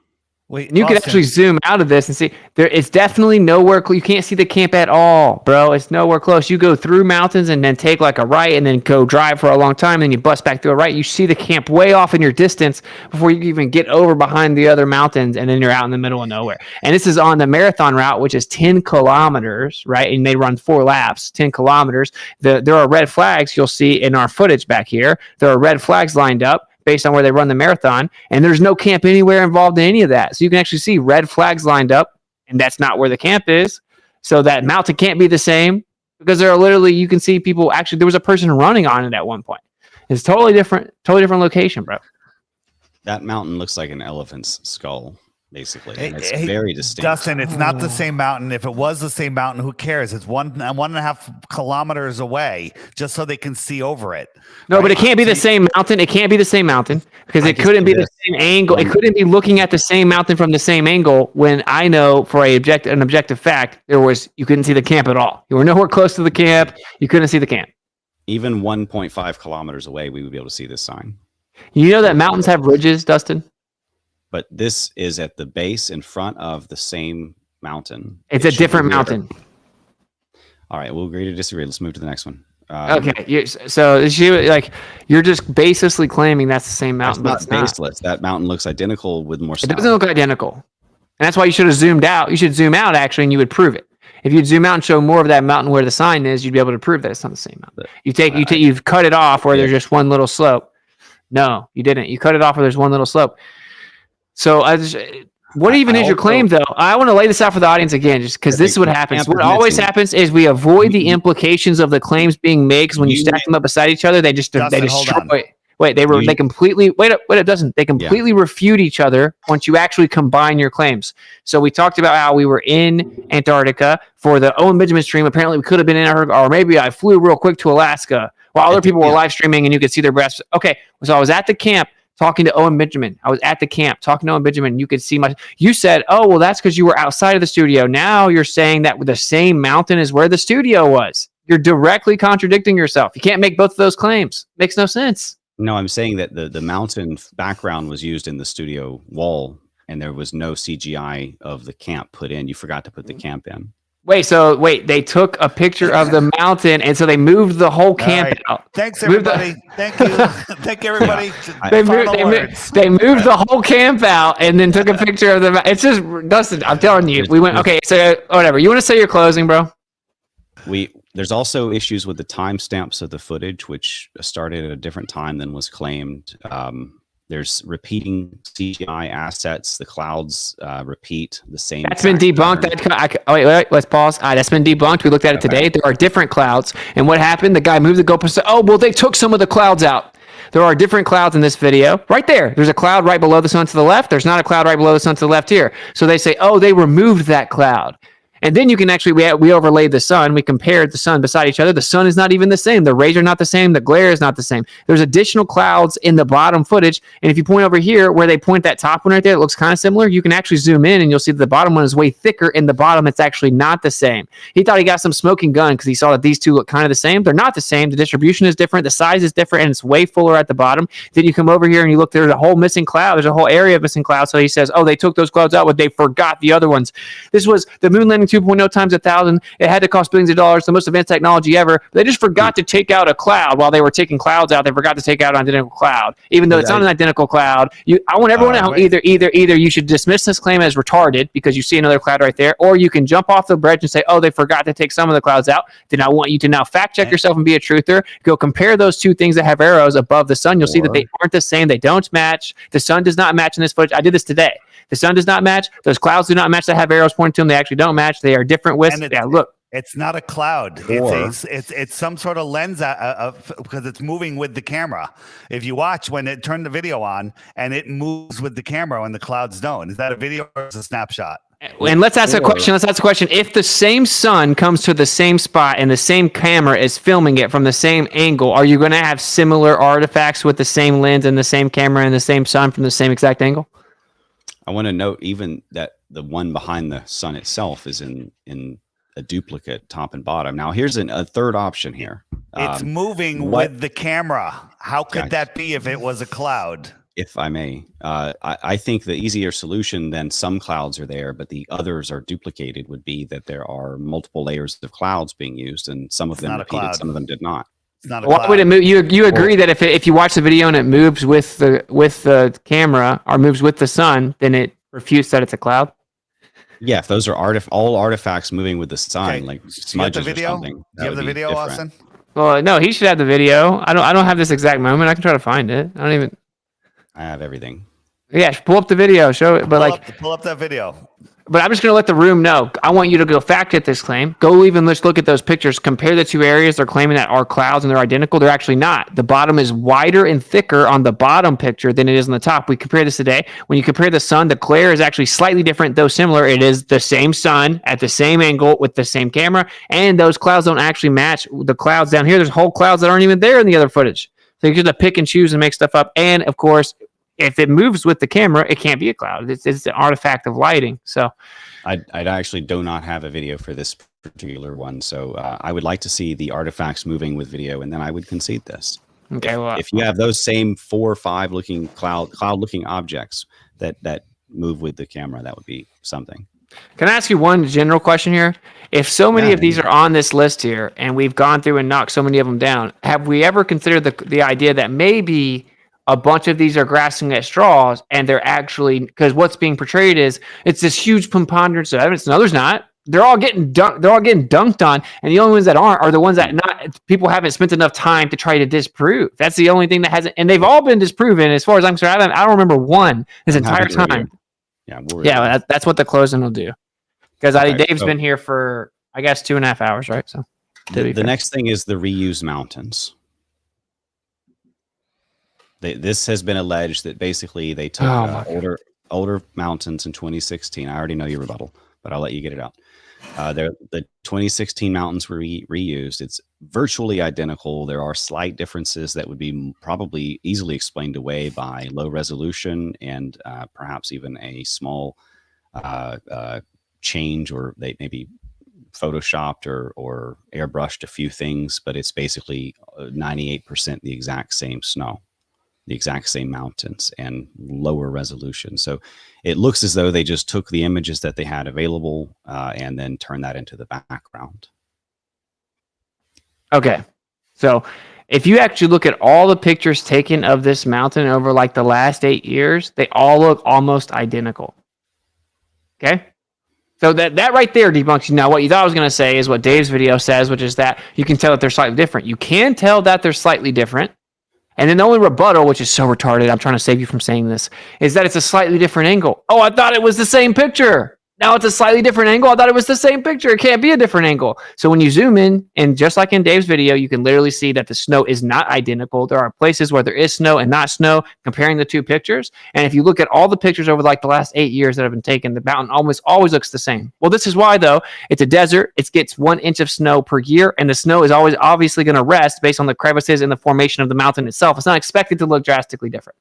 Wait, you can actually zoom out of this and see it's definitely nowhere close. You can't see the camp at all, bro. It's nowhere close. You go through mountains and then take like a right and then go drive for a long time. And then you bust back through a right. You see the camp way off in your distance before you even get over behind the other mountains. And then you're out in the middle of nowhere. And this is on the marathon route, which is 10 kilometers, right? And they run 4 laps, 10 kilometers. There are red flags you'll see in our footage back here. There are red flags lined up based on where they run the marathon, and there's no camp anywhere involved in any of that. So you can actually see red flags lined up, and that's not where the camp is. So that mountain can't be the same because there are literally, you can see people actually, there was a person running on it at one point. It's totally different location, bro.
That mountain looks like an elephant's skull, basically. It's very distinct.
Dustin, it's not the same mountain. If it was the same mountain, who cares? It's 1.5 kilometers away, just so they can see over it.
No, right? But it can't be the same mountain. It can't be the same mountain because it couldn't be the same angle. It couldn't be looking at the same mountain from the same angle when I know for an objective fact you couldn't see the camp at all. You were nowhere close to the camp. You couldn't see the camp.
Even 1.5 kilometers away, we would be able to see this sign.
You know that mountains have ridges, Dustin?
But this is at the base in front of the same mountain.
It's a different mountain.
All right, we'll agree to disagree. Let's move to the next one.
Okay, so you're just baselessly claiming that's the same mountain.
That's not baseless. That mountain looks identical with more snow.
It doesn't look identical, and that's why you should have zoomed out. You should zoom out actually, and you would prove it. If you'd zoom out and show more of that mountain where the sign is, you'd be able to prove that it's not the same mountain. You've cut it off where there's just one little slope. No, you didn't. You cut it off where there's one little slope. So what even is your claim, though? I want to lay this out for the audience again, just because this is what happens. What always happens is we avoid the implications of the claims being made, because when you stack them up beside each other, they destroy. Wait, they completely it doesn't. They completely refute each other once you actually combine your claims. So we talked about how we were in Antarctica for the Owen Benjamin stream. Apparently we could have been in Antarctica, or maybe I flew real quick to Alaska while other people were live streaming and you could see their breaths. Okay, so I was at the camp talking to Owen Benjamin. I was at the camp talking to Owen Benjamin. You could see you said, oh, well, that's because you were outside of the studio. Now you're saying that the same mountain is where the studio was. You're directly contradicting yourself. You can't make both of those claims. Makes no sense.
No, I'm saying that the mountain background was used in the studio wall and there was no CGI of the camp put in. You forgot to put the camp in. Wait,
they took a picture of the mountain, and so they moved the whole camp out.
Thanks, everybody. Thank you. Thank everybody.
They moved the whole camp out and then took a picture of the. It's just, Dustin, I'm telling you, we went, okay, so whatever. You want to say your closing, bro?
There's also issues with the timestamps of the footage, which started at a different time than was claimed. There's repeating CGI assets. The clouds repeat the same.
That's been debunked. Wait, let's pause. That's been debunked. We looked at it today. There are different clouds. And what happened? The guy moved the GoPro and said, oh, well, they took some of the clouds out. There are different clouds in this video. Right there. There's a cloud right below the sun to the left. There's not a cloud right below the sun to the left here. So they say, oh, they removed that cloud. And then you can actually, we overlaid the sun. We compared the sun beside each other. The sun is not even the same. The rays are not the same. The glare is not the same. There's additional clouds in the bottom footage. And if you point over here where they point that top one right there, it looks kind of similar. You can actually zoom in and you'll see that the bottom one is way thicker. In the bottom, it's actually not the same. He thought he got some smoking gun because he saw that these two look kind of the same. They're not the same. The distribution is different. The size is different. And it's way fuller at the bottom. Then you come over here and you look, there's a whole missing cloud. There's a whole area of missing clouds. So he says, oh, they took those clouds out, but they forgot the other ones. This was the moon landing 2.0 times 1,000. It had to cost billions of dollars, the most advanced technology ever. They just forgot to take out a cloud while they were taking clouds out. They forgot to take out an identical cloud, even though it's not an identical cloud. I want everyone to know either you should dismiss this claim as retarded because you see another cloud right there, or you can jump off the bridge and say, oh, they forgot to take some of the clouds out. Then I want you to now fact check yourself and be a truther. Go compare those two things that have arrows above the sun. You'll see that they aren't the same. They don't match. The sun does not match in this footage. I did this today. The sun does not match. Those clouds do not match that have arrows pointing to them. They actually don't match. They are different widths. Yeah, look.
It's not a cloud. It's some sort of lens because it's moving with the camera. If you watch when it turned the video on and it moves with the camera when the clouds don't, is that a video or is it a snapshot?
And let's ask a question. If the same sun comes to the same spot and the same camera is filming it from the same angle, are you going to have similar artifacts with the same lens and the same camera and the same sun from the same exact angle?
I want to note even that the one behind the sun itself is in a duplicate top and bottom. Now here's a third option here.
It's moving with the camera. How could that be if it was a cloud?
If I may, I think the easier solution than some clouds are there, but the others are duplicated would be that there are multiple layers of clouds being used and some of them repeated, some of them did not.
It's not a
Why would it move? You agree that if you watch the video and it moves with the camera or moves with the sun, then it refutes that it's a cloud?
Yeah, if those are all artifacts moving with the sun, like smudges
or
something.
Do you have the video, Austin?
Well, no, he should have the video. I don't have this exact moment. I can try to find it.
I have everything.
Yeah, pull up the video, show it. But
pull up that video.
But I'm just going to let the room know. I want you to go fact check this claim. Go even let's look at those pictures. Compare the two areas they're claiming that are clouds and they're identical. They're actually not. The bottom is wider and thicker on the bottom picture than it is on the top. We compared this today. When you compare the sun, the glare is actually slightly different, though similar. It is the same sun at the same angle with the same camera, and those clouds don't actually match the clouds down here. There's whole clouds that aren't even there in the other footage. So you just pick and choose and make stuff up. And of course, if it moves with the camera, it can't be a cloud. It's an artifact of lighting. So
I actually do not have a video for this particular one. So I would like to see the artifacts moving with video, and then I would concede this.
Okay.
If you have those same 4 or 5 looking cloud looking objects that move with the camera, that would be something.
Can I ask you one general question here? If so many of these are on this list here, and we've gone through and knocked so many of them down, have we ever considered the idea that maybe a bunch of these are grasping at straws, and they're actually, because what's being portrayed is it's this huge preponderance of evidence. No, there's not. They're all getting dunked on, and the only ones that aren't are the ones that people haven't spent enough time to try to disprove. That's the only thing that hasn't, and they've all been disproven as far as I'm concerned. I don't remember one this entire time. Yeah, that's what the closing will do. Because Dave's been here for, I guess, 2.5 hours, right? So
the next thing is the reuse mountains. This has been alleged that basically they took older mountains in 2016. I already know your rebuttal, but I'll let you get it out. The 2016 mountains were reused. It's virtually identical. There are slight differences that would be probably easily explained away by low resolution and perhaps even a small change, or they maybe photoshopped or airbrushed a few things, but it's basically 98% the exact same snow, the exact same mountains, and lower resolution. So it looks as though they just took the images that they had available and then turned that into the background.
Okay. So if you actually look at all the pictures taken of this mountain over like the last 8 years, they all look almost identical. Okay. So that right there debunks you. Now, what you thought I was going to say is what Dave's video says, which is that you can tell that they're slightly different. You can tell that they're slightly different. And then the only rebuttal, which is so retarded, I'm trying to save you from saying this, is that it's a slightly different angle. Oh, I thought it was the same picture. Now it's a slightly different angle. I thought it was the same picture. It can't be a different angle. So when you zoom in, and just like in Dave's video, you can literally see that the snow is not identical. There are places where there is snow and not snow, comparing the two pictures. And if you look at all the pictures over like the last 8 years that have been taken, the mountain almost always looks the same. Well, this is why, though. It's a desert. It gets 1 inch of snow per year, and the snow is always obviously going to rest based on the crevices and the formation of the mountain itself. It's not expected to look drastically different.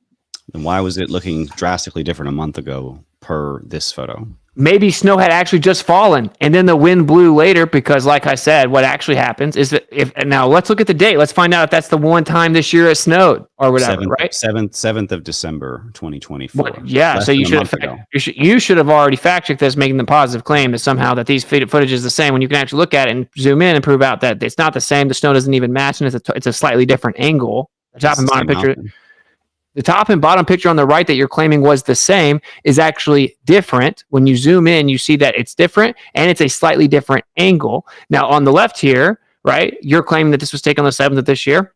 And why was it looking drastically different a month ago per this photo?
Maybe snow had actually just fallen, and then the wind blew later, because like I said, what actually happens is that now let's look at the date. Let's find out if that's the one time this year it snowed or whatever, right?
7th of December, 2024.
Yeah, so you should have already fact checked this, making the positive claim that somehow that these footage is the same, when you can actually look at it and zoom in and prove out that it's not the same. The snow doesn't even match, and it's a slightly different angle. The top and bottom picture. The top and bottom picture on the right that you're claiming was the same is actually different. When you zoom in, you see that it's different, and it's a slightly different angle. Now, on the left here, right, you're claiming that this was taken on the 7th of this year.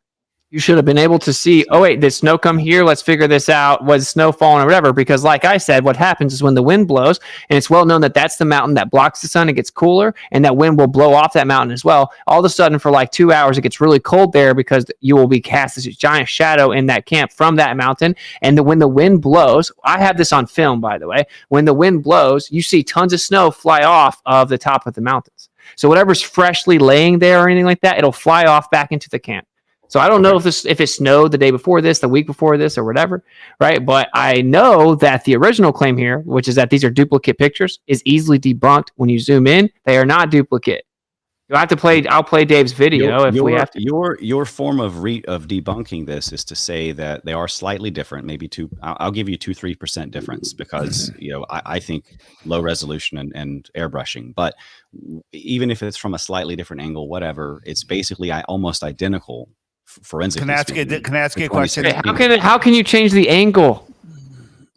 You should have been able to see, oh, wait, did snow come here? Let's figure this out. Was snow falling or whatever? Because like I said, what happens is when the wind blows, and it's well known that that's the mountain that blocks the sun, it gets cooler, and that wind will blow off that mountain as well. All of a sudden, for like 2 hours, it gets really cold there because you will be cast this giant shadow in that camp from that mountain. And when the wind blows, I have this on film, by the way, when the wind blows, you see tons of snow fly off of the top of the mountains. So whatever's freshly laying there or anything like that, it'll fly off back into the camp. So I don't know if it snowed the day before this, the week before this, or whatever, right? But I know that the original claim here, which is that these are duplicate pictures, is easily debunked when you zoom in. They are not duplicate. I'll play Dave's video if we have to.
Your form of debunking this is to say that they are slightly different, maybe I'll give you 2-3% difference, because I think low resolution and airbrushing, but even if it's from a slightly different angle, whatever, it's basically almost identical. Forensically.
Can I ask you a question?
Hey, how can you change the angle?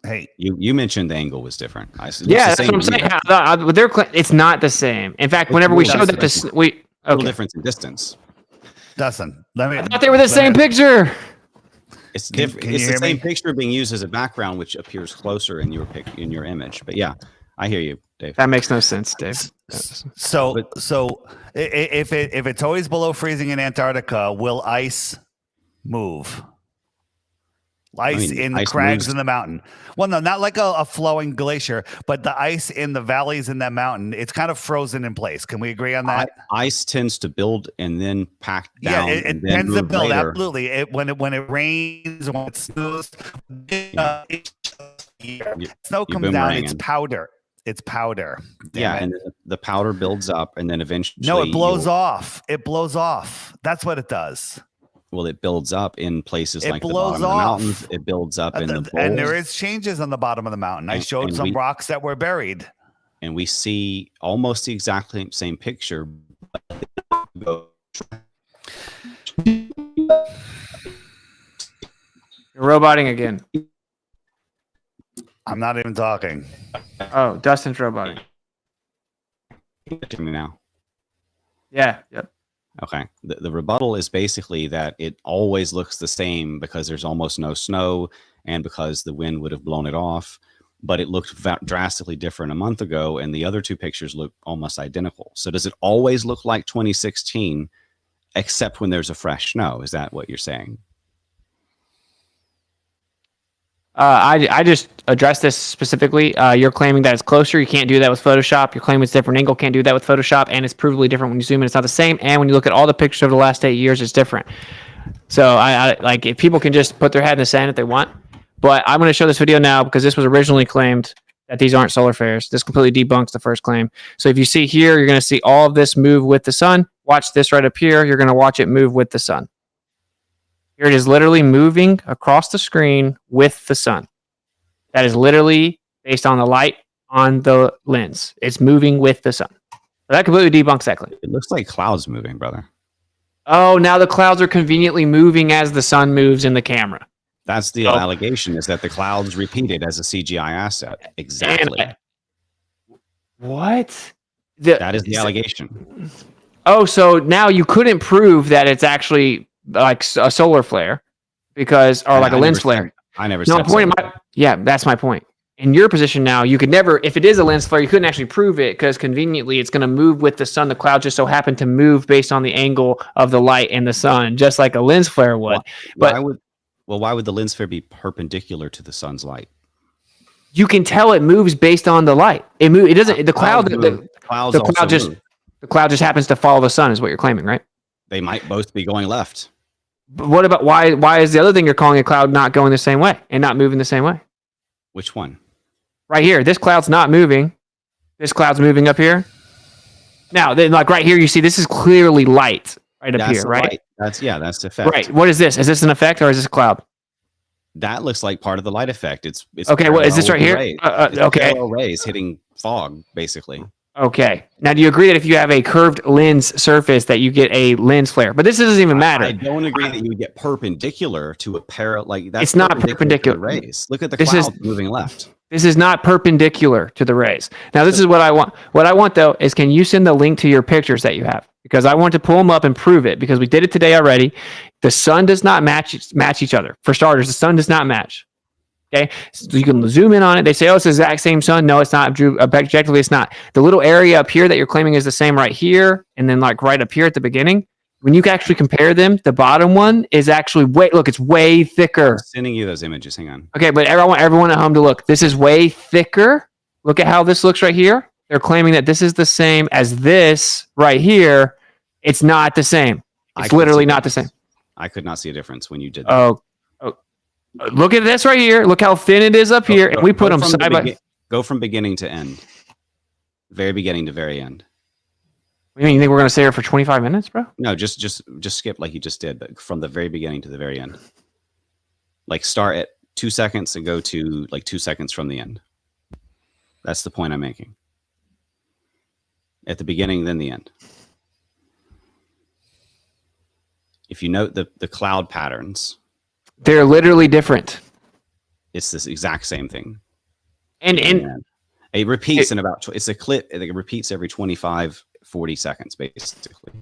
Hey,
you mentioned the angle was different.
That's what I'm saying. It's not the same. In fact, whenever we showed that
little difference in distance.
Dustin,
I thought they were the same picture.
It's different. It's the same picture being used as a background, which appears closer in your image. But yeah, I hear you, Dave.
That makes no sense, Dave.
So if it's always below freezing in Antarctica, will ice move? Ice in the crags moves in the mountain. Well, no, not like a flowing glacier, but the ice in the valleys in that mountain, it's kind of frozen in place. Can we agree on that?
Ice tends to build and then pack down.
Yeah, it tends to build. Later. Absolutely. When it rains, when it snows, snow comes down. It's powder. It's powder.
And the powder builds up, and then eventually.
No, it blows off. It blows off. That's what it does.
Well, it builds up in places like the bottom of the mountains. It builds up in the bowls.
And there is changes on the bottom of the mountain. I showed some rocks that were buried.
And we see almost the exact same picture.
You're roboting again.
I'm not even talking.
Oh, Dustin's roboting.
Hear me now?
Yeah. Yep.
Okay. The rebuttal is basically that it always looks the same because there's almost no snow and because the wind would have blown it off, but it looked drastically different a month ago, and the other two pictures look almost identical. So does it always look like 2016 except when there's a fresh snow? Is that what you're saying?
I just addressed this specifically. You're claiming that it's closer. You can't do that with Photoshop. You're claiming it's different angle. Can't do that with Photoshop. And it's provably different when you zoom in. It's not the same. And when you look at all the pictures over the last 8 years, it's different. So I like if people can just put their head in the sand if they want. But I'm going to show this video now because this was originally claimed that these aren't solar flares. This completely debunks the first claim. So if you see here, you're going to see all of this move with the sun. Watch this right up here. You're going to watch it move with the sun. Here it is literally moving across the screen with the sun. That is literally based on the light on the lens. It's moving with the sun. So that completely debunks that claim.
It looks like clouds moving, brother.
Oh, now the clouds are conveniently moving as the sun moves in the camera.
That's the allegation, is that the clouds repeated as a CGI asset. Exactly.
What?
That is the allegation.
Oh, so now you couldn't prove that it's actually like a solar flare because, or like a lens flare.
I never said
yeah, that's my point. In your position now, you could never, if it is a lens flare, you couldn't actually prove it because conveniently it's going to move with the sun. The cloud just so happened to move based on the angle of the light and the sun, just like a lens flare would.
Why would the lens flare be perpendicular to the sun's light?
You can tell it moves based on the light. It moves. It doesn't. The cloud just happens to follow the sun, is what you're claiming, right?
They might both be going left.
But what about why is the other thing you're calling a cloud not going the same way and not moving the same way?
Which one?
Right here. This cloud's not moving. This cloud's moving up here. Now, then, like right here, you see this is clearly light right up here, right?
Light. That's the effect.
Right. What is this? Is this an effect or is this a cloud?
That looks like part of the light effect. It's
okay. What is this right here? Okay.
Parallel rays hitting fog, basically.
Okay. Now, do you agree that if you have a curved lens surface that you get a lens flare? But this doesn't even matter.
I don't agree that you would get perpendicular to a like that's.
It's not perpendicular.
Rays. Look at the cloud moving left.
This is not perpendicular to the rays. Now, this is what I want. What I want, though, is can you send the link to your pictures that you have? Because I want to pull them up and prove it because we did it today already. The sun does not match each other. For starters, the sun does not match. Okay, so you can zoom in on it. They say, oh, it's the exact same sun. No, it's not. Objectively, it's not. The little area up here that you're claiming is the same right here, and then like right up here at the beginning. When you can actually compare them, the bottom one is actually it's way thicker.
I'm sending you those images. Hang on.
Okay, but I want everyone at home to look. This is way thicker. Look at how this looks right here. They're claiming that this is the same as this right here. It's not the same. It's literally not the same.
I could not see a difference when you did that.
Look at this right here. Look how thin it is up here. And we put them side by side.
Go from beginning to end. Very beginning to very end.
You mean you think we're going to stay here for 25 minutes, bro?
No, just skip like you just did, but from the very beginning to the very end. Like start at 2 seconds and go to like 2 seconds from the end. That's the point I'm making. At the beginning, then the end. If you note the cloud patterns,
they're literally different.
It's this exact same thing.
And
it repeats in about, it's a clip. It repeats every 25, 40 seconds, basically.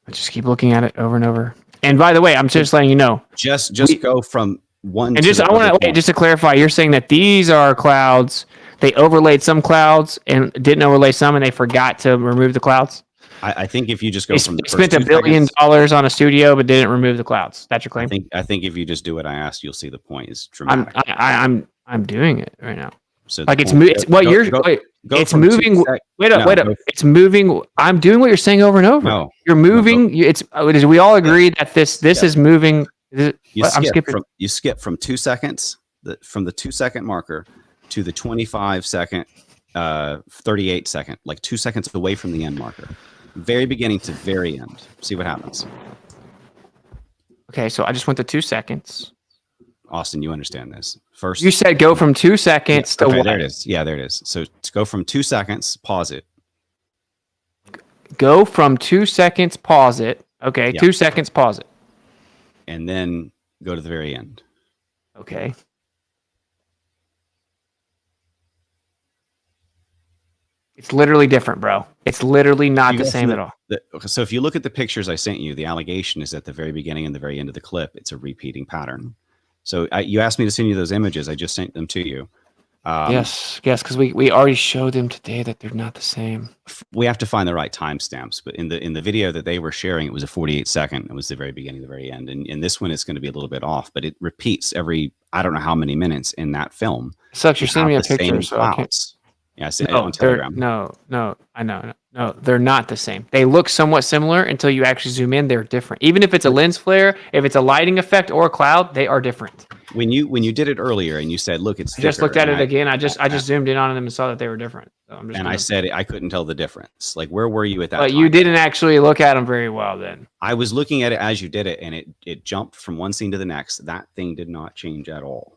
I just keep looking at it over and over. And by the way, I'm just letting you know.
Just go from one.
And just I want to just to clarify. You're saying that these are clouds. They overlaid some clouds and didn't overlay some, and they forgot to remove the clouds.
I think if you just go from
the spent $1 billion on a studio, but didn't remove the clouds. That's your claim.
I think if you just do what I asked, you'll see the point is dramatic.
I'm doing it right now.
So
like it's moving. It's moving. Wait up. It's moving. I'm doing what you're saying over and over.
No,
you're moving. We all agree that this is moving.
You skip from 2 seconds, from the 2 second marker to the 25 second, 38 second, like 2 seconds away from the end marker. Very beginning to very end. See what happens.
Okay, so I just went to 2 seconds.
Austin, you understand this. First,
you said go from 2 seconds to what?
There it is. Yeah, there it is. So to go from 2 seconds, pause it.
Go from 2 seconds, pause it. Okay, yeah. 2 seconds, pause it.
And then go to the very end.
Okay. It's literally different, bro. It's literally not the same at all.
So if you look at the pictures I sent you, the allegation is at the very beginning and the very end of the clip, it's a repeating pattern. So you asked me to send you those images. I just sent them to you.
Yes, because we already showed them today that they're not the same.
We have to find the right timestamps, but in the video that they were sharing, it was a 48-second. It was the very beginning, the very end, and this one is going to be a little bit off, but it repeats every I don't know how many minutes in that film.
Sucks. You're sending me a picture, so I can't.
Yeah, I sent it on Telegram.
No, I know. No, they're not the same. They look somewhat similar until you actually zoom in. They're different. Even if it's a lens flare, if it's a lighting effect or a cloud, they are different.
When you did it earlier and you said, "Look, it's,"
I just looked at it again. I just zoomed in on them and saw that they were different. So
I said I couldn't tell the difference. Like, where were you at that
but
time?
You didn't actually look at them very well then.
I was looking at it as you did it, and it jumped from one scene to the next. That thing did not change at all.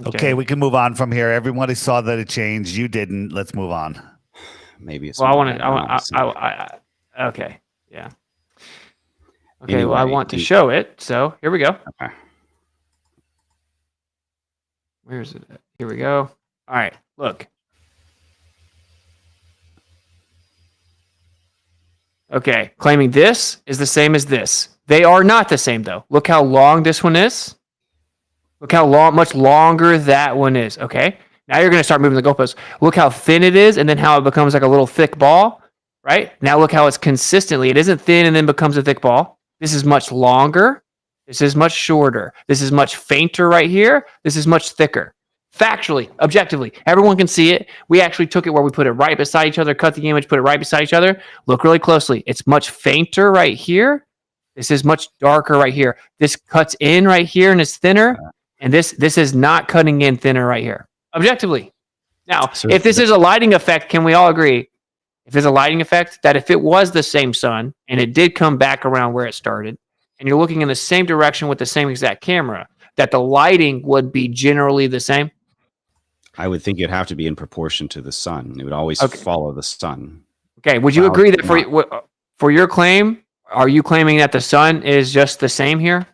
Okay, we can move on from here. Everybody saw that it changed. You didn't. Let's move on.
Maybe it's.
Well, okay, yeah. Okay, anyway, well, I want to show it, so here we go.
Okay.
Where is it? Here we go. All right, look. Okay, claiming this is the same as this. They are not the same, though. Look how long this one is. Look how much longer that one is. Okay, now you're going to start moving the goalposts. Look how thin it is, and then how it becomes like a little thick ball, right? Now look how it's consistently. It isn't thin and then becomes a thick ball. This is much longer. This is much shorter. This is much fainter right here. This is much thicker. Factually, objectively, everyone can see it. We actually took it where we put it right beside each other, cut the image, put it right beside each other. Look really closely. It's much fainter right here. This is much darker right here. This cuts in right here and is thinner. And this is not cutting in thinner right here. Objectively. Now, if this is a lighting effect, can we all agree? If there's a lighting effect, that if it was the same sun and it did come back around where it started, and you're looking in the same direction with the same exact camera, that the lighting would be generally the same?
I would think it'd have to be in proportion to the sun. It would always follow the sun.
Okay, would you agree that for your claim, are you claiming that the sun is just the same here?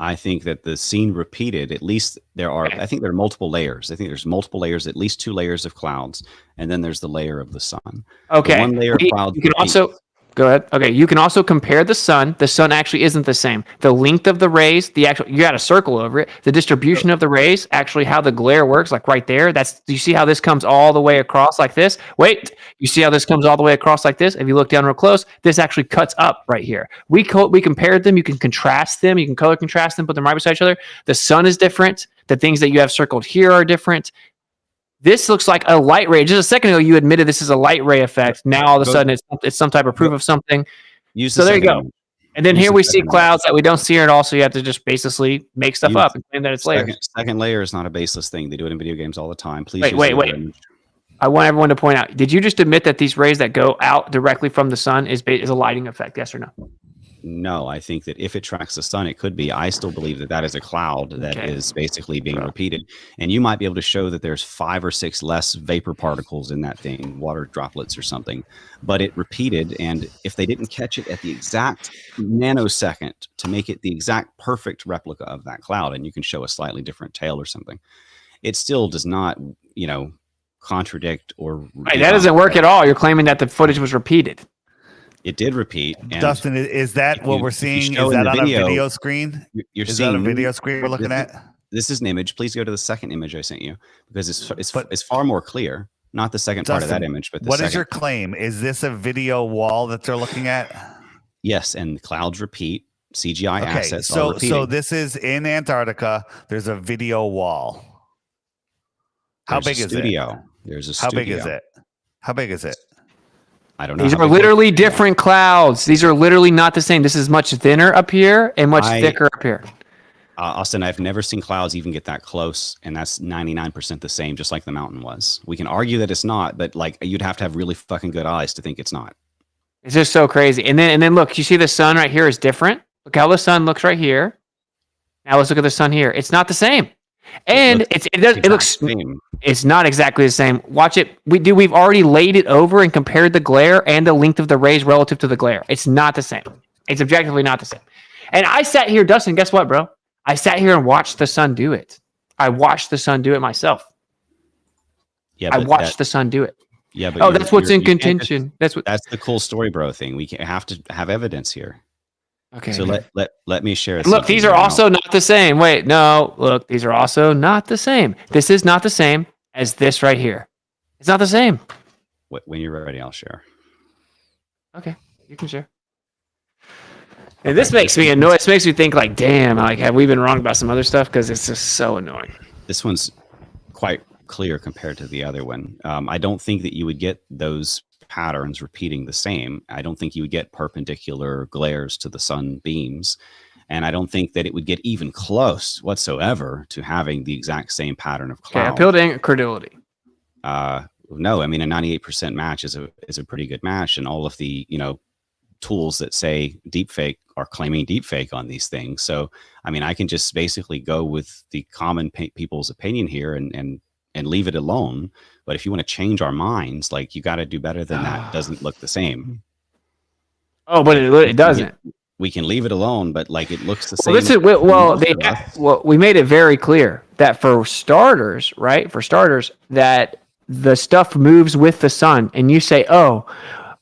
I think that the scene repeated, at least I think there are multiple layers. I think there's multiple layers, at least 2 layers of clouds, and then there's the layer of the sun.
Okay.
The one layer of clouds.
You can also go ahead. Okay, you can also compare the sun. The sun actually isn't the same. The length of the rays, you got a circle over it. The distribution of the rays, actually how the glare works, like right there. You see how this comes all the way across like this? Wait, you see how this comes all the way across like this? If you look down real close, this actually cuts up right here. We compared them. You can contrast them. You can color contrast them, put them right beside each other. The sun is different. The things that you have circled here are different. This looks like a light ray. Just a second ago, you admitted this is a light ray effect. Now all of a sudden, it's some type of proof of something. So there you go. And then here we see clouds that we don't see at all. So you have to just basically make stuff up and claim that it's layers.
Second layer is not a baseless thing. They do it in video games all the time. Please
wait. I want everyone to point out. Did you just admit that these rays that go out directly from the sun is a lighting effect? Yes or no?
No, I think that if it tracks the sun, it could be. I still believe that is a cloud that is basically being repeated. And you might be able to show that there's 5 or 6 less vapor particles in that thing, water droplets or something. But it repeated, and if they didn't catch it at the exact nanosecond to make it the exact perfect replica of that cloud, and you can show a slightly different tail or something, it still does not, contradict or...
Right, that doesn't work at all. You're claiming that the footage was repeated.
It did repeat. And
Dustin, is that what we're seeing? Is that on a video screen? Is that a video screen we're looking at?
This is an image. Please go to the second image I sent you because it's far more clear. Not the second part of that image, but
what is your claim? Is this a video wall that they're looking at?
Yes, and the clouds repeat. CGI assets are repeating.
So this is in Antarctica. There's a video wall. How big is it?
There's a studio.
How big is it? How big is it?
I don't know.
These are literally different clouds. These are literally not the same. This is much thinner up here and much thicker up here.
Austin, I've never seen clouds even get that close, and that's 99% the same, just like the mountain was. We can argue that it's not, but you'd have to have really fucking good eyes to think it's not.
It's just so crazy. And then look, you see the sun right here is different. Look how the sun looks right here. Now let's look at the sun here. It's not the same. And it looks it's not exactly the same. Watch it. We've already laid it over and compared the glare and the length of the rays relative to the glare. It's not the same. It's objectively not the same. And I sat here, Dustin, guess what, bro? I sat here and watched the sun do it. I watched the sun do it myself.
Yeah,
I watched the sun do it.
Yeah, but
that's what's in contention. That's
the cool story, bro thing. We have to have evidence here.
Okay.
So let me share.
Look, these are also not the same. Wait, no. Look, these are also not the same. This is not the same as this right here. It's not the same.
When you're ready, I'll share.
Okay, you can share. And this makes me annoyed. This makes me think like, damn, like have we been wrong about some other stuff? Because it's just so annoying.
This one's quite clear compared to the other one. I don't think that you would get those patterns repeating the same. I don't think you would get perpendicular glares to the sun beams. And I don't think that it would get even close whatsoever to having the exact same pattern of cloud.
Okay, appeal to incredulity.
No, I mean, a 98% match is a pretty good match. And all of the, tools that say deepfake are claiming deepfake on these things. So, I mean, I can just basically go with the common people's opinion here and leave it alone. But if you want to change our minds, like you got to do better than that. It doesn't look the same.
Oh, but it doesn't.
We can leave it alone, but like it looks the same.
We made it very clear that for starters, right? For starters, that the stuff moves with the sun, and you say, "Oh,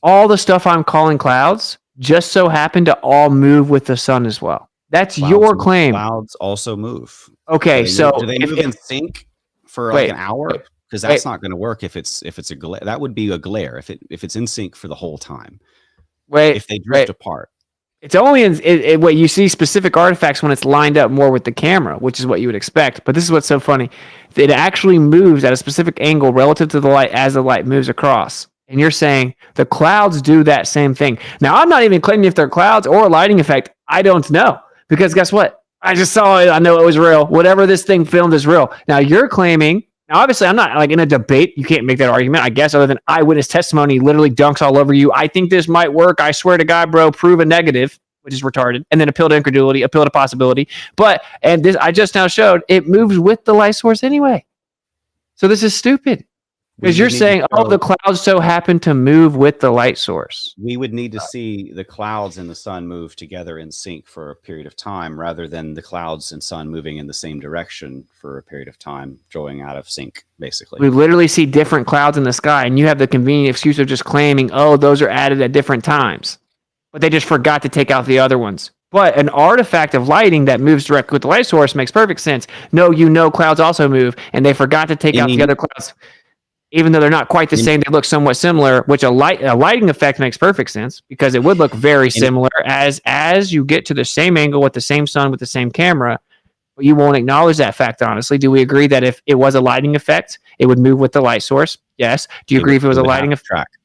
all the stuff I'm calling clouds just so happen to all move with the sun as well." That's your claim.
Clouds also move.
Okay,
do they move in sync for like an hour? Because that's not going to work if it's a glare. That would be a glare if it's in sync for the whole time. If they drift apart.
It's only in what you see specific artifacts when it's lined up more with the camera, which is what you would expect. But this is what's so funny. It actually moves at a specific angle relative to the light as the light moves across. And you're saying the clouds do that same thing. Now, I'm not even claiming if they're clouds or a lighting effect. I don't know. Because guess what? I just saw it. I know it was real. Whatever this thing filmed is real. Now, you're claiming... Now, obviously, I'm not like in a debate. You can't make that argument, I guess, other than eyewitness testimony literally dunks all over you. I think this might work. I swear to God, bro, prove a negative, which is retarded. And then appeal to incredulity, appeal to possibility. And this, I just now showed, it moves with the light source anyway. So this is stupid. Because you're saying, the clouds so happen to move with the light source.
We would need to see the clouds and the sun move together in sync for a period of time, rather than the clouds and sun moving in the same direction for a period of time, drawing out of sync, basically.
We literally see different clouds in the sky, and you have the convenient excuse of just claiming, those are added at different times. But they just forgot to take out the other ones. But an artifact of lighting that moves directly with the light source makes perfect sense. No, clouds also move, and they forgot to take out the other clouds. Even though they're not quite the same, they look somewhat similar, which a lighting effect makes perfect sense because it would look very similar as you get to the same angle with the same sun with the same camera, but you won't acknowledge that fact, honestly. Do we agree that if it was a lighting effect, it would move with the light source? Yes. Do you agree if it was a lighting effect?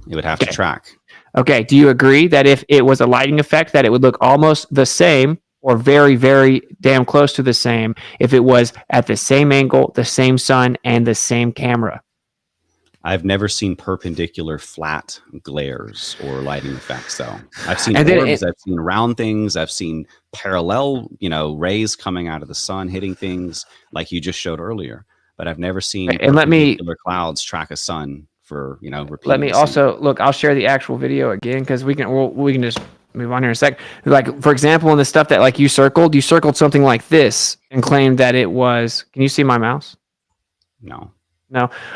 It would have to track.
Okay. Do you agree that if it was a lighting effect, that it would look almost the same or very, very damn close to the same if it was at the same angle, the same sun, and the same camera?
I've never seen perpendicular flat glares or lighting effects, though. I've seen orbs, I've seen round things, I've seen parallel, rays coming out of the sun hitting things like you just showed earlier. But I've never seen perpendicular clouds track a sun for, repeating.
Let me also look. I'll share the actual video again because we can just move on here in a sec. Like, for example, in the stuff that you circled something like this and claimed that it was. Can you see my mouse?
No.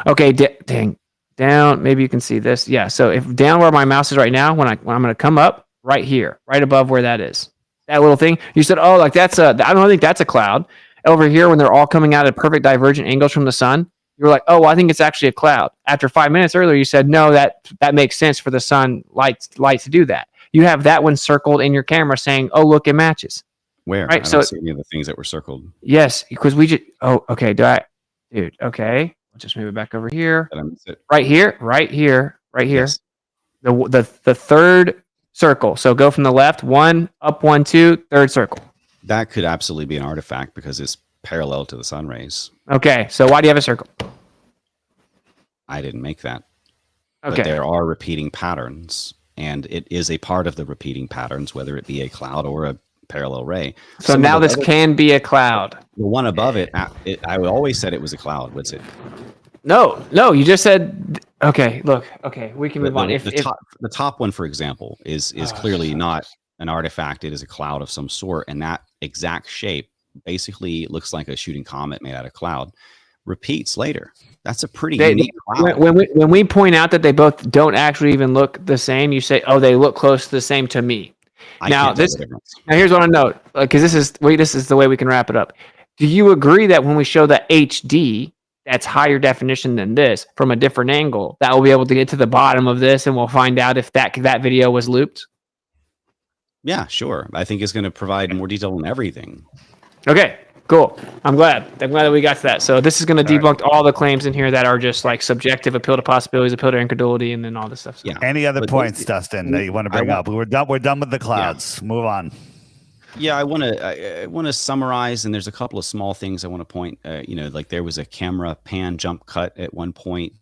Okay, dang. Down, maybe you can see this. Yeah, so if down where my mouse is right now, when I'm going to come up right here, right above where that is, that little thing, you said, I don't think that's a cloud. Over here, when they're all coming out at perfect divergent angles from the sun, you were like, I think it's actually a cloud. After 5 minutes earlier, you said, no, that makes sense for the sun light to do that. You have that one circled in your camera saying, look, it matches.
Where? Right? I don't see any of the things that were circled.
Yes, because we just, okay, dude, okay. I'll just move it back over here. Right here. Yes. The third circle. So go from the left, 1, up 1, 2, third circle.
That could absolutely be an artifact because it's parallel to the sun rays.
Okay, so why do you have a circle?
I didn't make that.
Okay.
But there are repeating patterns, and it is a part of the repeating patterns, whether it be a cloud or a parallel ray.
So now this can be a cloud.
The one above it, I always said it was a cloud. What's it?
No, you just said, okay, look, okay, we can move on.
The top one, for example, is clearly not an artifact. It is a cloud of some sort, and that exact shape basically looks like a shooting comet made out of cloud. Repeats later. That's a pretty unique cloud.
When we point out that they both don't actually even look the same, you say, they look close to the same to me. Now here's what I note, because this is the way we can wrap it up. Do you agree that when we show the HD, that's higher definition than this from a different angle, that we'll be able to get to the bottom of this and we'll find out if that video was looped?
Yeah, sure. I think it's going to provide more detail on everything.
Okay, cool. I'm glad that we got to that. So this is going to debunk all the claims in here that are just like subjective, appeal to possibilities, appeal to incredulity, and then all this stuff. So.
Yeah.
Any other points, Dustin, that you want to bring up? We're done with the clouds. Yeah. Move on.
Yeah, I want to summarize, and there's a couple of small things I want to point. Like there was a camera pan jump cut at one point.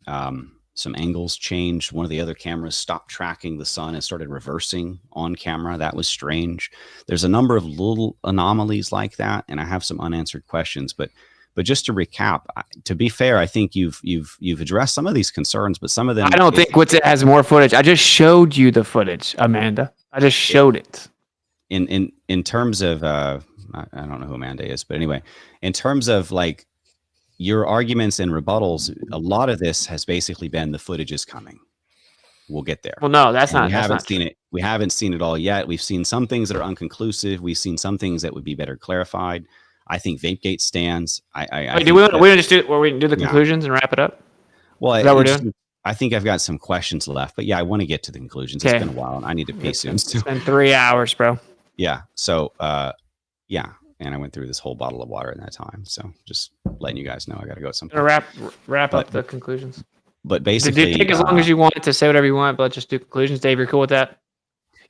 Some angles changed. One of the other cameras stopped tracking the sun and started reversing on camera. That was strange. There's a number of little anomalies like that, and I have some unanswered questions. But just to recap, to be fair, I think you've addressed some of these concerns, but some of them.
I don't think Witsit has more footage. I just showed you the footage, Amanda. I just showed it.
In terms of I don't know who Amanda is, but anyway, in terms of like your arguments and rebuttals, a lot of this has basically been the footage is coming. We'll get there.
Well, no, that's not.
We haven't seen it. We haven't seen it all yet. We've seen some things that are unconclusive. We've seen some things that would be better clarified. I think VapeGate stands.
Wait, do we want to just do where we can do the conclusions and wrap it up?
Well,
is that what we're doing?
I think I've got some questions left, but yeah, I want to get to the conclusions. Okay. It's been a while, and I need to pee soon.
It's been 3 hours, bro.
Yeah. So, yeah. And I went through this whole bottle of water in that time. So just letting you guys know, I got to go at some point.
Wrap up the conclusions.
But basically,
take as long as you want to say whatever you want, but let's just do conclusions. Dave, you're cool with that?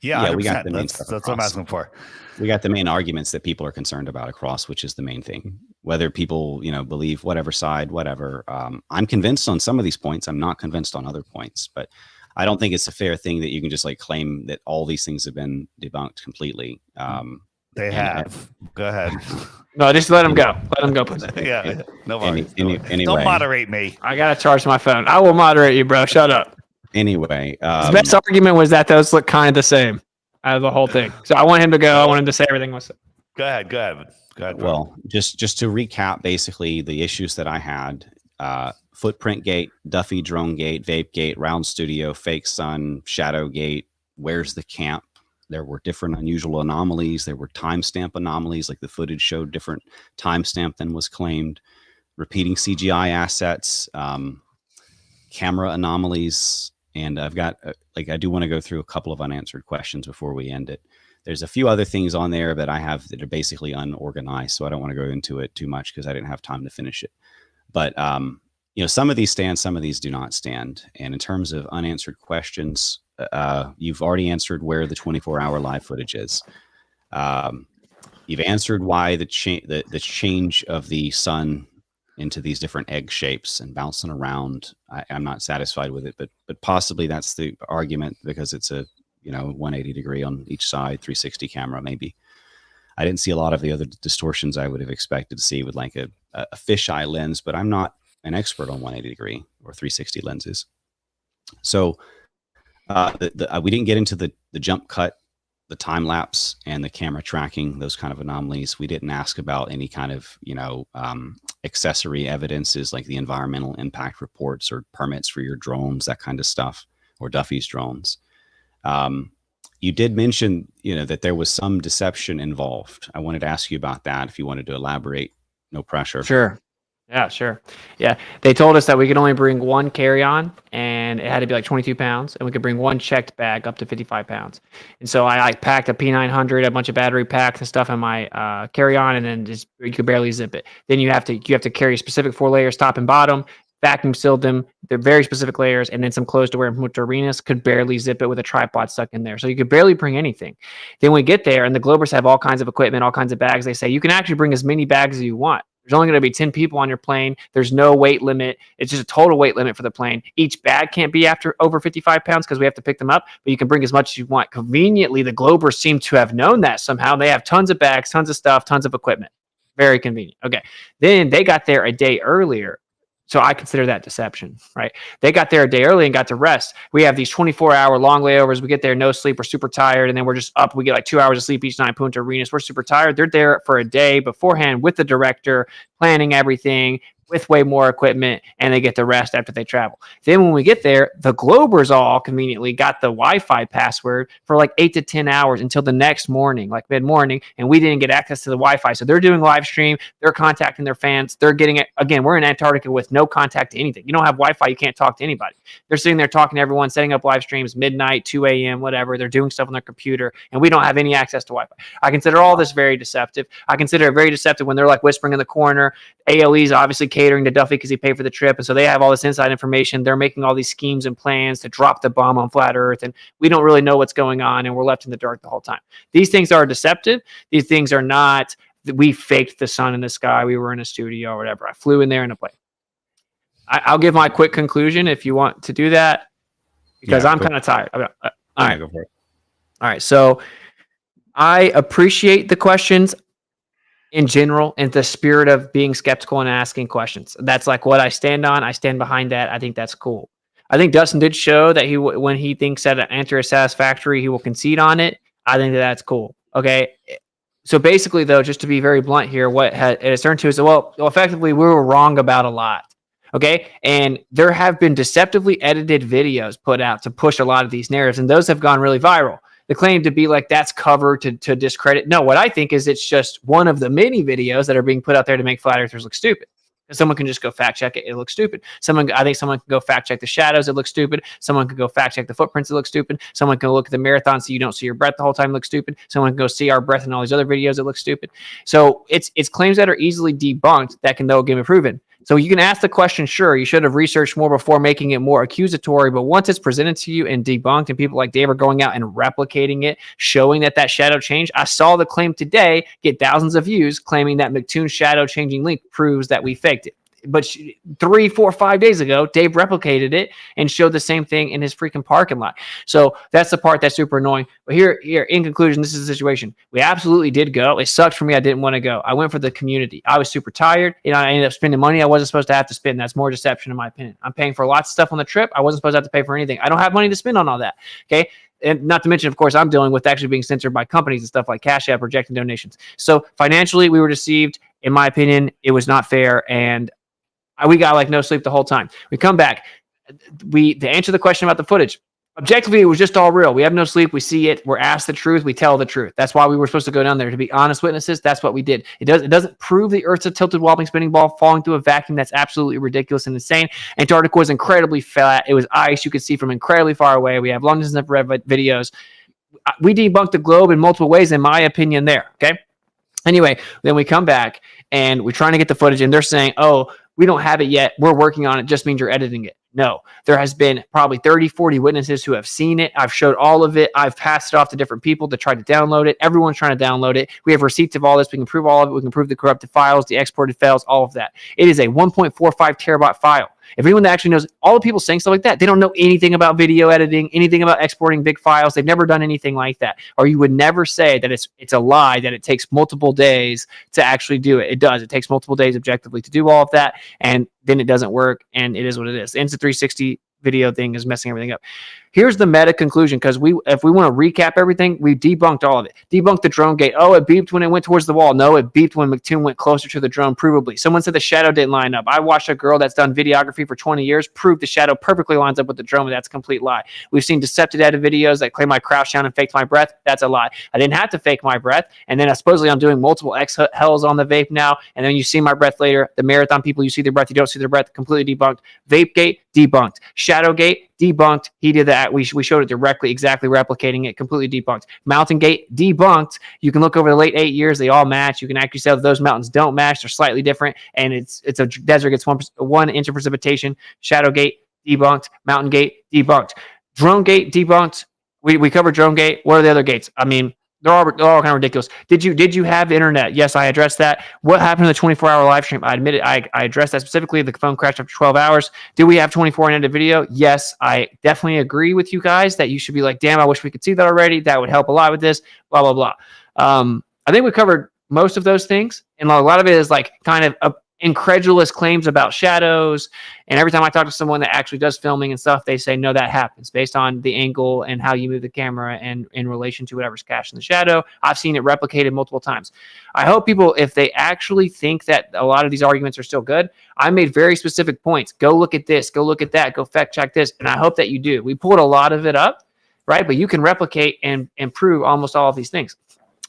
Yeah,
we got the main stuff.
That's what I'm asking for.
We got the main arguments that people are concerned about across, which is the main thing. Whether people, believe whatever side, whatever. I'm convinced on some of these points. I'm not convinced on other points, but I don't think it's a fair thing that you can just like claim that all these things have been debunked completely.
They have. Go ahead.
No, just let them go. Let them go.
Yeah. No worries.
Anyway,
don't moderate me.
I got to charge my phone. I will moderate you, bro. Shut up.
Anyway.
The best argument was that those look kind of the same out of the whole thing. So I want him to go. I want him to say everything was.
Go ahead.
Well, just to recap, basically the issues that I had, footprint gate, Duffy drone gate, vape gate, round studio, fake sun, shadow gate, where's the camp? There were different unusual anomalies. There were timestamp anomalies, like the footage showed different timestamp than was claimed. Repeating CGI assets, camera anomalies, and I've got I do want to go through a couple of unanswered questions before we end it. There's a few other things on there that I have that are basically unorganized, so I don't want to go into it too much because I didn't have time to finish it. But some of these stand, some of these do not stand. And in terms of unanswered questions, you've already answered where the 24-hour live footage is. You've answered why the change of the sun into these different egg shapes and bouncing around. I'm not satisfied with it, but possibly that's the argument because it's a 180 degree on each side, 360 camera maybe. I didn't see a lot of the other distortions I would have expected to see with like a fisheye lens, but I'm not an expert on 180 degree or 360 lenses. So we didn't get into the jump cut, the time lapse, and the camera tracking, those kind of anomalies. We didn't ask about any kind of accessory evidences like the environmental impact reports or permits for your drones, that kind of stuff, or Duffy's drones. You did mention that there was some deception involved. I wanted to ask you about that if you wanted to elaborate. No pressure.
Sure. Yeah, sure. Yeah. They told us that we could only bring one carry-on and it had to be like 22 pounds, and we could bring one checked bag up to 55 pounds. And so I packed a P900, a bunch of battery packs and stuff in my carry-on, and then just you could barely zip it. Then you have to carry specific 4 layers, top and bottom, vacuum sealed them. They're very specific layers, and then some clothes to wear in Punta Arenas. Could barely zip it with a tripod stuck in there. So you could barely bring anything. Then we get there, and the Globers have all kinds of equipment, all kinds of bags. They say you can actually bring as many bags as you want. There's only going to be 10 people on your plane. There's no weight limit. It's just a total weight limit for the plane. Each bag can't be over 55 pounds because we have to pick them up, but you can bring as much as you want. Conveniently, the Globers seem to have known that somehow. They have tons of bags, tons of stuff, tons of equipment. Very convenient. Okay. Then they got there a day earlier. So I consider that deception, right? They got there a day early and got to rest. We have these 24-hour long layovers. We get there, no sleep. We're super tired. And then we're just up. We get like 2 hours of sleep each night, Punta Arenas. We're super tired. They're there for a day beforehand with the director, planning everything, with way more equipment, and they get the rest after they travel. Then when we get there, the Globers all conveniently got the Wi-Fi password for like 8 to 10 hours until the next morning, like mid-morning, and we didn't get access to the Wi-Fi. So they're doing live stream, they're contacting their fans, they're getting it. Again, we're in Antarctica with no contact to anything. You don't have Wi-Fi, you can't talk to anybody. They're sitting there talking to everyone, setting up live streams, midnight, 2 a.m., whatever. They're doing stuff on their computer, and we don't have any access to Wi-Fi. I consider all this very deceptive. I consider it very deceptive when they're like whispering in the corner. ALE's obviously catering to Duffy because he paid for the trip, and so they have all this inside information. They're making all these schemes and plans to drop the bomb on flat Earth, and we don't really know what's going on, and we're left in the dark the whole time. These things are deceptive. These things are not, we faked the sun in the sky, we were in a studio or whatever. I flew in there in a plane. I'll give my quick conclusion if you want to do that, because I'm kind of tired. All right,
go for it.
All right, so I appreciate the questions in general, in the spirit of being skeptical and asking questions. That's like what I stand on. I stand behind that. I think that's cool. I think Dustin did show that when he thinks that an answer is satisfactory, he will concede on it. I think that's cool. Okay. So basically, though, just to be very blunt here, what it has turned to is, well, effectively, we were wrong about a lot. Okay. And there have been deceptively edited videos put out to push a lot of these narratives, and those have gone really viral. The claim to be like that's cover to discredit. No, what I think is it's just one of the many videos that are being put out there to make flat earthers look stupid. Because someone can just go fact check it, it looks stupid. I think someone can go fact check the shadows, it looks stupid. Someone can go fact check the footprints, it looks stupid. Someone can look at the marathon so you don't see your breath the whole time, it looks stupid. Someone can go see our breath in all these other videos, it looks stupid. So it's claims that are easily debunked that can though get proven. So you can ask the question, sure, you should have researched more before making it more accusatory, but once it's presented to you and debunked and people like Dave are going out and replicating it, showing that shadow changed. I saw the claim today get thousands of views claiming that McToon's shadow changing link proves that we faked it. But 3, 4, 5 days ago, Dave replicated it and showed the same thing in his freaking parking lot. So that's the part that's super annoying. But here, in conclusion, this is the situation. We absolutely did go. It sucked for me. I didn't want to go. I went for the community. I was super tired. I ended up spending money I wasn't supposed to have to spend. That's more deception, in my opinion. I'm paying for lots of stuff on the trip. I wasn't supposed to have to pay for anything. I don't have money to spend on all that. Okay. And not to mention, of course, I'm dealing with actually being censored by companies and stuff like Cash App rejecting donations. So financially, we were deceived. In my opinion, it was not fair. And we got like no sleep the whole time. We come back. To answer the question about the footage, objectively, it was just all real. We have no sleep. We see it. We're asked the truth. We tell the truth. That's why we were supposed to go down there, to be honest witnesses. That's what we did. It doesn't prove the Earth's a tilted wobbling spinning ball falling through a vacuum. That's absolutely ridiculous and insane. Antarctica was incredibly flat. It was ice. You could see from incredibly far away. We have long distance infrared videos. We debunked the globe in multiple ways, in my opinion, there. Okay. Anyway, then we come back and we're trying to get the footage, and they're saying, oh, we don't have it yet. We're working on it. Just means you're editing it. No, there has been probably 30, 40 witnesses who have seen it. I've showed all of it. I've passed it off to different people to try to download it. Everyone's trying to download it. We have receipts of all this. We can prove all of it. We can prove the corrupted files, the exported files, all of that. It is a 1.45 terabyte file. If anyone that actually knows, all the people saying stuff like that, they don't know anything about video editing, anything about exporting big files. They've never done anything like that. Or you would never say that it's a lie, that it takes multiple days to actually do it. It does. It takes multiple days objectively to do all of that, and then it doesn't work, and it is what it is. The Insta360 video thing is messing everything up. Here's the meta conclusion, because if we want to recap everything, we debunked all of it. Debunked the drone gate. Oh, it beeped when it went towards the wall. No, it beeped when McToon went closer to the drone, provably. Someone said the shadow didn't line up. I watched a girl that's done videography for 20 years prove the shadow perfectly lines up with the drone, but that's a complete lie. We've seen deceptive edit videos that claim I crouched down and faked my breath. That's a lie. I didn't have to fake my breath, and then supposedly I'm doing multiple exhales on the vape now, and then you see my breath later. The marathon people, you see their breath, you don't see their breath, completely debunked. Vape gate, debunked. Shadow gate, debunked. He did that. We showed it directly, exactly replicating it, completely debunked. Mountain gate, debunked. You can look over the late 8 years. They all match. You can actually say that those mountains don't match. They're slightly different. And it's a desert gets 1 inch of precipitation. Shadow gate, debunked. Mountain gate, debunked. Drone gate, debunked. We covered drone gate. What are the other gates? I mean, they're all kind of ridiculous. Did you have internet? Yes, I addressed that. What happened to the 24-hour live stream? I admit it. I addressed that specifically. The phone crashed after 12 hours. Do we have 24 edited video? Yes, I definitely agree with you guys that you should be like, damn, I wish we could see that already. That would help a lot with this, blah, blah, blah. I think we covered most of those things. And a lot of it is like kind of incredulous claims about shadows. And every time I talk to someone that actually does filming and stuff, they say, no, that happens based on the angle and how you move the camera and in relation to whatever's cached in the shadow. I've seen it replicated multiple times. I hope people, if they actually think that a lot of these arguments are still good, I made very specific points. Go look at this, go look at that, go fact check this. And I hope that you do. We pulled a lot of it up, right? But you can replicate and prove almost all of these things.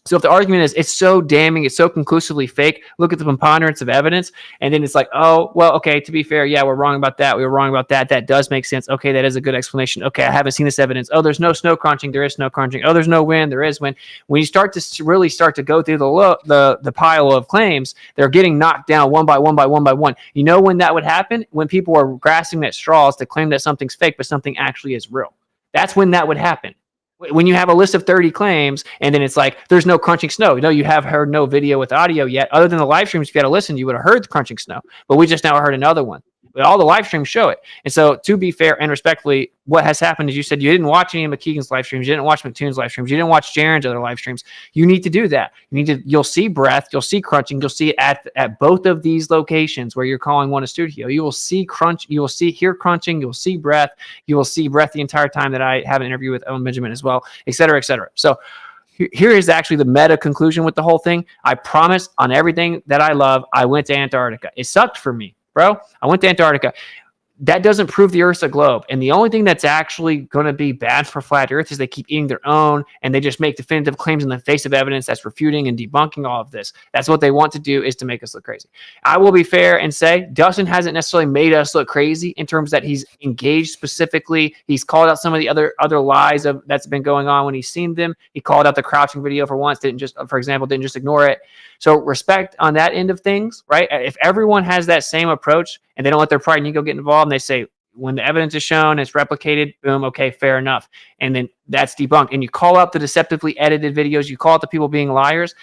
So if the argument is it's so damning, it's so conclusively fake, look at the preponderance of evidence, and then it's like, oh, well, okay, to be fair, yeah, we're wrong about that. We were wrong about that. That does make sense. Okay, that is a good explanation. Okay, I haven't seen this evidence. Oh, there's no snow crunching. There is snow crunching. Oh, there's no wind. There is wind. When you start to really start to go through the pile of claims, they're getting knocked down one by one by one by one. You know when that would happen? When people are grasping at straws to claim that something's fake, but something actually is real. That's when that would happen. When you have a list of 30 claims and then it's like, there's no crunching snow. No, you have heard no video with audio yet. Other than the live streams, if you had to listen, you would have heard the crunching snow. But we just now heard another one. But all the live streams show it. And so to be fair and respectfully, what has happened is you said you didn't watch any of McKeegan's live streams. You didn't watch McToon's live streams. You didn't watch Jaren's other live streams. You need to do that. You'll see breath. You'll see crunching. You'll see it at both of these locations where you're calling one a studio. You will see crunch. You will hear crunching. You'll see breath. You will see breath the entire time that I have an interview with Owen Benjamin as well, et cetera, et cetera. So here is actually the meta conclusion with the whole thing. I promise on everything that I love, I went to Antarctica. It sucked for me, bro. I went to Antarctica. That doesn't prove the Earth's a globe. And the only thing that's actually going to be bad for flat Earth is they keep eating their own and they just make definitive claims in the face of evidence that's refuting and debunking all of this. That's what they want to do, is to make us look crazy. I will be fair and say Dustin hasn't necessarily made us look crazy in terms that he's engaged specifically. He's called out some of the other lies that's been going on when he's seen them. He called out the crouching video for once, didn't just ignore it. So respect on that end of things, right? If everyone has that same approach and they don't let their pride and ego get involved and they say, when the evidence is shown, it's replicated, boom, okay, fair enough. And then that's debunked. And you call out the deceptively edited videos, you call out the people being liars.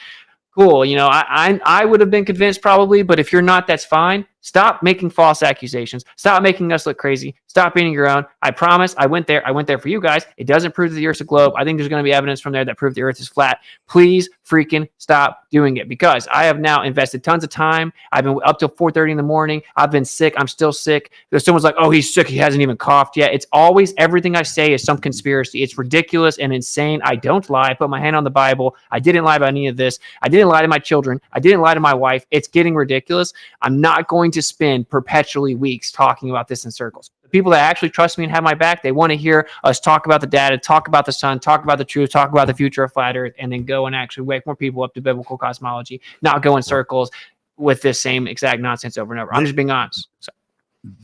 Cool. You know, I would have been convinced probably, but if you're not, that's fine. Stop making false accusations. Stop making us look crazy. Stop being your own. I promise I went there. I went there for you guys. It doesn't prove that the Earth's a globe. I think there's going to be evidence from there that proves the Earth is flat. Please freaking stop doing it, because I have now invested tons of time. I've been up till 4:30 in the morning. I've been sick. I'm still sick. There's someone's like, oh, he's sick. He hasn't even coughed yet. It's always everything I say is some conspiracy. It's ridiculous and insane. I don't lie. I put my hand on the Bible. I didn't lie about any of this. I didn't lie to my children. I didn't lie to my wife. It's getting ridiculous. I'm not going to spend perpetually weeks talking about this in circles. The people that actually trust me and have my back, they want to hear us talk about the data, talk about the sun, talk about the truth, talk about the future of flat Earth, and then go and actually wake more people up to biblical cosmology, not go in circles with this same exact nonsense over and over. I'm just being honest. So.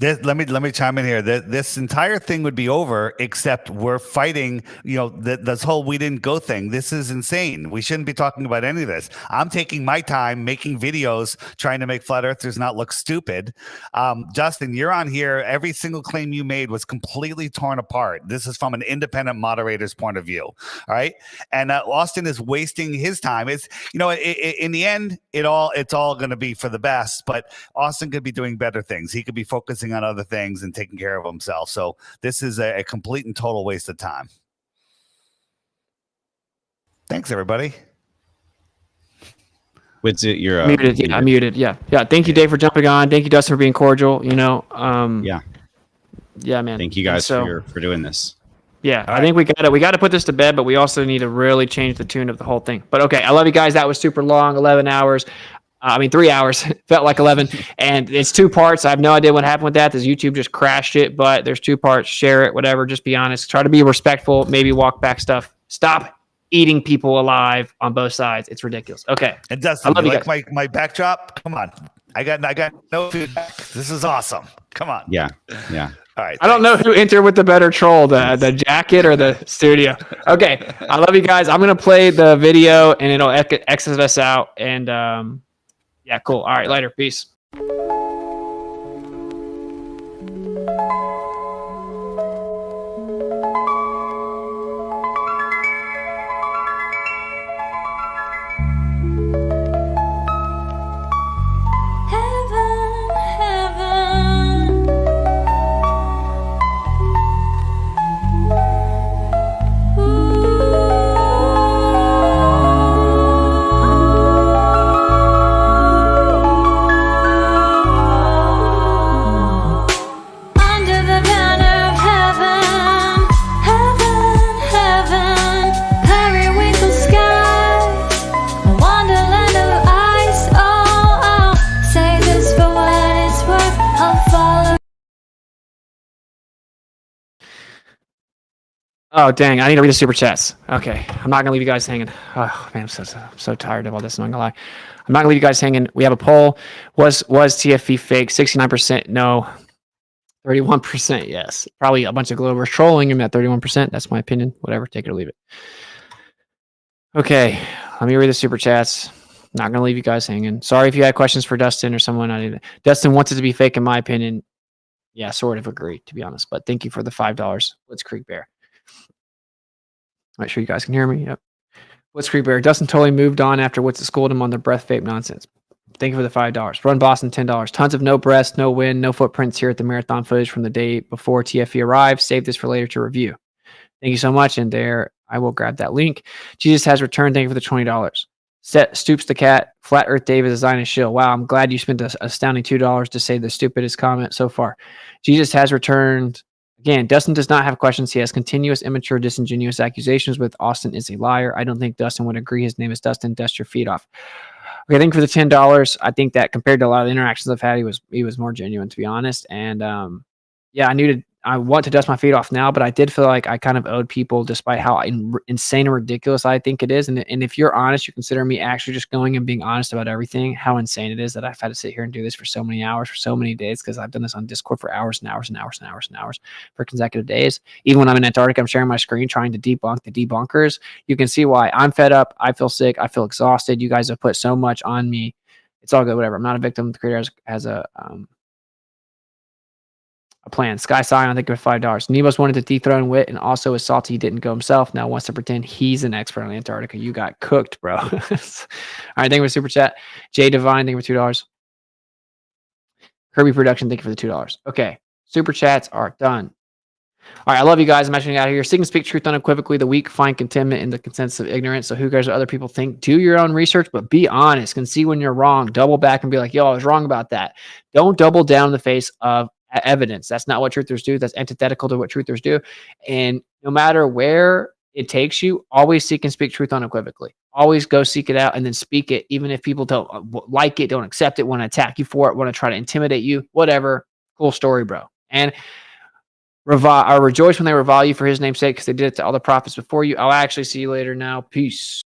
Let me chime in here. This entire thing would be over, except we're fighting, this whole we didn't go thing. This is insane. We shouldn't be talking about any of this. I'm taking my time making videos, trying to make flat earthers not look stupid. Dustin, you're on here. Every single claim you made was completely torn apart. This is from an independent moderator's point of view. All right. And Austin is wasting his time. It's, in the end, it's all going to be for the best, but Austin could be doing better things. He could be focusing on other things and taking care of himself. So this is a complete and total waste of time. Thanks, everybody.
Witsit, you're
muted. Yeah, I'm muted. Yeah. Thank you, Dave, for jumping on. Thank you, Dustin, for being cordial. Yeah, man.
Thank you guys for doing this.
Yeah, I think we got to put this to bed, but we also need to really change the tune of the whole thing. But okay, I love you guys. That was super long, 11 hours. 3 hours. Felt like 11. And it's 2 parts. I have no idea what happened with that. This YouTube just crashed it, but there's 2 parts. Share it, whatever. Just be honest. Try to be respectful. Maybe walk back stuff. Stop eating people alive on both sides. It's ridiculous. Okay.
And Dustin, I love you like my backdrop? Come on. I got no feedback. This is awesome. Come on.
Yeah.
All right.
I don't know who entered with the better troll, the jacket or the studio. Okay. I love you guys. I'm going to play the video and it'll exit us out. And yeah, cool. All right. Later. Peace. Oh, dang. I need to read the super chats. Okay. I'm not going to leave you guys hanging. Oh, man, I'm so tired of all this. I'm not going to lie. I'm not going to leave you guys hanging. We have a poll. Was TFE fake? 69% no. 31% yes. Probably a bunch of Globers trolling him at 31%. That's my opinion. Whatever. Take it or leave it. Okay. Let me read the super chats. Not going to leave you guys hanging. Sorry if you had questions for Dustin or someone. Dustin wants it to be fake, in my opinion. Yeah, sort of agree, to be honest. But thank you for the $5. Let's Creek Bear. Make sure you guys can hear me. Yep. What's Creek Bear? Dustin totally moved on after Witsit schooled him on the breath vape nonsense. Thank you for the $5. Run Boston, $10. Tons of no breaths, no wind, no footprints here at the marathon footage from the day before TFE arrived. Save this for later to review. Thank you so much. And there, I will grab that link. Jesus has returned. Thank you for the $20. Stoops the cat. Flat Earth Dave is designing a shill. Wow, I'm glad you spent an astounding $2 to say the stupidest comment so far. Jesus has returned. Again, Dustin does not have questions. He has continuous, immature, disingenuous accusations with Austin is a liar. I don't think Dustin would agree. His name is Dustin. Dust your feet off. Okay, thank you for the $10. I think that compared to a lot of the interactions I've had, he was more genuine, to be honest. And yeah, I want to dust my feet off now, but I did feel like I kind of owed people, despite how insane and ridiculous I think it is. And if you're honest, you consider me actually just going and being honest about everything, how insane it is that I've had to sit here and do this for so many hours, for so many days, because I've done this on Discord for hours and hours and hours and hours and hours for consecutive days. Even when I'm in Antarctica, I'm sharing my screen trying to debunk the debunkers. You can see why I'm fed up. I feel sick. I feel exhausted. You guys have put so much on me. It's all good. Whatever. I'm not a victim. The creator has a plan. Sky Scion, I think of $5. Nemos wanted to dethrone Wit and also is salty he didn't go himself. Now wants to pretend he's an expert on Antarctica. You got cooked, bro. All right, thank you for super chat. Jay Divine, thank you for $2. Kirby Production, thank you for the $2. Okay, super chats are done. All right, I love you guys. I'm actually out of here. Seek and speak truth unequivocally. The weak find contentment in the consensus of ignorance. So who cares what other people think? Do your own research, but be honest. And see when you're wrong. Double back and be like, yo, I was wrong about that. Don't double down in the face of evidence. That's not what truthers do. That's antithetical to what truthers do. And no matter where it takes you, always seek and speak truth unequivocally. Always go seek it out and then speak it, even if people don't like it, don't accept it, want to attack you for it, want to try to intimidate you, whatever. Cool story, bro. And rejoice when they revile you for his name's sake, because they did it to all the prophets before you. I'll actually see you later now. Peace.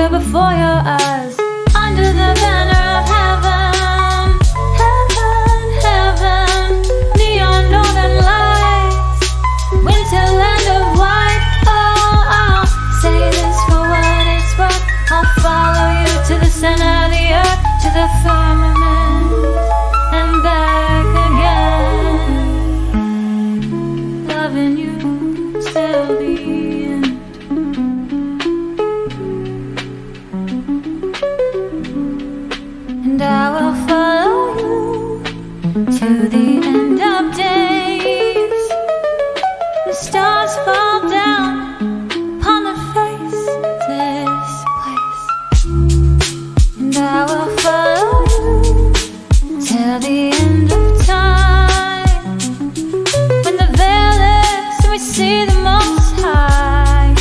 Before your eyes, under the banner of heaven, heaven, heaven, neon northern lights, winterland of white. Oh, I'll say this for what it's worth. I'll follow you to the center of the earth, to the firmament, and back again. Loving you till the end. And I will follow you to the end of days. The stars fall down upon the face of this place. And I will follow you till the end of time. When the veil lifts and we see the Most High.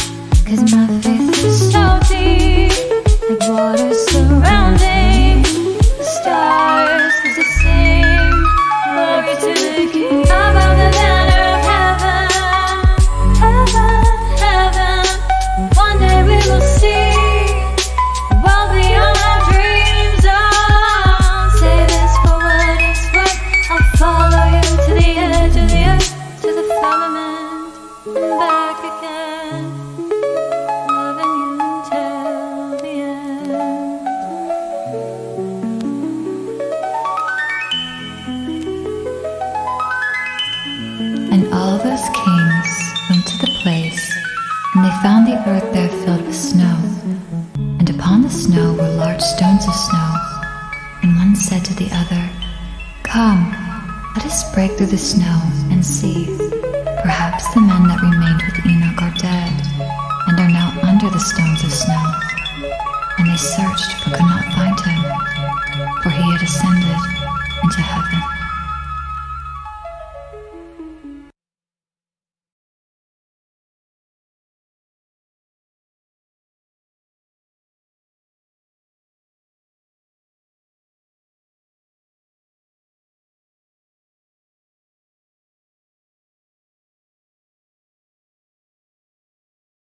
'Cause my faith is so deep, like water surrounding stars as they sing glory to the King. Above the banner of heaven, heaven,
those kings went to the place, and they found the earth there filled with snow, and upon the snow were large stones of snow. And one said to the other, "Come, let us break through the snow and see. Perhaps the men that remained with Enoch are dead, and are now under the stones of snow." And they searched but could not